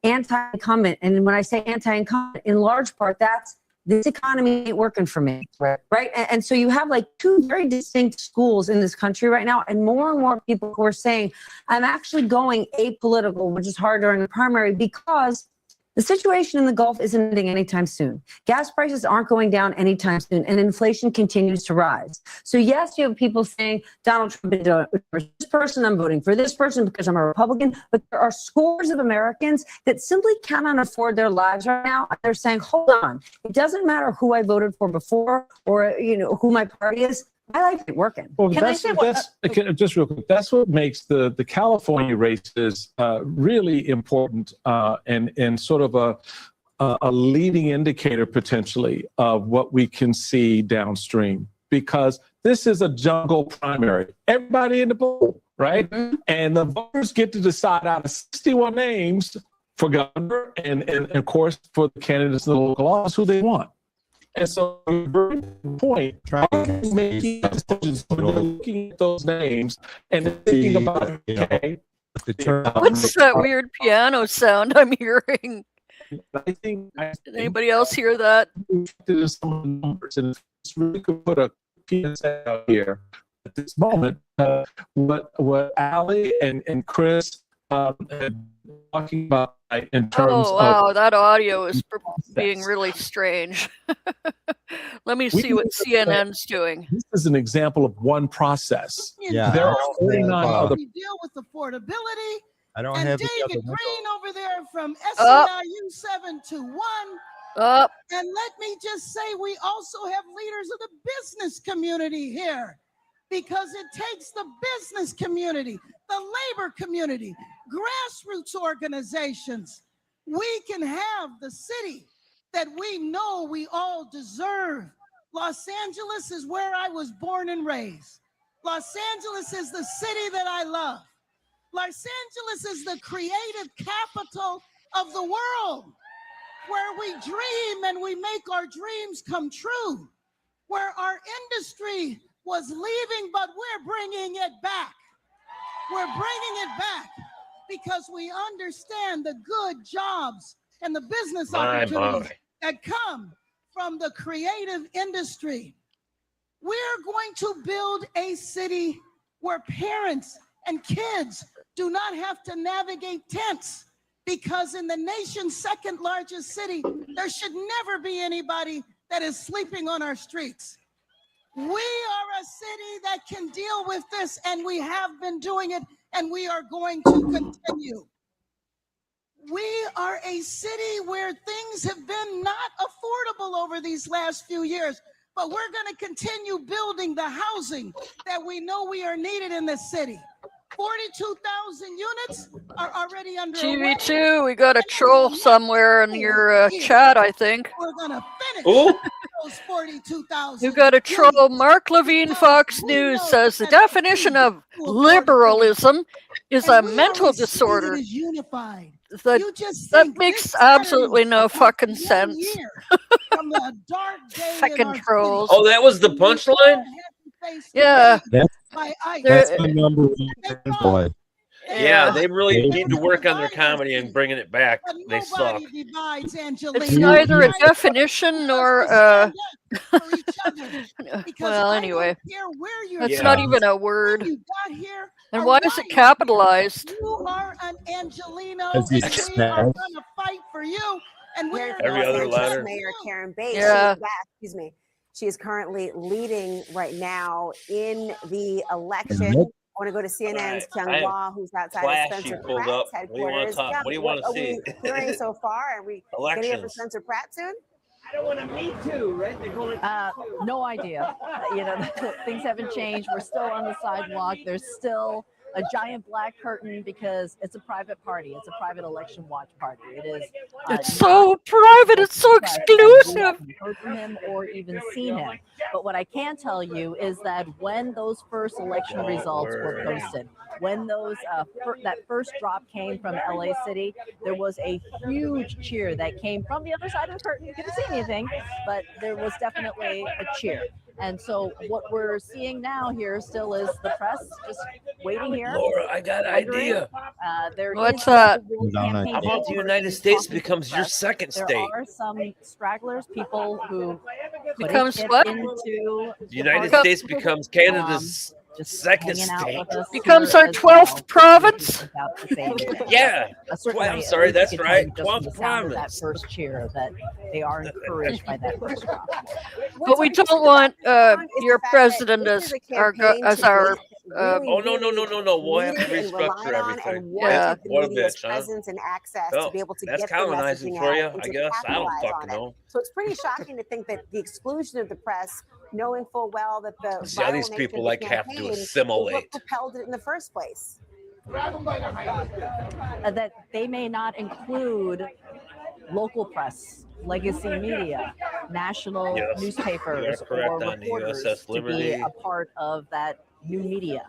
R: Anti-incumbent. And when I say anti-incumbent, in large part, that's this economy ain't working for me. Right. And so you have like two very distinct schools in this country right now. And more people who are saying, I'm actually going apolitical, which is hard during the primary because the situation in the Gulf isn't ending anytime soon. Gas prices aren't going down anytime soon, and inflation continues to rise. So yes, you have people saying, Donald Trump is for this person, I'm voting for this person because I'm a Republican, but there are scores of Americans that simply cannot afford their lives right now. They're saying, hold on, it doesn't matter who I voted for before or who my party is. My life ain't working.
D: Well, just real quick, that's what makes the California races really important and sort of a leading indicator potentially of what we can see downstream, because this is a jungle primary. Everybody in the pool, right? And the voters get to decide out of 61 names for governor and of course for the candidates in the local office who they want. And so, very point, making decisions when you're looking at those names and thinking about, okay,
B: what's that weird piano sound I'm hearing?
D: I think
B: Did anybody else hear that?
D: There's some numbers, and it's really could put a PSA out here at this moment. What Ali and Chris talking about in terms
B: of that audio is being really strange. Let me see what CNN's doing.
D: This is an example of one process.
P: Yeah.
D: There are 49 other.
Q: We deal with affordability.
P: I don't
Q: and
P: have
Q: David Green over there from SEIU 721. And let me just say, we also have leaders of the business community here, because it takes the business community, the labor community, grassroots organizations. We can have the city that we know we all deserve. Los Angeles is where I was born and raised. Los Angeles is the city that I love. Los Angeles is the creative capital of the world, where we dream and we make our dreams come true, where our industry was leaving, but we're bringing it back. We're bringing it back because we understand the good jobs and the business opportunities that come from the creative industry. We're going to build a city where parents and kids do not have to navigate tents, because in the nation's second largest city, there should never be anybody that is sleeping on our streets. We are a city that can deal with this, and we have been doing it, and we are going to continue. We are a city where things have been not affordable over these last few years, but we're going to continue building the housing that we know we are needed in this city. 42,000 units are already under
B: TV2, we got a troll somewhere in your chat, I think.
Q: We're going to finish those 42,000.
B: You got a troll. Mark Levine, Fox News, says the definition of liberalism is a mental disorder. That makes absolutely no fucking sense. Fucking trolls.
L: Oh, that was the punchline?
B: Yeah.
P: That's my number one boy.
L: Yeah, they really need to work on their comedy and bringing it back. They suck.
B: It's neither a definition nor well, anyway, that's not even a word. And why is it capitalized?
Q: You are an Angelino, and we are going to fight for you. And we're
L: Every
A: Los
L: other
A: Angeles
L: letter.
A: Mayor Karen Bass.
B: Yeah.
A: Excuse me. She is currently leading right now in the election.
L: Mhm.
A: I want to go to CNN's
L: All
A: Kyung
L: right.
A: Law, who's outside
L: Flashy
A: of Spencer
L: pulled
A: Pratt's
L: up. What do you want
A: headquarters.
L: to talk?
A: Kyung,
L: What do you want to
A: are
L: see?
A: we hearing so far? Are we going to hear from
L: Elections.
A: Spencer Pratt soon?
S: I don't want to meet too, right? They're going
T: No idea. Things haven't changed. We're still on the sidewalk. There's still a giant black curtain because it's a private party. It's a private election watch party. It is.
B: It's so private. It's so exclusive.
T: We haven't heard from him or even seen him. But what I can tell you is that when those first election results were posted, when those that first drop came from LA City, there was a huge cheer that came from the other side of the curtain. You couldn't see anything, but there was definitely a cheer. And so what we're seeing now here still is the press just waiting here.
L: Laura, I got an idea.
B: What's that?
L: How about the United States becomes your second
T: There
L: state?
T: are some stragglers, people who
B: Becomes
T: couldn't
B: what?
T: get into
L: The United States becomes Canada's second
T: hanging out
L: state.
T: with us
B: Becomes
T: here
B: our
T: as
B: 12th
T: well.
B: province.
L: Yeah.
T: Certainly,
L: I'm sorry,
T: at least
L: that's
T: you can
L: right.
T: tell just from
L: 12th
T: the sound of that
L: province.
T: first cheer that they are encouraged by that first drop.
B: But we don't want your president as our
L: Oh no! We'll have to restructure everything.
A: Yeah.
L: What a
A: Media's
L: bitch, huh?
A: presence and access
L: Well,
A: to be able to
L: that's
A: get the
L: colonizing
A: messaging
L: for
A: out
L: you,
A: and
L: I
A: to
L: guess. I don't
A: capitalize
L: fucking
A: on it.
L: know.
A: So it's pretty shocking to think that the exclusion of the press, knowing full well that the
L: See how these
A: viral nature
L: people
A: of the
L: like have to
A: campaign is
L: assimilate.
A: what propelled it in the first place.
T: That they may not include local press, legacy media, national
L: Yes,
T: newspapers,
L: you are correct
T: or
L: on the
T: reporters
L: USS
T: to be
L: Liberty.
T: a part of that new media.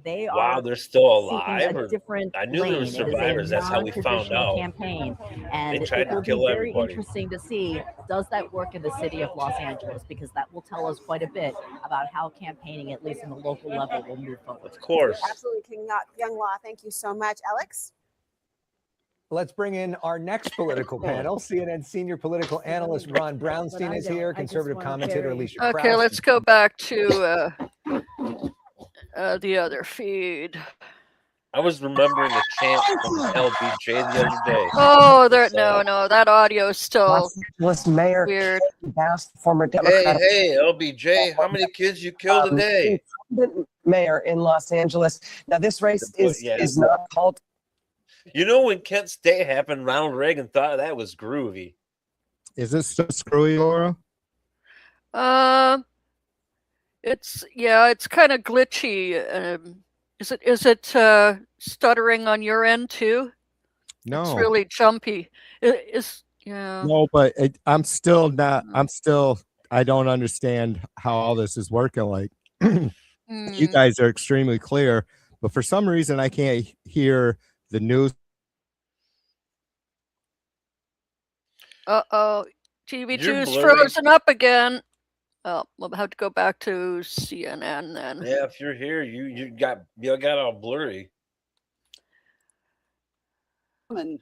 T: They
L: Wow,
T: are
L: they're still
T: seeking
L: alive.
T: a different
L: I knew there were
T: lane. It is a
L: survivors. That's how we found
T: non-traditional
L: out.
T: campaign,
L: They
T: and
L: tried
T: it
L: to
T: will be
L: kill
T: very
L: everybody.
T: interesting to see does that work in the city of Los Angeles, because that will tell us quite a bit about how campaigning, at least on the local level, will move forward.
L: Of course.
A: Absolutely, Young Law. Thank you so much, Alex.
H: Let's bring in our next political panel. CNN senior political analyst Ron Brownstein is here. Conservative commentator Alicia Krause.
B: Okay, let's go back to the other feed.
L: I was remembering a chant from LBJ the other day.
B: Oh, no, that audio is still
G: Los Angeles Mayor
B: weird.
G: Karen Bass, former Democratic.
L: Hey, LBJ, how many kids you killed today?
G: Incumbent mayor in Los Angeles. Now, this race is not called.
L: You know, when Kent State happened, Ronald Reagan thought that was groovy.
P: Is this so screwy, Laura?
B: It's kind of glitchy. Is it stuttering on your end too?
P: No.
B: It's really jumpy. Yeah.
P: No, but I'm still not. I don't understand how all this is working. Like, you guys are extremely clear, but for some reason I can't hear the news.
B: TV2's frozen up again. Oh, we'll have to go back to CNN then.
L: Yeah, if you're here, you got all blurry.
U: And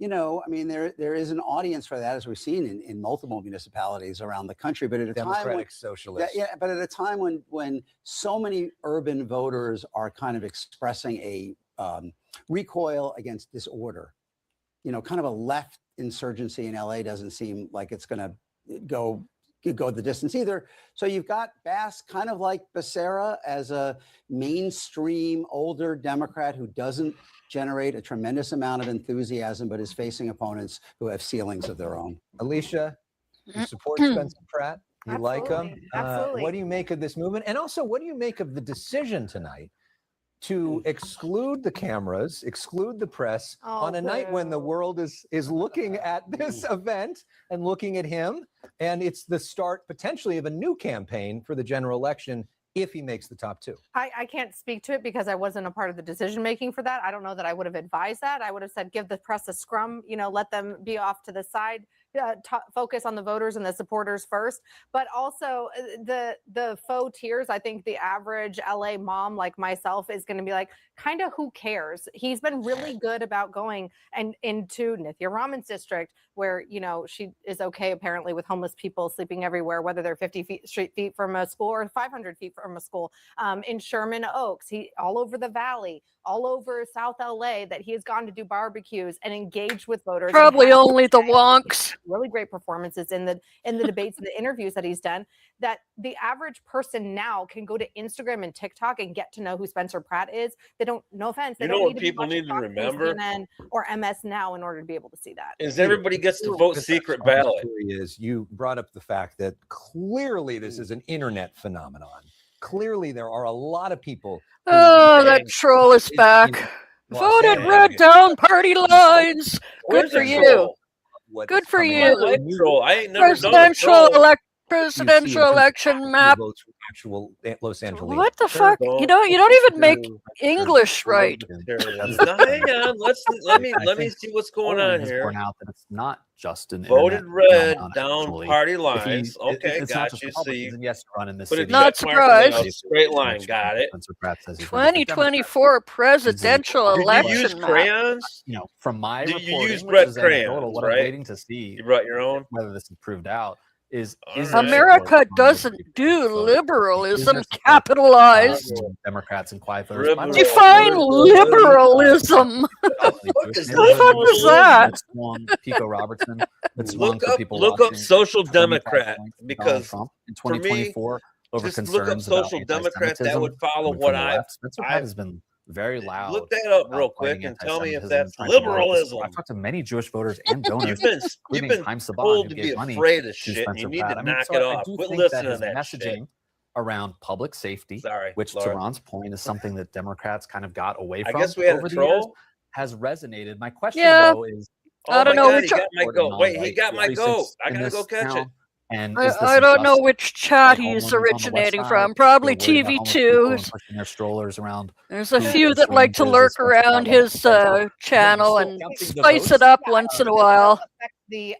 U: I mean, there is an audience for that, as we've seen in multiple municipalities around the country. But at a
H: Democratic socialists.
U: but at a time when so many urban voters are kind of expressing a recoil against disorder, kind of a left insurgency in LA doesn't seem like it's going to go the distance either. So you've got Bass, kind of like Becerra, as a mainstream older Democrat who doesn't generate a tremendous amount of enthusiasm, but is facing opponents who have ceilings of their own.
H: Alicia, you support Spencer Pratt? You like him?
A: Absolutely.
H: What do you make of this movement? And also, what do you make of the decision tonight to exclude the cameras, exclude the press on a night when the world is looking at this event and looking at him? And it's the start potentially of a new campaign for the general election if he makes the top two.
V: I can't speak to it because I wasn't a part of the decision making for that. I don't know that I would have advised that. I would have said, give the press a scrum, let them be off to the side. focus on the voters and the supporters first, but also the faux tears. I think the average LA mom like myself is going to be like, kind of who cares? He's been really good about going and into Nithya Raman's district, where she is okay apparently with homeless people sleeping everywhere, whether they're 50 feet from a school or 500 feet from a school. In Sherman Oaks, all over the valley, all over South LA, that he has gone to do barbecues and engage with voters.
B: Probably only the wonks.
V: Really great performances in the debates and the interviews that he's done, that the average person now can go to Instagram and TikTok and get to know who Spencer Pratt is. They don't, no offense, they
L: You know
V: don't
L: what
V: need to be
L: people need to
V: watching
L: remember?
V: CNN or MS Now in order to be able to see that.
L: Is everybody gets to vote secret ballot.
H: Is you brought up the fact that clearly this is an internet phenomenon. Clearly there are a lot of people.
B: Oh, that troll is back. Voted red down party lines. Good for you. Good for you.
L: I ain't never done a troll.
B: Presidential election map.
H: Actual Los Angeles.
B: What the fuck? You don't even make English right.
L: Now, hang on. Let me see what's going on here.
E: Point out that it's not just an
L: voted red down
E: actually.
L: party lines. Okay,
E: it's
L: got
E: not just
L: you.
E: Republicans, and yes, run in this
L: But
E: city.
L: if
B: Not surprised.
L: Straight line, got it.
B: 2024 presidential
L: Did you
B: election
L: use
B: map.
E: crayons? From my
L: Did you
E: reporting,
L: use
E: which
L: red
E: is anecdotal,
L: crayons,
E: what
L: right?
E: I'm waiting to see.
L: You brought your own.
E: Whether this is proved out is
B: America doesn't do liberalism capitalized.
E: Democrats and quiet voters.
B: Define liberalism.
L: What
B: the fuck was that?
E: Pico Robertson. That's
L: Look up social democrat, because
E: Trump in
L: for me,
E: 2024 over
L: just look up
E: concerns about
L: social democrat. That
E: anti-Semitism
L: would follow
E: coming
L: what
E: from the
L: I.
E: left. Spencer Pratt has been very loud.
L: Look that up real
E: about
L: quick
E: fighting
L: and tell me if
E: anti-Semitism,
L: that's
E: trying to promote this.
L: liberalism.
E: I've talked to many Jewish voters and donors.
L: You've been
E: including Chaim Saban,
L: told
E: who
L: to
E: gave
L: be
E: money
L: afraid of
E: to
L: shit.
E: Spencer
L: You need
E: Pratt.
L: to
E: I mean,
L: knock
E: so
L: it
E: I
L: off.
E: do
L: Quit
E: think
L: listening
E: that
L: to
E: his
L: that
E: messaging
L: shit.
E: around public safety,
L: Sorry,
E: which
L: Laura.
E: to Ron's point is something that Democrats kind of got away
L: I
E: from
L: guess we had a
E: over the
L: troll?
E: years, has resonated. My question
B: Yeah.
E: though is,
B: I don't know
L: God,
B: which.
L: he got my goat. Wait, he got my goat. I
E: in
L: gotta
E: this
L: go catch it.
E: town? And is this
B: I don't know
E: unjust?
B: which chat
E: Like
B: he's
E: homeowners on the west
B: originating
E: side,
B: from. Probably
E: they're worried about homeless people
B: TV2.
E: and pushing their strollers around.
B: There's a
E: who
B: few that like to
E: changes
B: lurk
E: as Spencer Pratt
B: around
E: likes
B: his
E: to say.
B: channel
E: Still
B: and
E: counting the
B: spice
E: votes?
B: it up once in a while.
V: The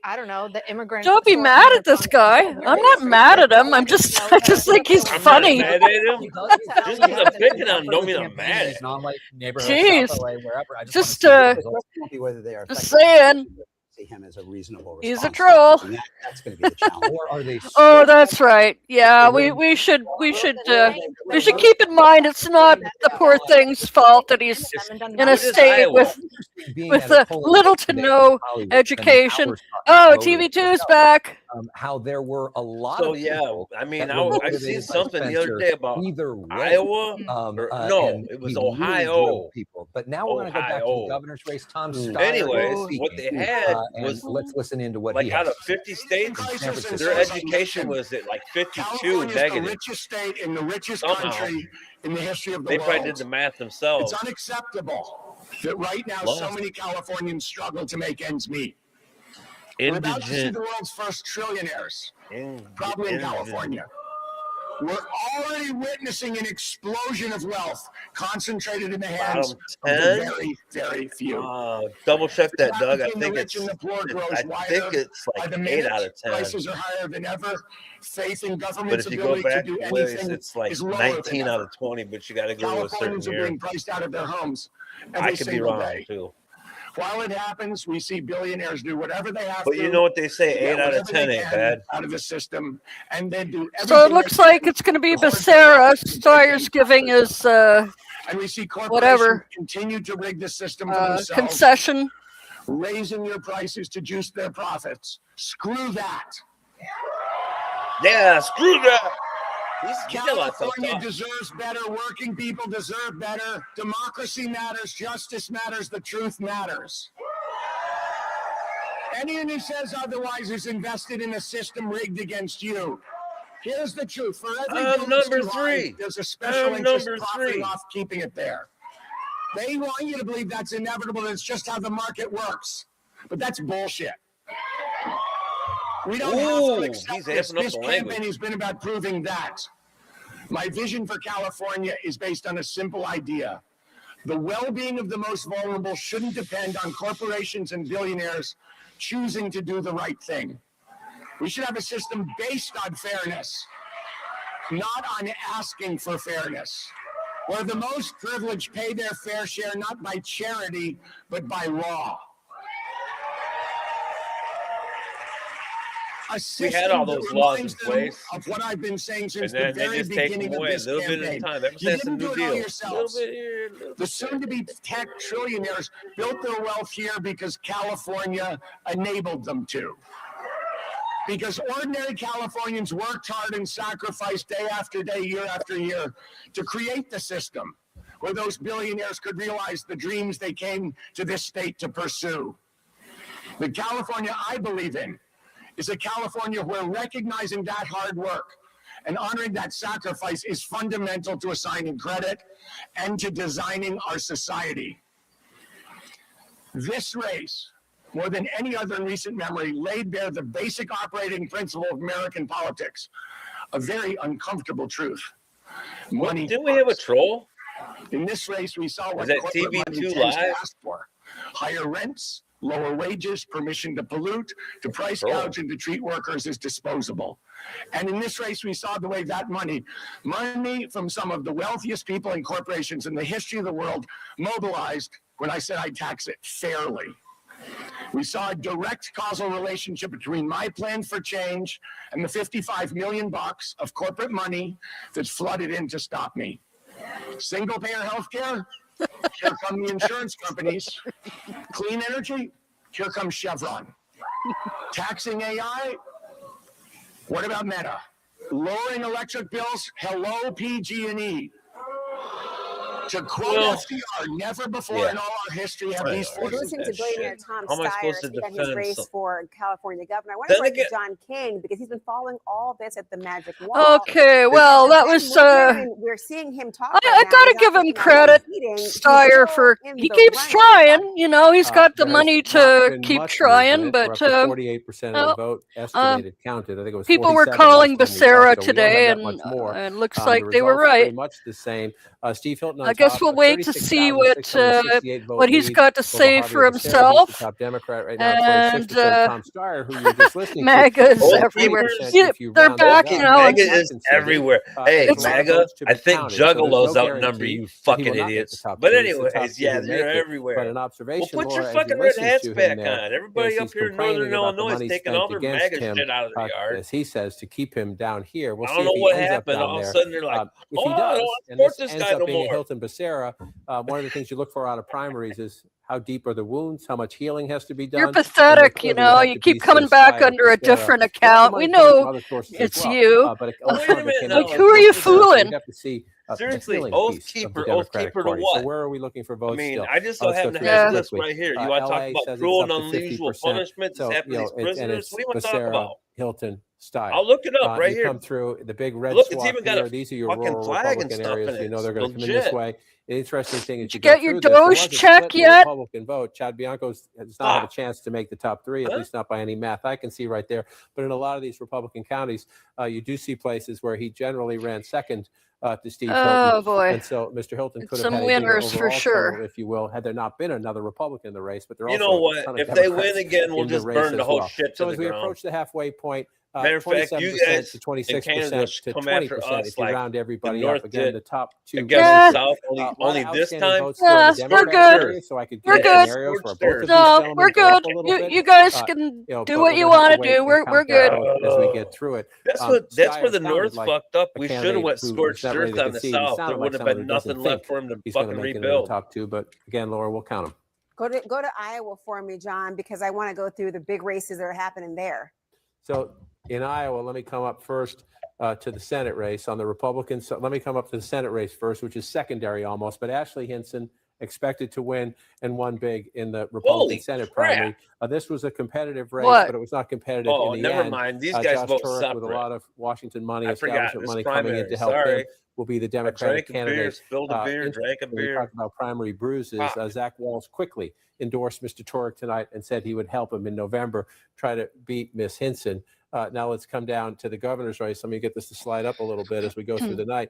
V: immigrant.
B: Don't be mad at this guy. I'm not mad at him. I just think he's
L: I'm
B: funny.
L: not mad at him. Just because I'm picking on him, don't mean I'm mad at him.
N: Non-white neighborhoods,
B: Jeez.
N: South LA, wherever. I
B: Just,
N: want to see the results will be whether they are
B: just
N: effective.
B: saying.
N: See him as a reasonable
B: He's a
N: response.
B: troll.
N: And that's going to be the challenge.
H: Or are they?
B: Oh, that's right. Yeah, we should keep in mind it's not the poor thing's fault that he's in a state with little to no education. Oh, TV2's back.
H: How there were a lot
L: So
H: of
L: yeah,
H: people
L: I mean,
H: that were
L: I
H: motivated
L: seen
H: by
L: something the other
H: Spencer
L: day about
H: either way.
L: Iowa. No,
H: and
L: it was
H: he really
L: Ohio.
H: drilled people. But now we're going to go back to
L: Ohio.
H: the governor's race. Tom Steyer
L: Anyways,
H: is
L: what they
H: speaking,
L: had
H: and
L: was
H: let's listen into what
L: like
H: he
L: out
H: has.
L: of 50 states,
H: San Francisco.
L: their education was at like 52
I: California's
L: negative.
I: the richest state in the richest
L: Somehow.
I: country in the history of the
L: They
I: world.
L: probably did the math themselves.
I: It's unacceptable that right now so
L: Lost.
I: many Californians struggle to make ends meet. We're about to see
L: Indigent.
I: the world's first trillionaires, probably in California. We're already witnessing an explosion of wealth concentrated in the hands of the
L: 10?
I: very, very few.
L: Double check that,
I: The
L: Doug.
I: gap
L: I
I: between
L: think
I: the rich
L: it's.
I: and the poor grows
L: I
I: wider
L: think it's
I: by
L: like
I: the
L: 8
I: minute.
L: out of 10.
I: Prices are higher than ever. Faith in
L: But
I: government's
L: if you go
I: ability to
L: back
I: do
L: a ways,
I: anything
L: it's like
I: is lower than
L: 19
I: ever.
L: out of 20. But you got to go to a certain
I: Californians are
L: year.
I: being priced out of their homes
L: I
I: every
L: could be
I: single
L: wrong
I: day.
L: too.
I: While it happens, we see billionaires do whatever they have
L: But
I: to.
L: you know what they say?
I: to get
L: 8 out of
I: whatever
L: 10
I: they
L: ain't
I: can
L: bad.
I: out of the system, and then do everything.
B: So it looks
I: they
B: like
I: can
B: it's going to be
I: to hoard
B: Becerra. Steyer's giving his
I: and we see corporations
B: whatever
I: continue to rig the system for themselves,
B: concession.
I: raising your prices to juice their profits. Screw that.
L: Yeah, screw that. He's got a lot of
I: California
L: stuff.
I: deserves better. Working people deserve better. Democracy matters. Justice matters. The truth matters. Anyone who says otherwise is invested in a system rigged against you. Here's the truth. For every
L: I'm
I: bill that's
L: number
I: too high,
L: 3.
I: there's a special
L: I'm
I: interest
L: number
I: profiting
L: 3.
I: off keeping it there. They want you to believe that's inevitable. It's just how the market works. But that's bullshit. We don't have
L: Ooh,
I: to accept
L: he's
I: this.
L: amping up
I: This
L: the
I: campaign
L: language.
I: has been about proving that. My vision for California is based on a simple idea. The well-being of the most vulnerable shouldn't depend on corporations and billionaires choosing to do the right thing. We should have a system based on fairness, not on asking for fairness, where the most privileged pay their fair share not by charity, but by law.
L: We had all those laws in place,
I: of what I've been saying since
L: and then
I: the
L: they
I: very
L: just take them
I: beginning of
L: away a
I: this
L: little bit at a
I: campaign.
L: time. Ever
I: You
L: since the
I: didn't do
L: New
I: it all
L: Deal,
I: yourselves.
L: little bit here, little
I: The
L: bit
I: soon-to-be tech trillionaires built their wealth here because California enabled them to. Because ordinary Californians worked hard and sacrificed day after day, year after year to create the system where those billionaires could realize the dreams they came to this state to pursue. The California I believe in is a California where recognizing that hard work and honoring that sacrifice is fundamental to assigning credit and to designing our society. This race, more than any other in recent memory, laid bare the basic operating principle of American politics, a very uncomfortable truth. Money.
L: Didn't we have a troll?
I: In this race, we saw what
L: that
I: corporate money
L: TV2
I: tends to
L: Live?
I: ask for: higher rents, lower wages, permission to pollute, to price gouge, and to treat workers as disposable. And in this race, we saw the way that money from some of the wealthiest people and corporations in the history of the world mobilized when I said I'd tax it fairly. We saw a direct causal relationship between my plan for change and the $55 million of corporate money that's flooded in to stop me. Single payer healthcare, here come the insurance companies. Clean energy, here comes Chevron. Taxing AI, what about Meta? Lowering electric bills, hello PG&E. To quote FDR, never before in all our history have these
A: We're
I: forces.
A: listening to billionaire Tom
L: How am I
A: Steyer
L: supposed to
A: speak on his
L: defend
A: race
L: some-
A: for California governor. I want to
L: Then
A: go to
L: again-
A: John King because he's been following all this at the Magic Wall.
B: Okay, well, that was.
A: We're seeing him talk.
B: I gotta give him credit, Steyer, for he keeps trying. You know, he's got the
F: There has
B: money
F: not
B: to
F: been
B: keep
F: much
B: trying,
F: movement.
B: but
F: We're up to 48% of the
B: well,
F: vote estimated counted. I think it was
B: people were
F: 47
B: calling
F: last time we
B: Becerra
F: talked, so we don't have
B: today,
F: that
B: and
F: much more.
B: it looks
F: The
B: like they were
F: results pretty
B: right.
F: much the same. Steve Hilton on
B: I guess
F: top,
B: we'll
F: a
B: wait to see what
F: 36,668 vote
B: he's
F: lead
B: got to
F: over
B: say
F: Javier
B: for
F: Becerra. He's
B: himself.
F: the top Democrat right now,
B: And
F: 26%. Tom Steyer, who you were just listening
B: MAGA's
F: to,
B: everywhere.
F: 20%
B: Yeah,
F: if you
B: they're
F: round
B: back,
F: that
B: you
F: up.
B: know.
L: MAGA
B: and-
L: is everywhere. Hey,
F: there's a lot of
L: MAGA,
F: votes to be
L: I think
F: counted, so there's
L: Juggalos
F: no
L: outnumber
F: guarantee
L: you
F: that he
L: fucking
F: will not make the
L: idiots.
F: top
L: But
F: two. It's the top
L: anyways,
F: two
L: yeah,
F: who
L: they're
F: make it.
L: everywhere.
F: But an observation,
L: Well, put your
F: Laura, as you
L: fucking red
F: listen
L: hats
F: to him
L: back
F: there,
L: on. Everybody
F: is
L: up
F: he's
L: here in Northern
F: complaining about the
L: Illinois is
F: money
L: taking
F: spent
L: all their
F: against
L: MAGA
F: him,
L: shit out of the yard.
F: as he says, to keep him down here. We'll
L: I
F: see
L: don't
F: if
L: know
F: he
L: what
F: ends up
L: happened.
F: down
L: All of a
F: there.
L: sudden they're like,
F: If he
L: I don't
F: does,
L: want to
F: and
L: support
F: this
L: this
F: ends
L: guy
F: up
L: no
F: being a
L: more.
F: Hilton Becerra, one of the things you look for out of primaries is how deep are the wounds, how much healing has to be done.
B: You're
F: and there
B: pathetic, you
F: clearly would
B: know.
F: have
B: You
F: to
B: keep
F: be
B: coming
F: some
B: back
F: side of
B: under a
F: Becerra.
B: different
F: Now, the
B: account.
F: money
B: We
F: came from
B: know
F: other sources as
B: it's
F: well,
B: you.
F: but
L: Wait a
F: Alexander
L: minute
F: came
L: now.
F: out
B: Like, who are you
F: with Becerra, so
B: fooling?
F: we'd have to see the
L: Seriously,
F: healing
L: oath
F: piece of the
L: keeper to
F: Democratic
L: what?
F: Party. So where are we looking for
L: I
F: votes
L: mean,
F: still?
L: I just so
F: Let's go
L: happen to
F: through
L: have
F: this
L: this list
F: quickly.
L: right here. You want to talk
F: LA
L: about
F: says
L: cruel
F: it's
L: and
F: up to
L: unusual
F: 50%.
L: punishment that's
F: So,
L: happened to these
F: and
L: prisoners?
F: it's
L: What do you want to talk
F: Becerra,
L: about?
F: Hilton, Steyer.
L: I'll look it up right
F: you
L: here.
F: come through the big red
L: Look, it's
F: swath
L: even got
F: here.
L: a
F: These are your
L: fucking
F: rural
L: flag and
F: Republican
L: stuff in
F: areas.
L: it.
F: You know they're going to
L: It's
F: come in this
L: legit.
F: way. The interesting thing is
B: Did you
F: go
B: get your
F: through this, there
B: Doge
F: was a
B: check
F: split in the
B: yet?
F: Republican vote. Chad Bianco does not have a chance to make the top three, at least not by any math I can see right there. But in a lot of these Republican counties, you do see places where he generally ran second to Steve
B: Oh,
F: Hilton.
B: boy.
F: And so Mr. Hilton
B: It's
F: could have
B: some
F: had a bigger
B: winners for
F: overall
B: sure.
F: total, if you will, had there not been another Republican in the race. But there
L: You
F: also
L: know
F: a
L: what?
F: ton of
L: If they
F: Democrats
L: win again, we'll
F: in the
L: just
F: race
L: burn the
F: as
L: whole
F: well.
L: shit
F: So
L: to
F: as
L: the
F: we
L: ground.
F: approach the halfway point,
L: Matter of fact,
F: 27%
L: you guys
F: to
L: in
F: 26%
L: Canada
F: to
L: come after
F: 20%
L: us
F: if you
L: like
F: round
L: the
F: everybody
L: North
F: up. Again,
L: did
F: the top two
L: against
F: races.
L: the South.
F: A lot
L: Only
F: of
L: this
F: outstanding
L: time,
F: votes still in the
B: Yes, we're
F: Democratic
B: good.
F: area, so I could
B: We're
F: give
B: good.
F: scenarios where both of these
B: No,
F: gentlemen
B: we're
F: go up
B: good.
F: a little bit.
B: You guys
F: Uh,
B: can
F: you know,
B: do
F: but
B: what
F: we're
B: you
F: gonna have
B: want
F: to
B: to
F: wait
B: do.
F: and
B: We're
F: count
B: good.
F: that vote as we get through it.
L: That's where the
F: Steyer
L: North
F: sounded like
L: fucked up.
F: a
L: We should have
F: candidate
L: went
F: who
L: scorched
F: is not ready
L: earth
F: to
L: on the
F: concede. He
L: South.
F: sounded
L: There
F: like
L: would have
F: somebody
L: been
F: who doesn't
L: nothing left
F: think
L: for him to
F: he's going to
L: fucking
F: make it into the
L: rebuild.
F: top two. But again, Laura, we'll count them.
A: Go to Iowa for me, John, because I want to go through the big races that are happening there.
F: So in Iowa, let me come up first to the Senate race on the Republicans. So let me come up to the Senate race first, which is secondary almost. But Ashley Hinson expected to win and won big in the Republican
L: Holy
F: Senate
L: crap.
F: primary. This was a competitive race,
B: What?
F: but it was not competitive
L: Oh,
F: in the
L: never
F: end.
L: mind. These guys
F: Josh
L: vote
F: Turek, with a
L: separate.
F: lot of Washington money,
L: I forgot.
F: establishment
L: This
F: money coming in
L: primary.
F: to help
L: Sorry.
F: him, will be the
L: I
F: Democratic
L: drank a beer,
F: candidate.
L: spilled a beer, drank a
F: Interestingly, we
L: beer.
F: talked about primary bruises.
L: Ah.
F: Zach Walz quickly endorsed Mr. Turek tonight and said he would help him in November try to beat Miss Hinson. Now let's come down to the governor's race. Let me get this to slide up a little bit as we go through the night.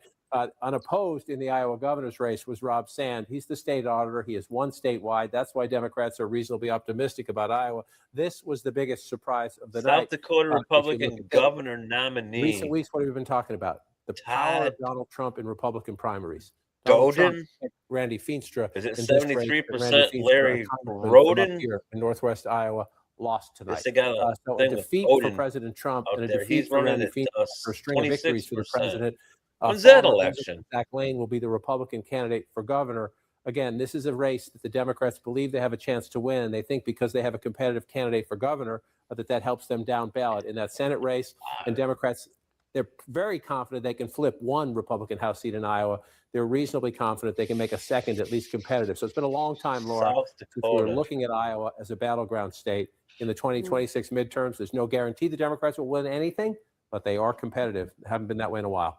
F: Unopposed in the Iowa governor's race was Rob Sand. He's the state auditor. He has won statewide. That's why Democrats are reasonably optimistic about Iowa. This was the biggest surprise of the night.
L: South Dakota
F: If you look
L: Republican
F: at
L: governor
F: recent
L: nominee.
F: weeks, what have we been talking about? The power of
L: Todd
F: Donald Trump in Republican primaries. Donald Trump
L: Godin?
F: picked Randy Feenstra.
L: Is it
F: in this race,
L: 73%
F: but Randy Feenstra,
L: Larry
F: a congressman from up
L: Roden?
F: here in Northwest Iowa, lost tonight.
L: Yes, they got a
F: So a
L: thing with
F: defeat for
L: Odin
F: President Trump
L: out
F: and a
L: there.
F: defeat
L: He's
F: for
L: running
F: Randy
L: at
F: Feenstra for a string of victories for the
L: 26%.
F: president.
L: When's that
F: Former
L: election?
F: Governor Zach Lane will be the Republican candidate for governor. Again, this is a race that the Democrats believe they have a chance to win. They think because they have a competitive candidate for governor, that helps them down ballot in that Senate race. And Democrats, they're very confident they can flip one Republican House seat in Iowa. They're reasonably confident they can make a second at least competitive. So it's been a long time, Laura,
L: South
F: since we were
L: Dakota.
F: looking at Iowa as a battleground state. In the 2026 midterms, there's no guarantee the Democrats will win anything, but they are competitive. Haven't been that way in a while.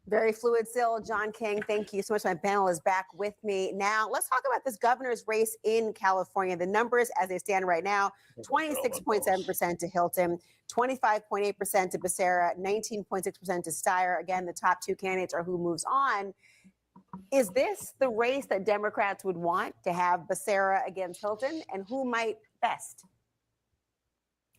A: Very fluid still. John King, thank you so much. My panel is back with me. Now, let's talk about this governor's race in California. The numbers as they stand right now, 26.7% to Hilton, 25.8% to Becerra, 19.6% to Steyer. Again, the top two candidates are who moves on. Is this the race that Democrats would want, to have Becerra against Hilton? And who might best?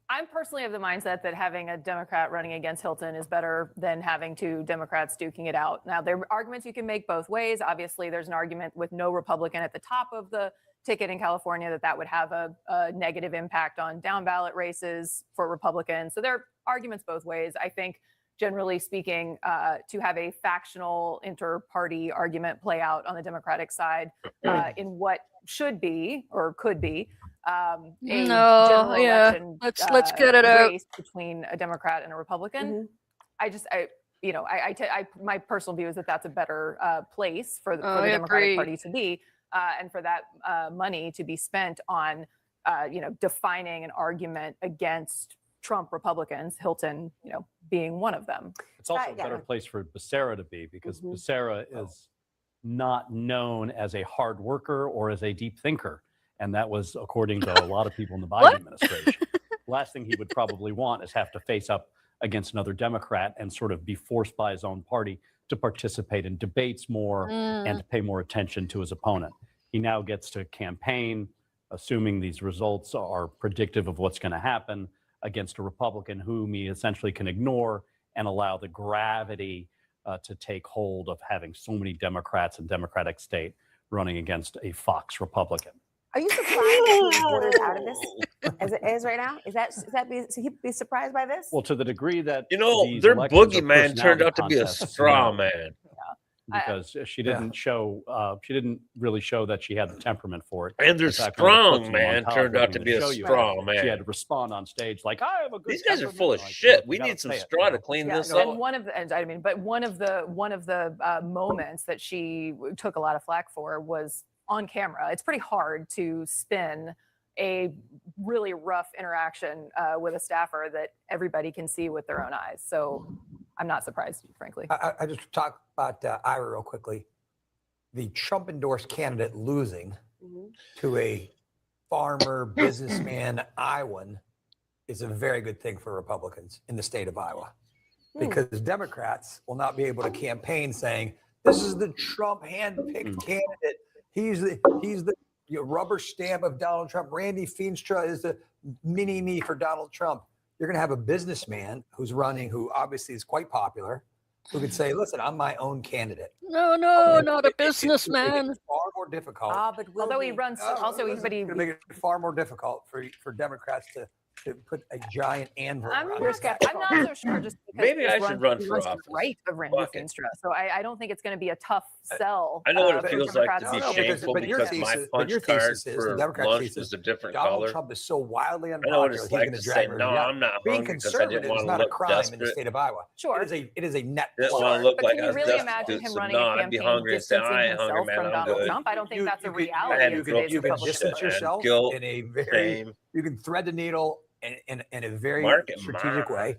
V: I'm personally of the mindset that having a Democrat running against Hilton is better than having two Democrats duking it out. Now, there are arguments you can make both ways. Obviously, there's an argument with no Republican at the top of the ticket in California that would have a negative impact on down ballot races for Republicans. So there are arguments both ways. I think, generally speaking, to have a factional inter-party argument play out on the Democratic side in what should be or could be a general election,
B: let's get it out.
V: race between a Democrat and a Republican. My personal view is that that's a better place for the Democratic Party to be, and for that money to be spent on, defining an argument against Trump Republicans, Hilton, being one of them.
C: It's also a better place for Becerra to be, because Becerra is not known as a hard worker or as a deep thinker. And that was according to a lot of people in the Biden administration. Last thing he would probably want is have to face up against another Democrat and sort of be forced by his own party to participate in debates more and to pay more attention to his opponent. He now gets to campaign, assuming these results are predictive of what's going to happen, against a Republican whom he essentially can ignore and allow the gravity to take hold of having so many Democrats in Democratic state running against a Fox Republican.
A: Are you surprised that he borders out of this as it is right now? Should he be surprised by this?
C: Well, to the degree that
L: their boogeyman turned out to be a straw man.
C: Because she didn't really show that she had the temperament for it.
L: And their
C: In fact,
L: strong man turned out to be a strong man.
C: She had to respond on stage like, "I have a good."
L: These guys are full of shit. We need some straw to clean this up.
V: And one of the moments that she took a lot of flack for was on camera. It's pretty hard to spin a really rough interaction with a staffer that everybody can see with their own eyes. So I'm not surprised, frankly.
J: I just talk about Ira real quickly. The Trump endorsed candidate losing to a farmer, businessman, Iowan is a very good thing for Republicans in the state of Iowa, because Democrats will not be able to campaign saying, this is the Trump handpicked candidate. He's the rubber stamp of Donald Trump. Randy Feenstra is the mini me for Donald Trump. You're going to have a businessman who's running, who obviously is quite popular, who could say, listen, I'm my own candidate.
B: No, not a businessman.
J: It's far more difficult.
V: Although he runs,
J: he make it far more difficult for Democrats to put a giant anvil.
V: I'm
J: around
V: not
J: it.
V: so sure, just because
L: Maybe I should run
V: he
L: for
V: runs to
L: office.
V: the right of Randy Feenstra. So I don't think it's going to be a tough sell.
L: I know what it
V: for
L: feels like to
V: Democrats.
L: be shameful because my punch card for lunch was a different
J: Donald
L: color.
J: Trump is so wildly
L: I
J: unpopular.
L: know what it's
J: he's
L: like
J: gonna
L: to
J: drag
L: say,
J: everybody
L: no,
J: down.
L: I'm not
J: Being
L: hungry because I didn't
J: conservative
L: want
J: is
L: to
J: not a
L: look
J: crime in the
L: desperate.
J: state of Iowa.
V: Sure.
J: It is a net.
L: Didn't want to look
V: But
L: like
V: can
L: I
V: you
L: was
V: really
L: destitute.
V: imagine him
L: So
V: running
L: no,
V: a
L: I'd be
V: campaign
L: hungry and say,
V: distancing
L: I ain't hungry,
V: himself
L: man.
V: from
L: I'm
V: Donald
L: good.
V: Trump? I don't think that's a reality
L: and
V: in today's
J: You can
V: Republican
J: distance
L: and
J: yourself
L: guilt,
J: in a very
L: shame.
J: you can thread the needle in a very
L: Market
J: strategic way.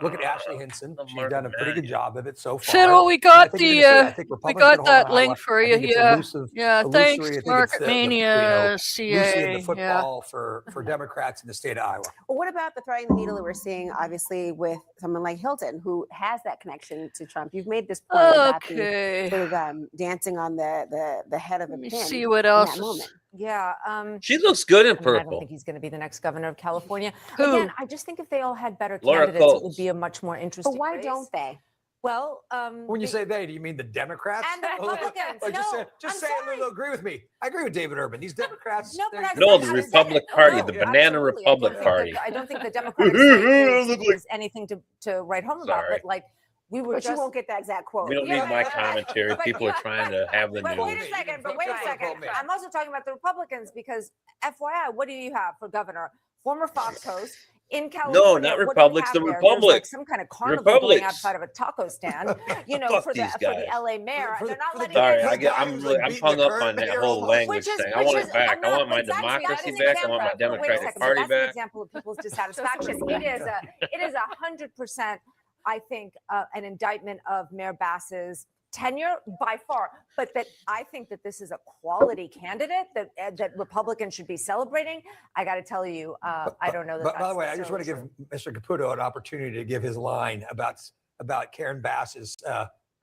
J: Look at Ashley Hinson. She's done a pretty good job of it so far.
B: Fiddle, we
J: And I
B: got
J: think you're gonna see it. I think
B: we
J: Republicans are
B: got
J: gonna hold
B: that
J: on
B: link
J: Iowa.
B: for
J: I
B: you.
J: think it's
B: Yeah,
J: elusive,
B: yeah.
J: illusory.
B: Thanks,
J: I think it's
B: Market Mania,
J: Lucy in the
B: CA. Yeah.
J: football for Democrats in the state of Iowa.
A: Well, what about the threading the needle that we're seeing, obviously, with someone like Hilton, who has that connection to Trump? You've made this point about the sort of dancing on the head of a pin.
B: See what
A: in
B: else
A: that
B: is-
A: moment.
V: Yeah.
L: She looks good in
V: I don't
L: purple.
V: think he's going to be the next governor of California.
B: Who?
V: Again, I just think if they all had better
L: Laura
V: candidates, it would
L: Coates.
V: be a much more interesting
A: But why
V: race.
A: don't they?
V: Well,
J: When you say they, do you mean the Democrats?
V: And the Republicans.
J: Or just
V: No,
J: say Lulu, agree with me. I agree with David Urban. These Democrats.
V: No, but
L: No, the Republic Party, the Banana
V: absolutely.
L: Republic Party.
V: I don't think the Democratic side is anything to write home about.
L: Sorry.
V: But like, we were
A: But
V: just.
A: you won't get that exact quote.
L: We don't need my commentary. People are trying to have the
V: But wait a
L: news.
V: second. But wait a second. I'm also talking about the Republicans because, FYI, what do you have for governor? Former Fox host in California.
L: No, not
V: what do you
L: Republics,
V: have
L: the
V: there? There's
L: Republic.
V: like some kind of carnival going
L: Republics.
V: outside of a taco stand. You know,
L: Fuck
V: for the
L: these guys.
V: LA mayor. They're not letting
L: Sorry,
V: it.
L: I'm hung up on that whole language thing. I want it back. I want my democracy back. I want my Democratic Party
V: That's an
L: back.
V: example of people's dissatisfaction. It is 100%, I think, an indictment of Mayor Bass's tenure by far, but that I think that this is a quality candidate that Republicans should be celebrating. I got to tell you, I don't know that.
J: But by the way, I
V: that's
J: just want to give Mr. Caputo an opportunity to give his line about Karen Bass's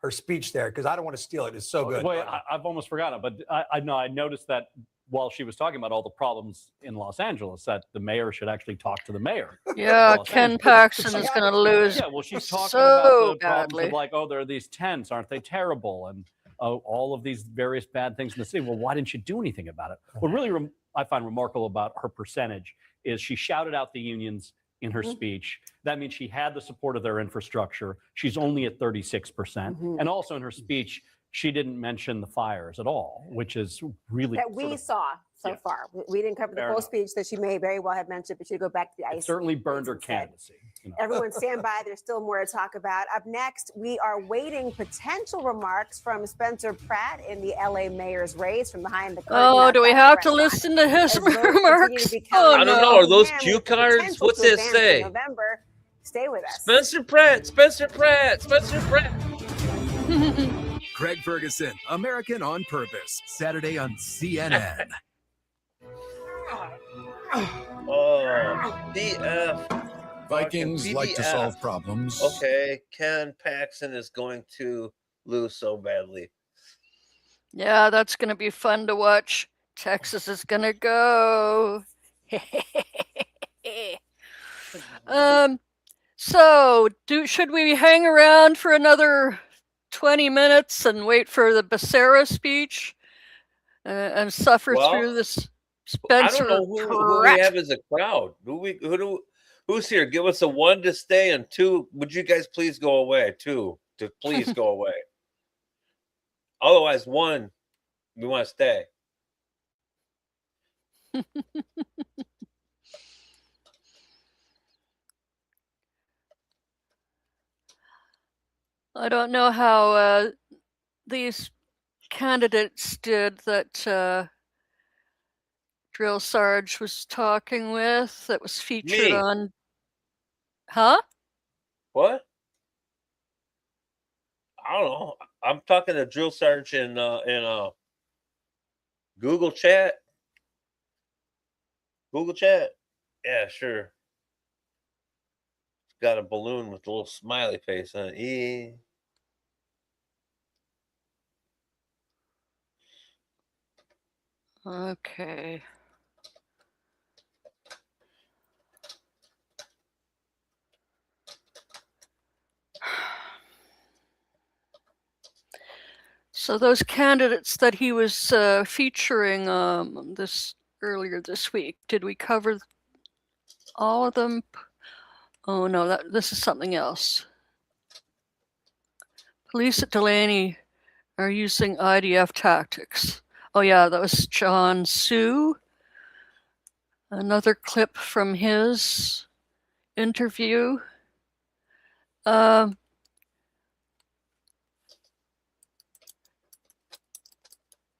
J: her speech there, because I don't want to steal it. It's so good.
C: Well, I've almost forgotten, but I know I noticed that while she was talking about all the problems in Los Angeles, that the mayor should actually talk to the mayor.
B: Yeah,
C: of Los
B: Ken
C: Angeles.
B: Paxton is going to lose.
C: Yeah, well, she's talking
B: so
C: about the problems
B: badly.
C: of like, oh, there are these tents, aren't they terrible? And all of these various bad things in the city. Well, why didn't you do anything about it? What really I find remarkable about her percentage is she shouted out the unions in her speech. That means she had the support of their infrastructure. She's only at 36%. And also in her speech, she didn't mention the fires at all, which is really
A: that we saw so far. We didn't cover the
C: Fair
A: full
C: enough.
A: speech that she may very well have mentioned, but she go back to the
C: It
A: ice.
C: certainly burned her candidacy. You know.
A: Everyone stand by. There's still more to talk about. Up next, we are waiting potential remarks from Spencer Pratt in the LA mayor's race from behind the curtain.
B: Oh, do we
A: outside the
B: have to
A: restaurant.
B: listen to his
A: As votes continue
B: remarks?
A: to be
B: Oh,
A: counted
L: I don't
B: no.
L: know. Are those
A: him
L: cue
A: with
L: cards?
A: potential
L: What's
A: to
L: this
A: advance in
L: say?
A: November. Stay with us.
L: Spencer Pratt, Spencer Pratt, Spencer Pratt.
K: Craig Ferguson, American on Purpose, Saturday on CNN.
L: Oh, BF.
K: Vikings
L: Fucking
K: like to
L: BBF.
K: solve problems.
L: Okay, Ken Paxton is going to lose so badly.
B: Yeah, that's going to be fun to watch. Texas is going to go. So, should we hang around for another 20 minutes and wait for the Becerra speech and suffer
L: Well,
B: through this
L: I
B: Spencer
L: don't know who we
B: Pratt?
L: have as a crowd. Who's here? Give us a 1 to stay and 2. Would you guys please go away? 2 to please go away. Otherwise, 1, we want to stay.
B: I don't know how these candidates did that Drill Sarge was talking with that was featured
L: Me.
B: on. Huh?
L: What? I don't know. I'm talking to Drill Sarge in Google Chat. Google Chat. Yeah, sure. It's got a balloon with a little smiley face on it.
B: Okay. So those candidates that he was featuring earlier this week, did we cover all of them? Oh no, this is something else. Police at Delaney are using IDF tactics. Oh yeah, that was John Sue. Another clip from his interview.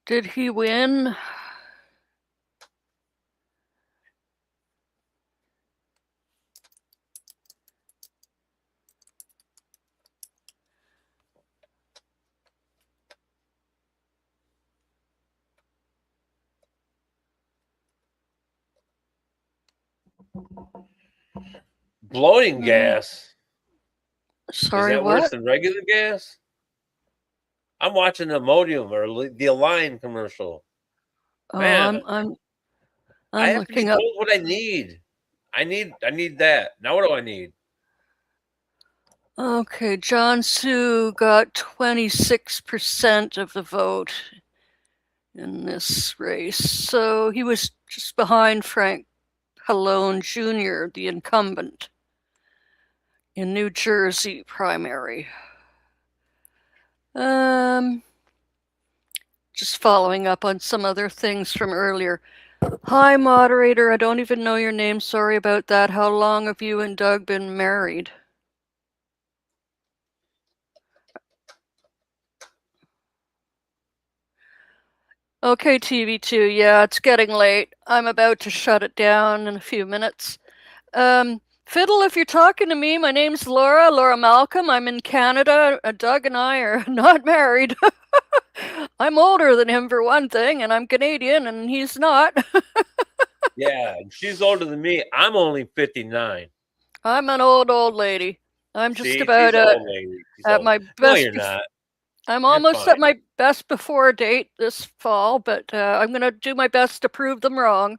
B: Did he win?
L: Bloating gas.
B: Sorry,
L: Is that worse
B: what?
L: than regular gas? I'm watching the Imodium or the Align commercial.
B: Oh,
L: Man,
B: I'm
L: I have to be
B: looking up.
L: told what I need. I need that. Now what do I need?
B: Okay, John Sue got 26% of the vote in this race. So he was just behind Frank Pallone Jr., the incumbent, in New Jersey primary. Just following up on some other things from earlier. Hi, moderator. I don't even know your name. Sorry about that. How long have you and Doug been married? Okay, TV2. Yeah, it's getting late. I'm about to shut it down in a few minutes. Fiddle, if you're talking to me, my name's Laura Malcolm. I'm in Canada. Doug and I are not married. I'm older than him for one thing, and I'm Canadian, and he's not.
L: Yeah, she's older than me. I'm only 59.
B: I'm an old lady. I'm just
L: See,
B: about
L: she's old lady. She's
B: at
L: old.
B: my
L: No,
B: best.
L: you're not.
B: I'm
L: You're
B: almost
L: fine.
B: at my best before date this fall, but I'm going to do my best to prove them wrong.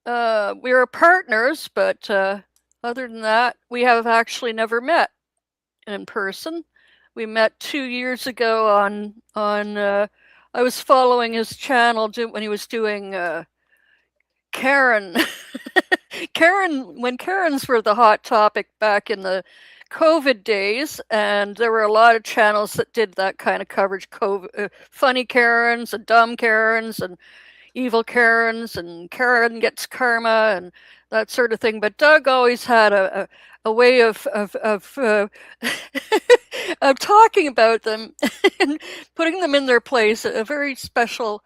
B: We were partners, but other than that, we have actually never met in person. We met 2 years ago on I was following his channel when he was doing Karen. When Karens were the hot topic back in the COVID days, and there were a lot of channels that did that kind of coverage, funny Karens and dumb Karens and evil Karens and Karen gets karma and that sort of thing. But Doug always had a way of of talking about them and putting them in their place, a very special,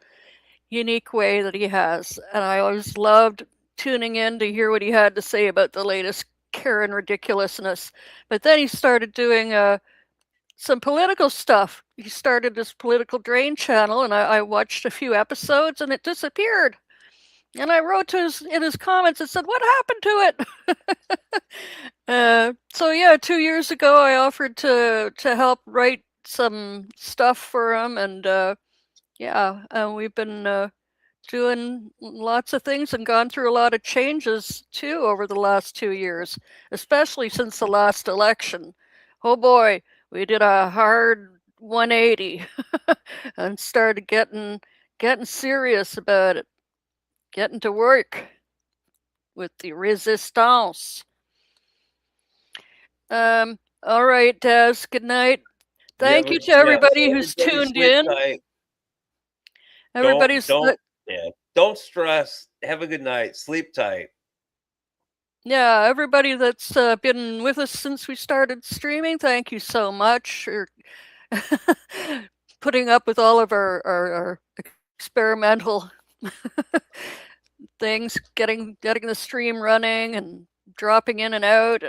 B: unique way that he has. And I always loved tuning in to hear what he had to say about the latest Karen ridiculousness. But then he started doing some political stuff. He started this political drain channel, and I watched a few episodes, and it disappeared. And I wrote in his comments and said, "What happened to it?" So yeah, 2 years ago, I offered to help write some stuff for him, and we've been doing lots of things and gone through a lot of changes too over the last 2 years, especially since the last election. Oh boy, we did a hard 180 and started getting serious about it, getting to work with the resistance. All right, Des, good night. Thank you to everybody who's tuned in. Everybody's
L: don't stress. Have a good night. Sleep tight.
B: Yeah, everybody that's been with us since we started streaming, thank you so much for putting up with all of our experimental things, getting the stream running and dropping in and out,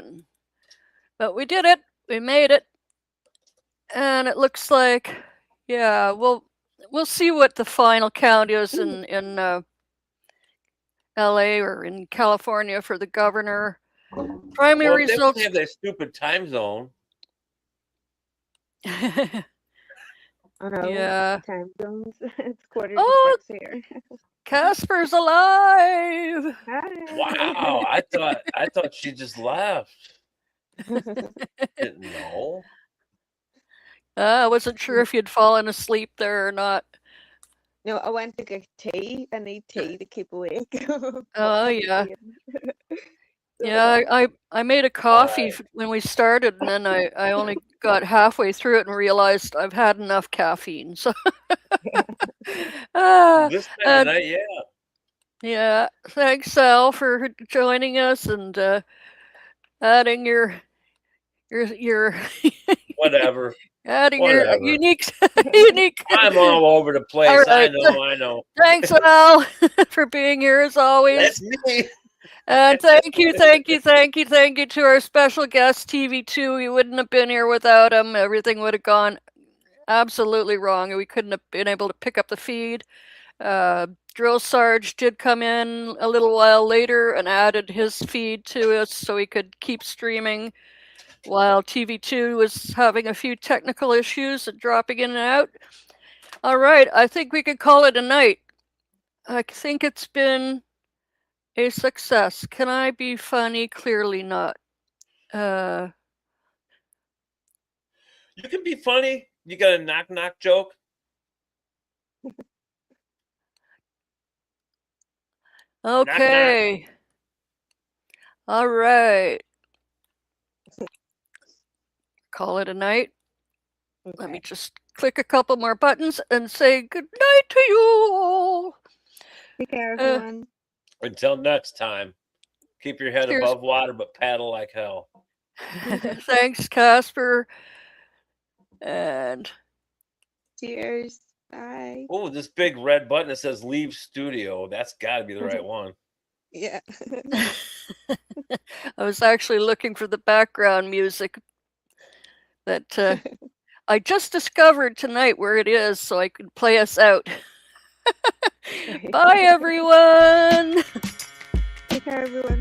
B: but we did it. We made it, and it looks like, yeah, we'll see what the final count is in LA or in California for the governor. Primary
L: results.
B: results.
L: They have that stupid time zone.
M: Oh, no.
B: Yeah.
M: Time zones. It's 5:45 here.
B: Casper's alive.
L: Wow, I thought she just left. Didn't know.
B: I wasn't sure if you'd fallen asleep there or not.
M: No, I went to get tea. I need tea to keep awake.
B: Oh yeah. Yeah, I made a coffee when we started, and then I only got halfway through it and realized I've had enough caffeine. So
L: this time of night, yeah.
B: Yeah, thanks, Sal, for joining us and adding your
L: whatever.
B: Adding
L: Whatever.
B: your unique.
L: I'm all over the place.
B: All right.
L: I know.
B: Thanks, Al, for being here as always.
L: That's me.
B: And thank you to our special guest, TV2. We wouldn't have been here without him. Everything would have gone absolutely wrong. We couldn't have been able to pick up the feed. Drill Sarge did come in a little while later and added his feed to us so we could keep streaming while TV2 was having a few technical issues and dropping in and out. All right, I think we could call it a night. I think it's been a success. Can I be funny? Clearly not.
L: You can be funny. You got a knock joke?
B: Okay. All right. Call it a night. Let me just click a couple more buttons and say good night to you all.
M: Take care, everyone.
L: Until next time, keep your head
B: Cheers.
L: above water, but paddle like hell.
B: Thanks, Casper. And
M: cheers. Bye.
L: Oh, this big red button that says leave studio. That's got to be the right one.
M: Yeah.
B: I was actually looking for the background music that I just discovered tonight where it is so I could play us out. Bye, everyone.
M: Take care, everyone.